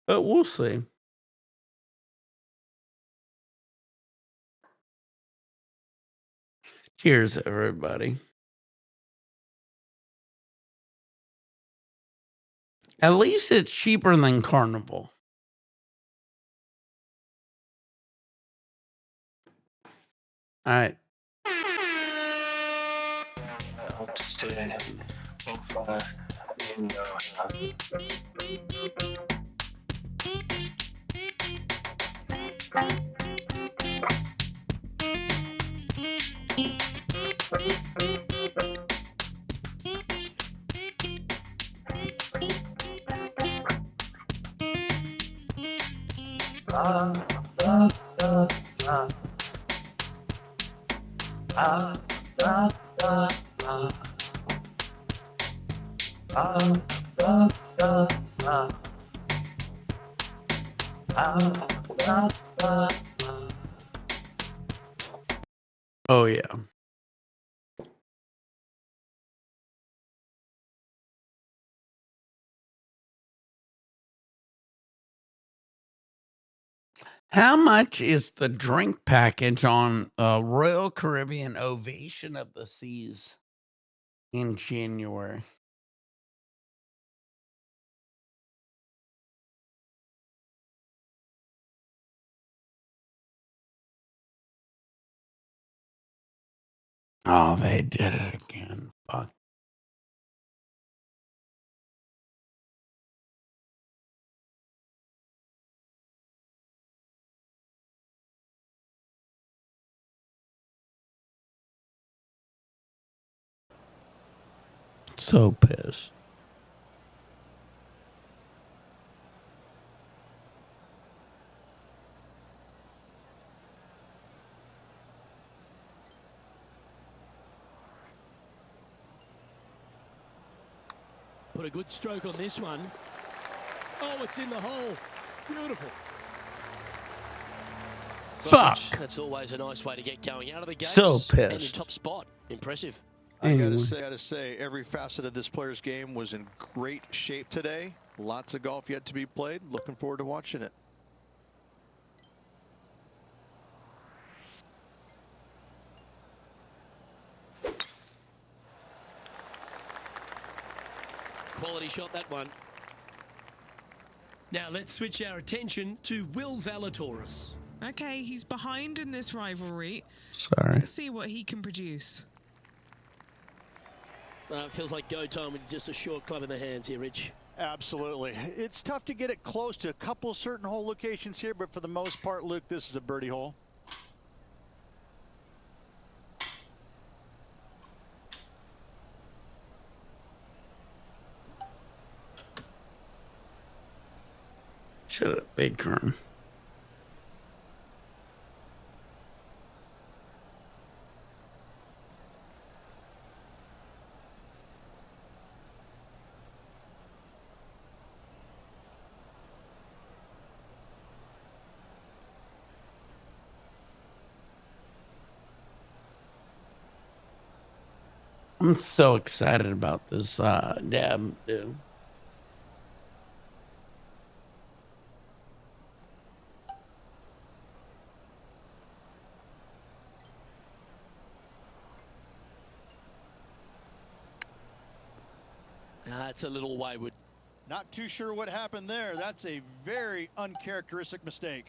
But we'll see. Cheers, everybody. At least it's cheaper than Carnival. All right. Oh, yeah. How much is the drink package on Royal Caribbean Ovation of the Seas in January? Oh, they did it again. Fuck. So pissed. Put a good stroke on this one. Oh, it's in the hole. Beautiful. Fuck. That's always a nice way to get going out of the gates. So And in pissed. top spot. Impressive. Anyway. I gotta say, every facet of this player's game was in great shape today. Lots of golf yet to be played. Looking forward to watching it. Quality shot, that one. Now let's switch our attention to Will Zalatoris. Okay, he's behind in this rivalry. Sorry. Let's see what he can produce. It feels like go time with just a short club in the hands here, Rich. Absolutely. It's tough to get it close to a couple certain hole locations here, but for the most part, Luke, this is a birdie hole. Shut up, Big Kern. I'm so excited about this dab, dude. It's a little wayward. Not too sure what happened there. That's a very uncharacteristic mistake.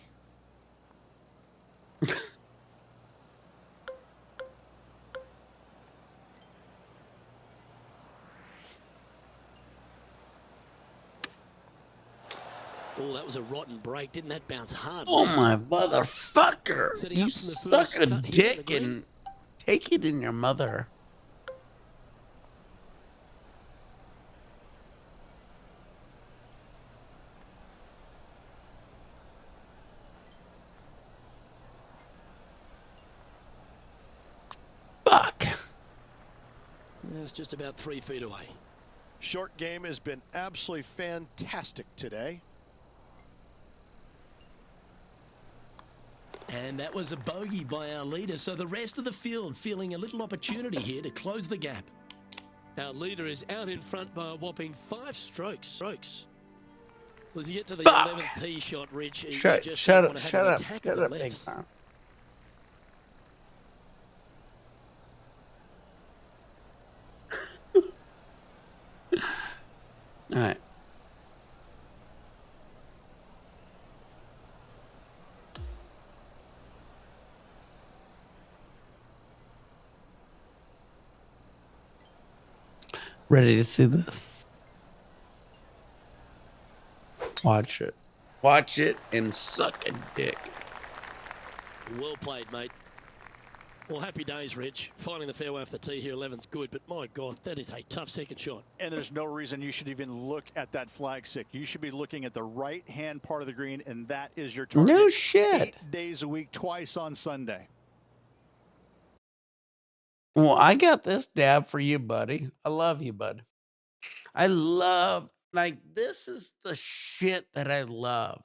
Oh, that was a rotten break. Didn't that bounce hard? Oh, my motherfucker. Setting You up from the suck first a cut here on the dick green. and take it in your mother. Fuck. It's just about 3 feet away. Short game has been absolutely fantastic today. And that was a bogey by our leader, so the rest of the field feeling a little opportunity here to close the gap. Our leader is out in front by a whopping 5 strokes. As you get to the 11th tee shot, Rich, Shut up, shut up, shut up, Big Kern. All right. Ready to see this? Watch it. Watch it and suck a dick. Well played, mate. Well, happy days, Rich. Finding the fairway off the tee here, 11's good, but my God, that is a tough second shot. And there's no reason you should even look at that flag stick. You should be looking at the right-hand part of the green, and that is your target. No shit. 8 days a week, twice on Sunday. Well, I got this dab for you, buddy. I love you, bud. I love, like, this is the shit that I love.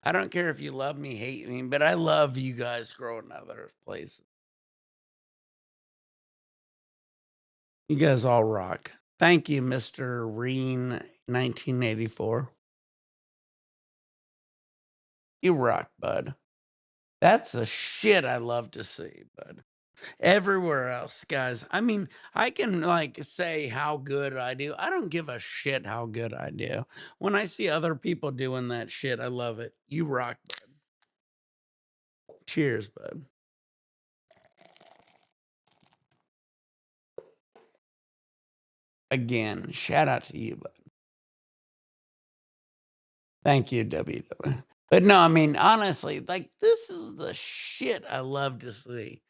I don't care if you love me, hate me, but I love you guys growing other places. You guys all rock. Thank you, Mr. Reen 1984. You rock, bud. That's the shit I love to see, bud. Everywhere else, guys. I mean, I can like say how good I do. I don't give a shit how good I do. When I see other people doing that shit, I love it. You rock, bud. Cheers, bud. Again, shout out to you, bud. Thank you, WW. But no, I mean, honestly, like, this is the shit I love to see.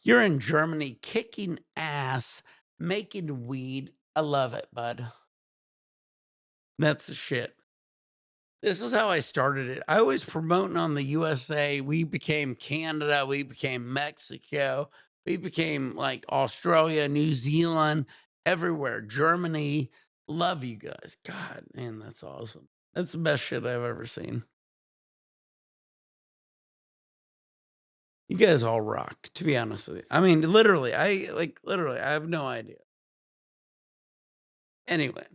You're in Germany kicking ass, making weed. I love it, bud. That's the shit. This is how I started it. I was promoting on the USA. We became Canada. We became Mexico. We became like Australia, New Zealand, everywhere. Germany. Love you guys. God, man, that's awesome. That's the best shit I've ever seen. You guys all rock, to be honest with you. I mean, literally, I have no idea. Anyway,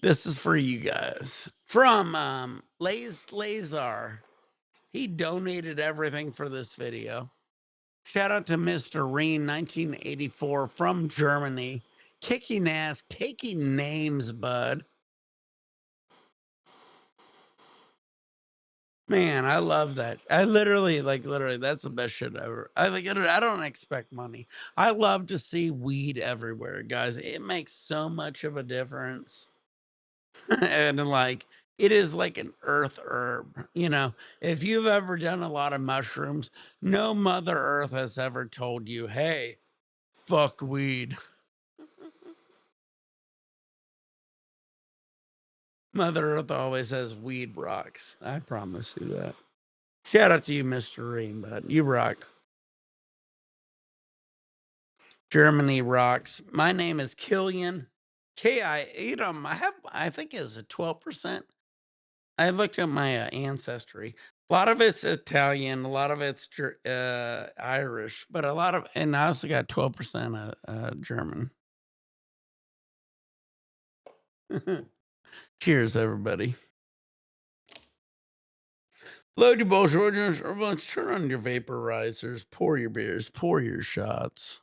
this is for you guys from Lazar. He donated everything for this video. Shout out to Mr. Reen 1984 from Germany. Kicking ass, taking names, bud. Man, I love that. I literally, that's the best shit ever. I don't expect money. I love to see weed everywhere, guys. It makes so much of a difference. And like, it is like an earth herb. You know, if you've ever done a lot of mushrooms, no Mother Earth has ever told you, hey, fuck weed. Mother Earth always says weed rocks. I promise you that. Shout out to you, Mr. Ream, bud. You rock. Germany rocks. My name is Killian. Ki, I think it's a 12%. I looked at my ancestry. A lot of it's Italian, a lot of it's Irish, but and I also got 12% German. Cheers, everybody. Load your bowls, everyone's turn on your vaporizers, pour your beers, pour your shots.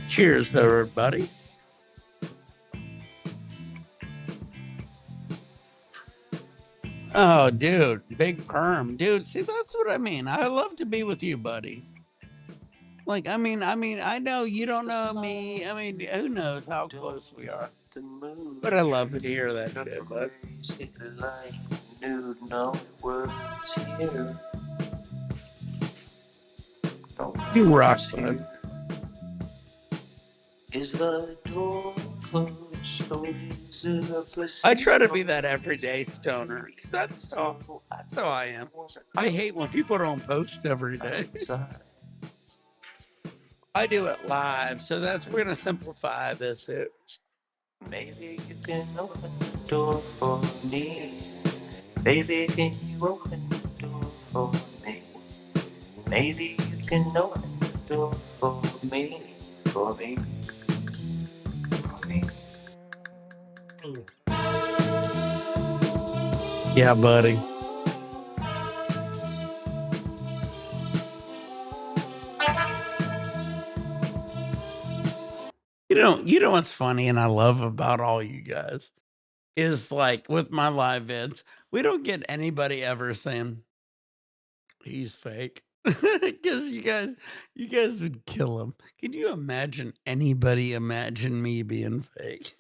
Cheers, everybody. Oh, dude, big perm, dude. See, that's what I mean. I love to be with you, buddy. Like, I know you don't know me. I mean, who knows how close we are? But I love to hear that shit, bud. You rock, bud. Is the door closed or is it a I try to be that everyday stoner. 'Cause that's how I am. I hate when people don't post every day. I do it live, so we're gonna simplify this. Maybe you can open the door for me. Baby, can you open the door for me? Maybe you can open the door for me. For me. For me. Yeah, buddy. You know what's funny and I love about all you guys is like with my live vids, we don't get anybody ever saying he's fake. Because you guys would kill him. Can you imagine anybody imagine me being fake?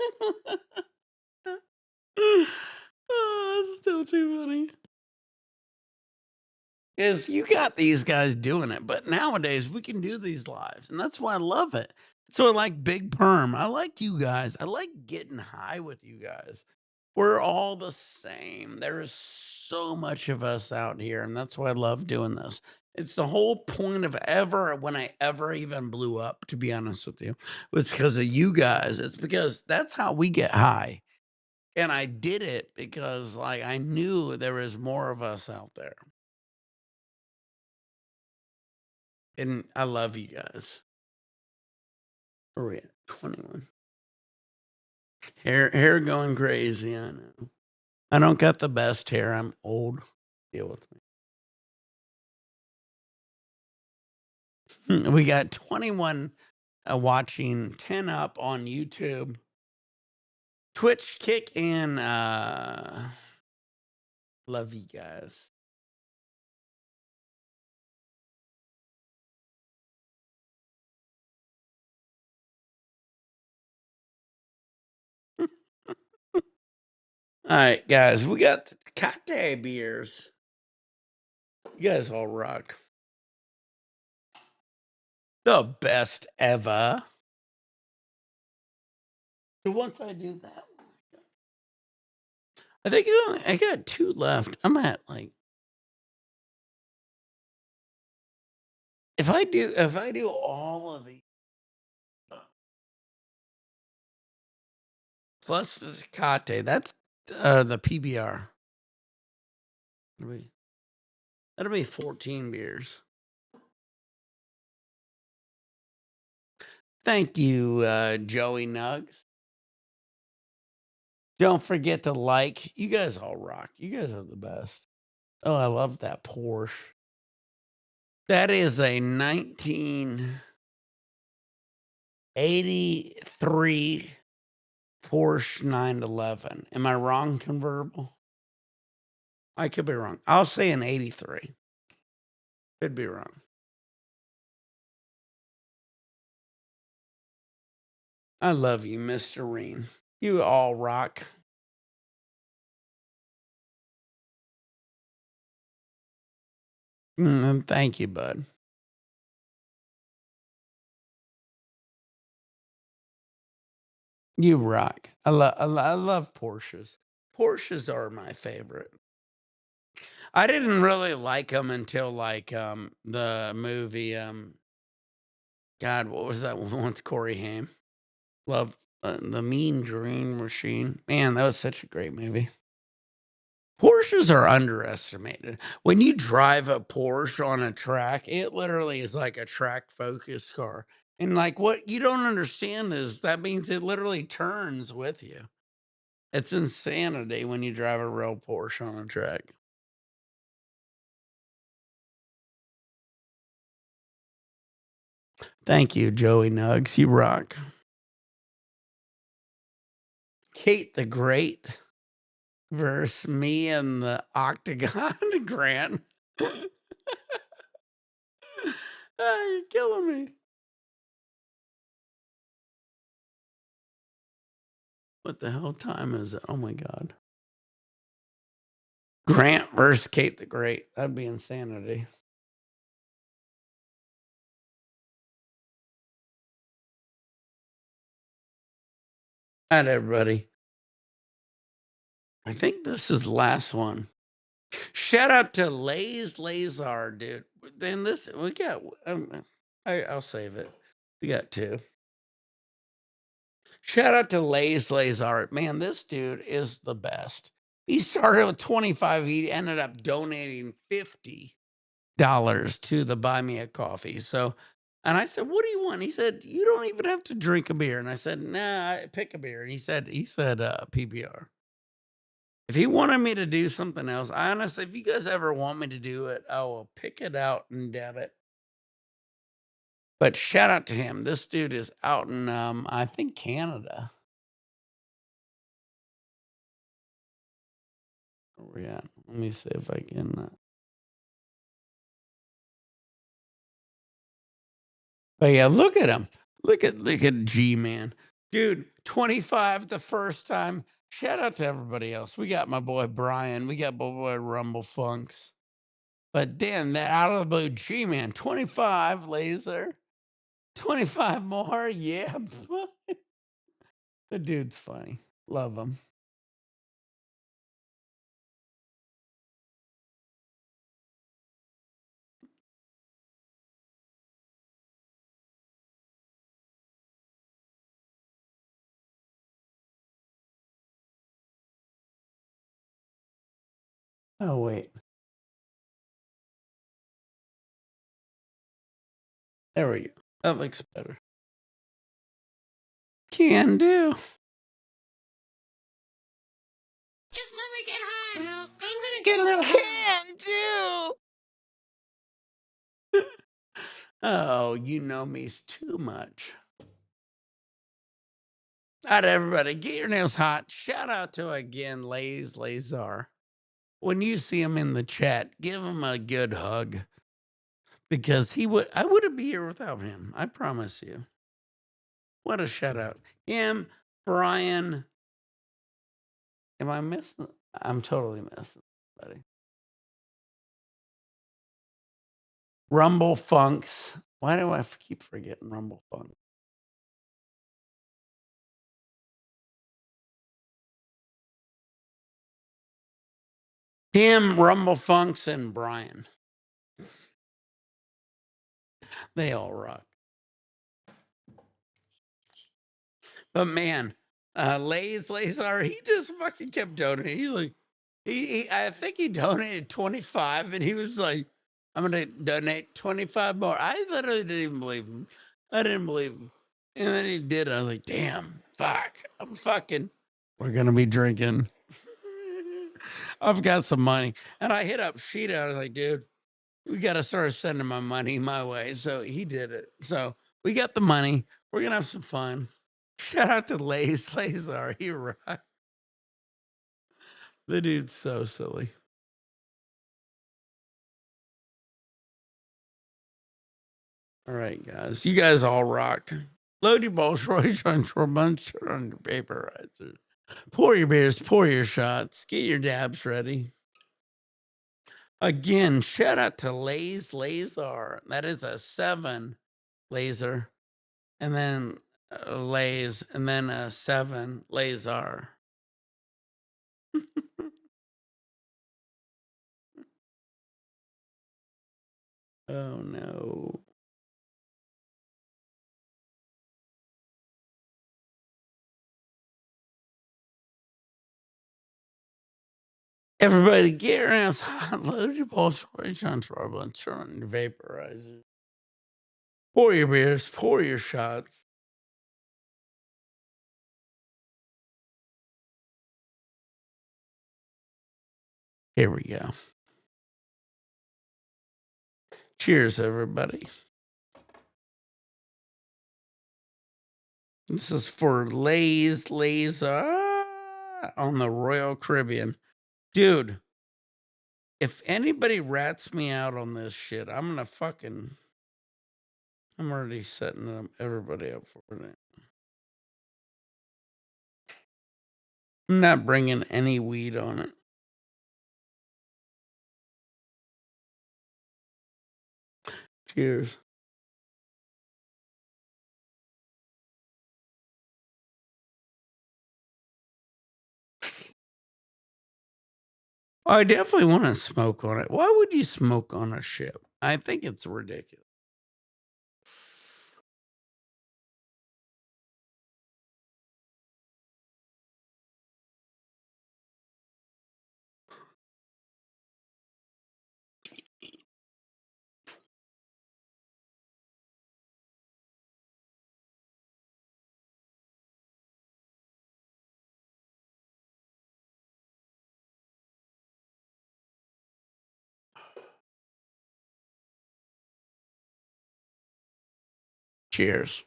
Oh, it's still too funny. Is you got these guys doing it, but nowadays we can do these lives, and that's why I love it. So I like Big Perm. I like you guys. I like getting high with you guys. We're all the same. There is so much of us out here, and that's why I love doing this. It's the whole point of when I ever even blew up, to be honest with you, was because of you guys. It's because that's how we get high. And I did it because like I knew there was more of us out there. And I love you guys. Where are we at? 21. Hair going crazy, I know. I don't got the best hair. I'm old. Deal with me. We got 21 watching, 10 up on YouTube. Twitch, Kick, and love you guys. All right, guys, we got the cocktail beers. You guys all rock. The best ever. So once I do that, I think I got 2 left. I'm at like if I do all of these plus the Tecate, that's the PBR. That'll be 14 beers. Thank you, Joey Nugs. Don't forget to like. You guys all rock. You guys are the best. Oh, I love that Porsche. That is a '83 Porsche 911. Am I wrong, convertible? I could be wrong. I'll say an '83. Could be wrong. I love you, Mr. Reen. You all rock. Thank you, bud. You rock. I love Porsches. Porsches are my favorite. I didn't really like them until like the movie God, what was that one with Corey Haim? Love the Mean Green Machine. Man, that was such a great movie. Porsches are underestimated. When you drive a Porsche on a track, it literally is like a track focused car. And like what you don't understand is that means it literally turns with you. It's insanity when you drive a real Porsche on a track. Thank you, Joey Nugs. You rock. Kate the Great versus me and the Octagon Grant. You're killing me. What the hell time is it? Oh my God. Grant versus Kate the Great. That'd be insanity. All right, everybody. I think this is the last one. Shout out to 7aze 7azer, dude. Then this we got. I'll save it. We got two. Shout out to 7aze 7azer. Man, this dude is the best. He started with 25. He ended up donating $50 to the Buy Me a Coffee. So, and I said, "What do you want?" He said, "You don't even have to drink a beer." And I said, "Nah, pick a beer." And he said, PBR. If he wanted me to do something else, I honestly, if you guys ever want me to do it, I will pick it out and dab it. But shout out to him. This dude is out in, I think Canada. Where we at? Let me see if I can. But yeah, look at him. Look at G Man, dude. 25 the first time. Shout out to everybody else. We got my boy Brian. We got my boy Rumble Funks. But then that out of the blue, G Man, 25 laser, 25 more. Yeah, boy. The dude's funny. Love him. Oh wait, there we go. That looks better. Can do. Just let me get high now. I'm gonna get a little high. Can do. Oh, you know me too much. All right, everybody, get your nails hot. Shout out to again, 7aze 7azer. When you see him in the chat, give him a good hug because I wouldn't be here without him. I promise you. What a shout out. Him, Brian. Am I missing? I'm totally missing, buddy. Rumble Funks. Why do I keep forgetting Rumble Funks? Him, Rumble Funks, and Brian. They all rock. But man, 7aze 7azer, he just fucking kept donating. He's like, I think he donated 25, and he was like, "I'm gonna donate 25 more." I literally didn't even believe him. I didn't believe him, and then he did. I was like, "Damn, fuck, We're gonna be drinking." I've got some money, and I hit up Sheeta. I was like, "Dude, we got to start sending my money my way." So he did it. So We got the money. We're gonna have some fun. Shout out to Lazar. He right. The dude's so silly. All right, guys. You guys all rock. Load your balls, Roy Jones, for a bunch on your vaporizer. Pour your beers, pour your shots, get your dabs ready. Again, shout out to Lazar. That is a 7 laser, and then Lays, and then a 7 Lazar. Oh no. Everybody get around. Load your balls, Roy Jones, for a bunch on your vaporizer. Pour your beers, pour your shots. Here we go. Cheers, everybody. This is for Lays on the Royal Caribbean. Dude, if anybody rats me out on this shit, I'm already setting everybody up for it. I'm not bringing any weed on it. Cheers. I definitely want to smoke on it. Why would you smoke on a ship? I think it's ridiculous. Cheers.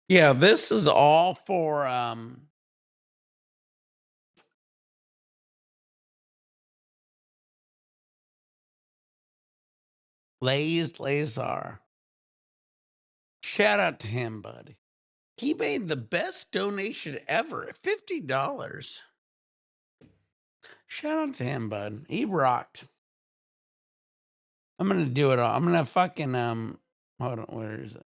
Yeah, this is all for Lazar. Shout out to him, buddy. He made the best donation ever at $50. Shout out to him, bud. He rocked. I'm gonna do it all. I'm gonna fucking hold on, where is it?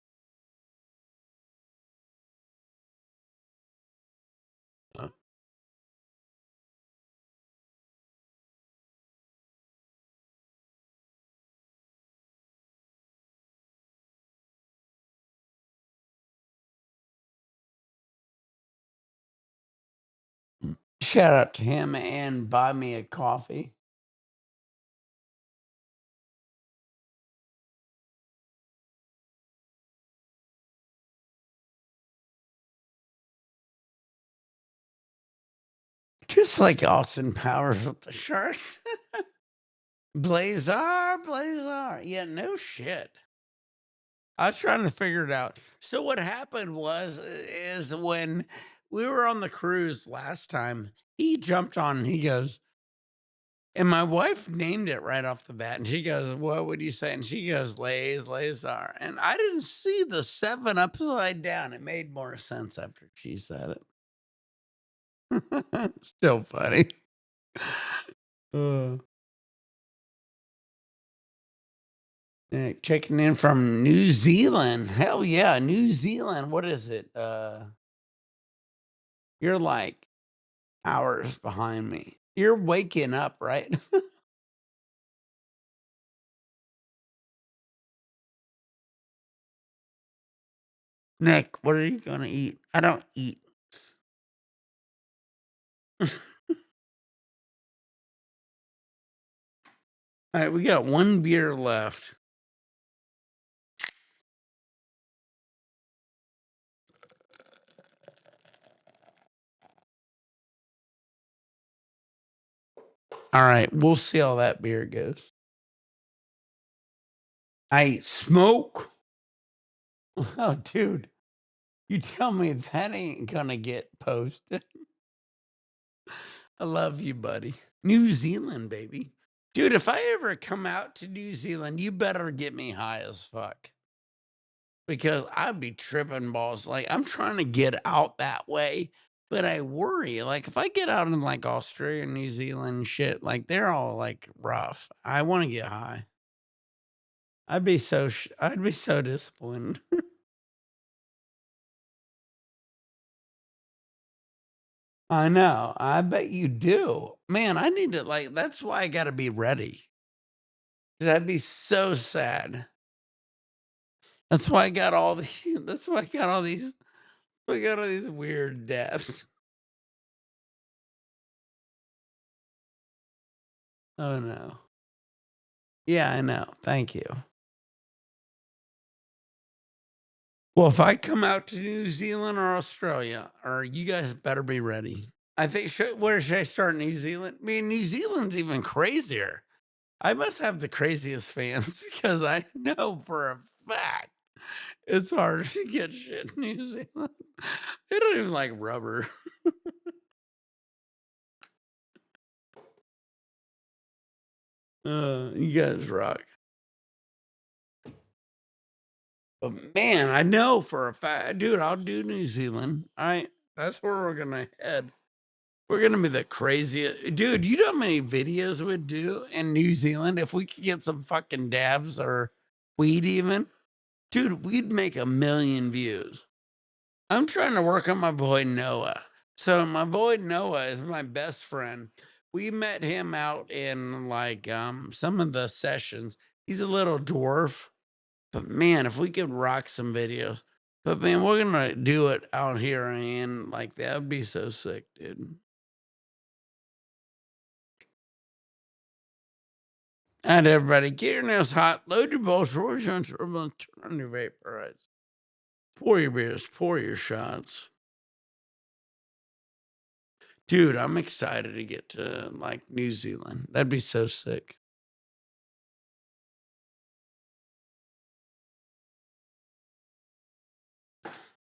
Shout out to him and buy me a coffee. Just like Austin Powers with the sharks. Blazar. Yeah, no shit. I was trying to figure it out. So what happened is when we were on the cruise last time, he jumped on and he goes, and my wife named it right off the bat. And she goes, "What would you say?" And she goes, Lazar. And I didn't see the 7 upside down. It made more sense after she said it. Still funny. Checking in from New Zealand. Hell yeah, New Zealand. What is it? You're like hours behind me. You're waking up, right? Nick, what are you gonna eat? I don't eat. All right, we got 1 beer left. All right, we'll see how that beer goes. I smoke. Oh, dude, you tell me that ain't gonna get posted. I love you, buddy. New Zealand, baby. Dude, if I ever come out to New Zealand, you better get me high as fuck. Because I'd be tripping balls. Like, I'm trying to get out that way, but I worry. Like, if I get out in like Australia, New Zealand, and shit, like they're all like rough. I want to get high. I'd be so disappointed. I know. I bet you do. Man, I need to like that's why I gotta be ready. 'Cause I'd be so sad. That's why I got all the that's why I got all these I got all these weird deaths. Oh no. Yeah, I know. Thank you. Well, if I come out to New Zealand or Australia, or you guys better be ready. I think where should I start? New Zealand? I mean, New Zealand's even crazier. I must have the craziest fans because I know for a fact it's harder to get shit in New Zealand. They don't even like rubber. You guys rock. But man, I know for a fact, dude, I'll do New Zealand. All right. That's where we're gonna head. We're gonna be the craziest, dude. You know how many videos we'd do in New Zealand if we could get some fucking dabs or weed, even, dude. We'd make 1,000,000 views. I'm trying to work on my boy Noah. So my boy Noah is my best friend. We met him out in like some of the sessions. He's a little dwarf, but man, if we could rock some videos. But man, we're gonna do it out here and like that would be so sick, dude. And everybody, get your nails hot, load your balls, roll your joints, turn on your vaporize. Pour your beers, pour your shots. Dude, I'm excited to get to like New Zealand. That'd be so sick.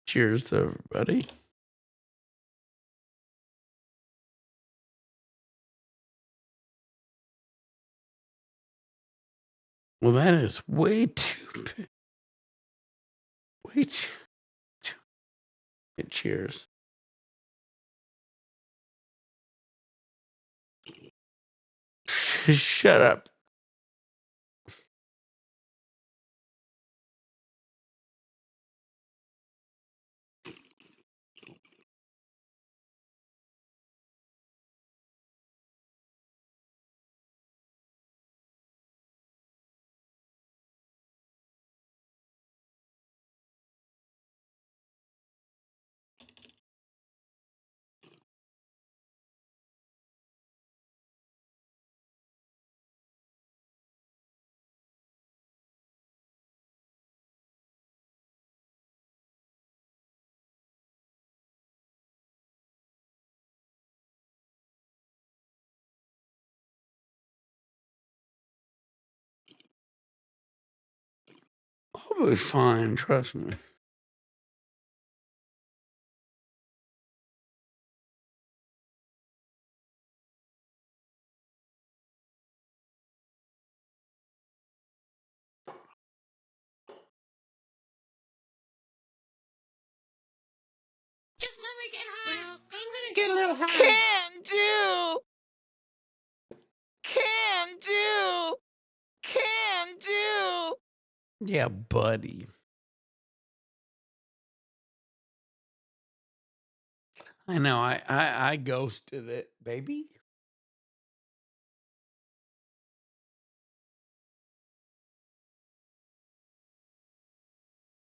Cheers to everybody. Well, that is way too big. Way too. Cheers. Shut up. I'll be fine, trust me. Just let me get high. Well, I'm gonna get a little high. Can do. Yeah, buddy. I know. I ghosted it, baby.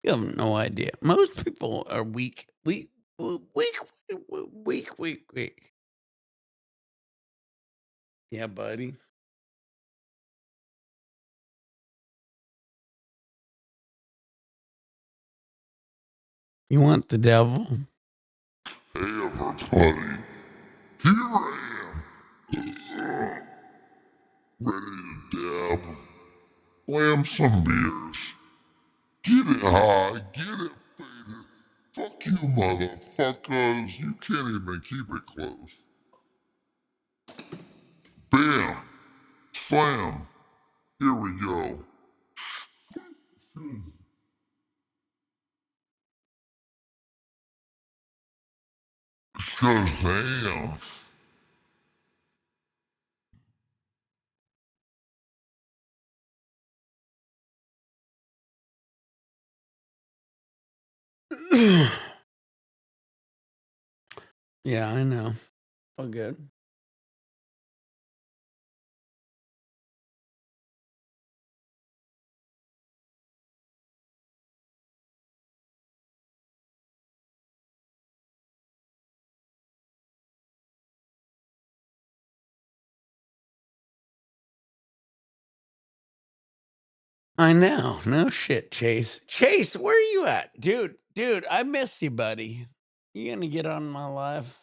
You have no idea. Most people are weak, weak. Yeah, buddy. You want the devil? Hey everybody, here I am, ready to dab. Slam some beers. Get it high, get it faded. Fuck you, motherfuckers. You can't even keep it close. Bam! Slam! Here we go. Shazam! Yeah, I know. All good. I know. No shit, Chase. Chase, where are you at? Dude, I miss you, buddy. You gonna get on my live?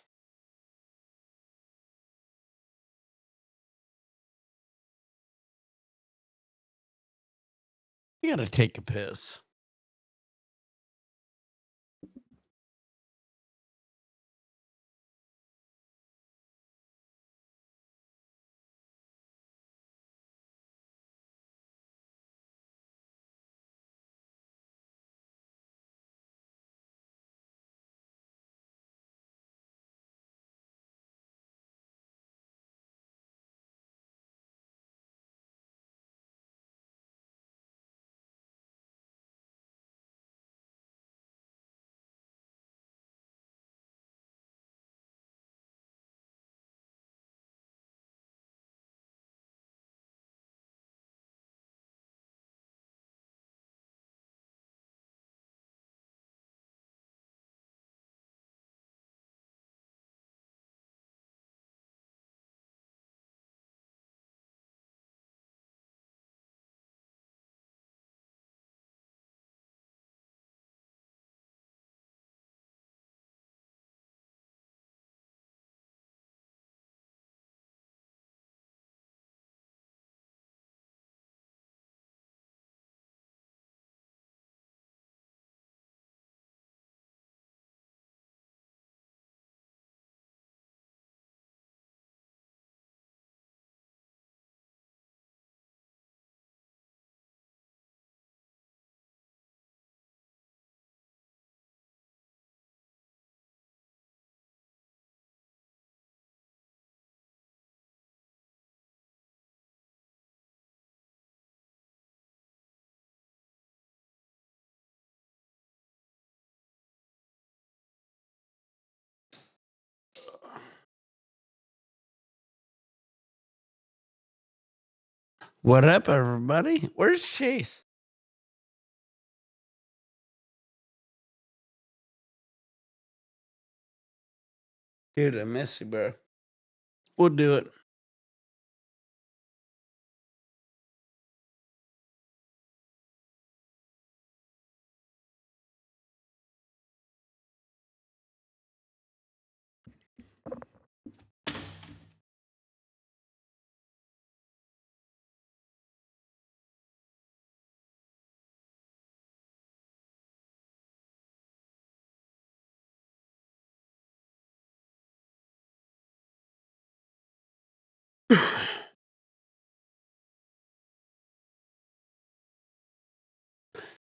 You gotta take a piss. What up, everybody? Where's Chase? Dude, I miss you, bro. We'll do it.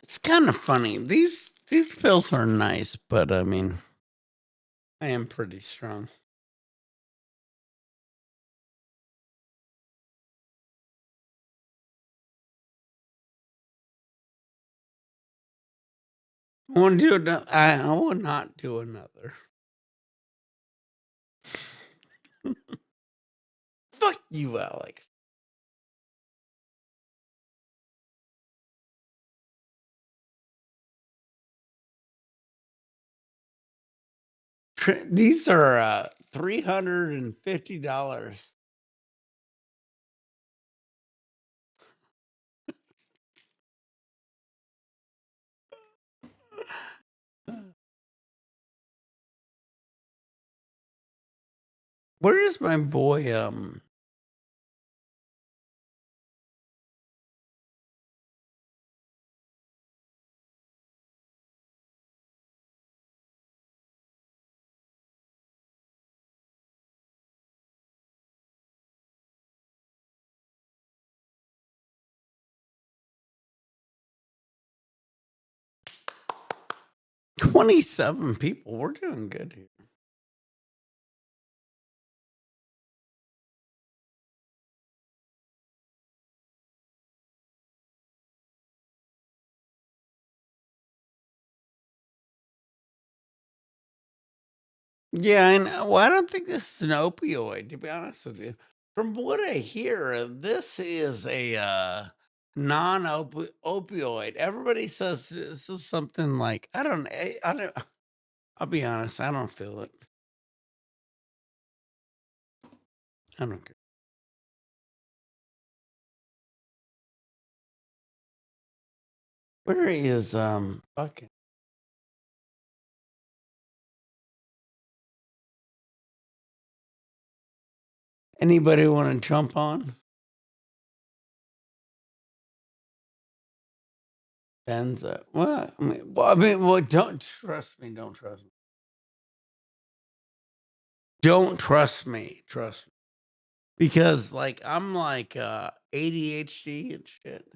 It's kind of funny. These pills are nice, but I mean, I am pretty strong. I want to do it. I will not do another. Fuck you, Alex. These are $350. Where is my boy? 27 people. We're doing good here. Yeah, and well, I don't think this is an opioid, to be honest with you. From what I hear, this is a non-opioid. Everybody says this is something like I don't. I'll be honest, I don't feel it. I don't care. Where is fucking anybody want to jump on? Benza. Well, don't trust me. Don't trust me. Don't trust me. Trust me. Because like I'm like ADHD and shit.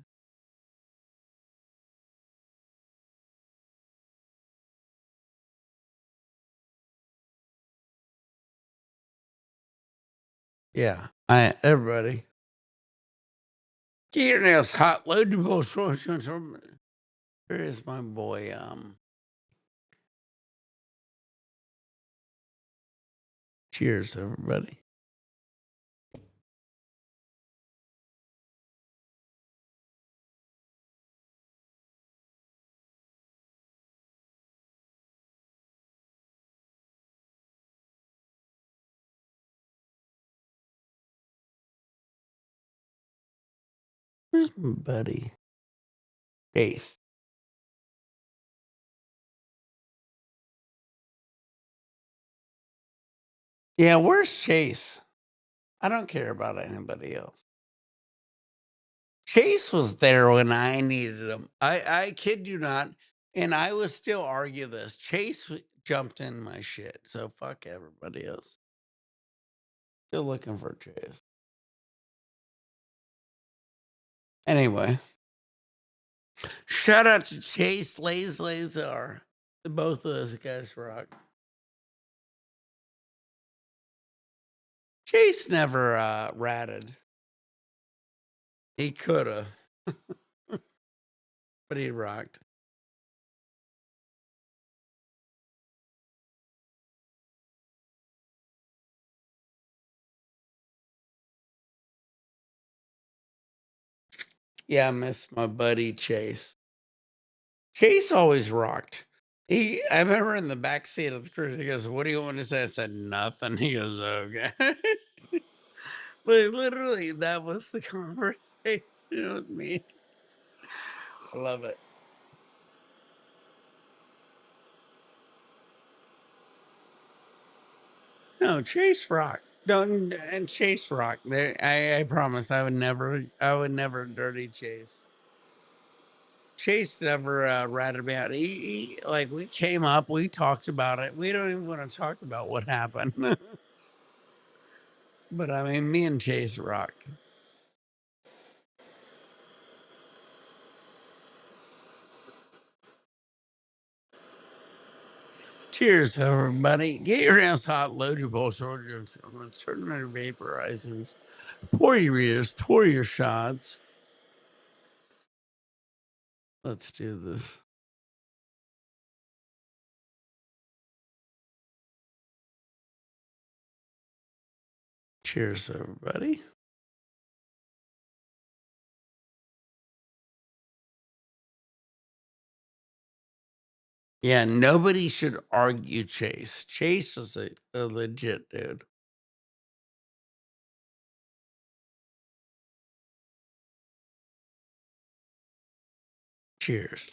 Yeah. I everybody. Get your nails hot, load the bullshit. Here is my boy. Cheers, everybody. Where's my buddy? Ace. Yeah, where's Chase? I don't care about anybody else. Chase was there when I needed him. I kid you not, and I would still argue this. Chase jumped in my shit, so fuck everybody else. Still looking for Chase. Anyway, shout out to Chase, Lazar. Both of those guys rock. Chase never ratted. He coulda, but he rocked. Yeah, I miss my buddy Chase. Chase always rocked. I remember in the back seat of the cruise, he goes, "What do you want to say?" I said, "Nothing." He goes, "Okay." But literally, that was the conversation with me. I love it. No, Chase rock. Don't and Chase rock. I promise, I would never dirty Chase. Chase never ratted me out. Like we came up, we talked about it. We don't even want to talk about what happened. But I mean, me and Chase rock. Cheers, everybody. Get your ass hot, load your bowl shoulders, turn your vaporizers, pour your ears, pour your shots. Let's do this. Cheers, everybody. Yeah, nobody should argue Chase. Chase is a legit dude. Cheers.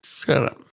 Shut up.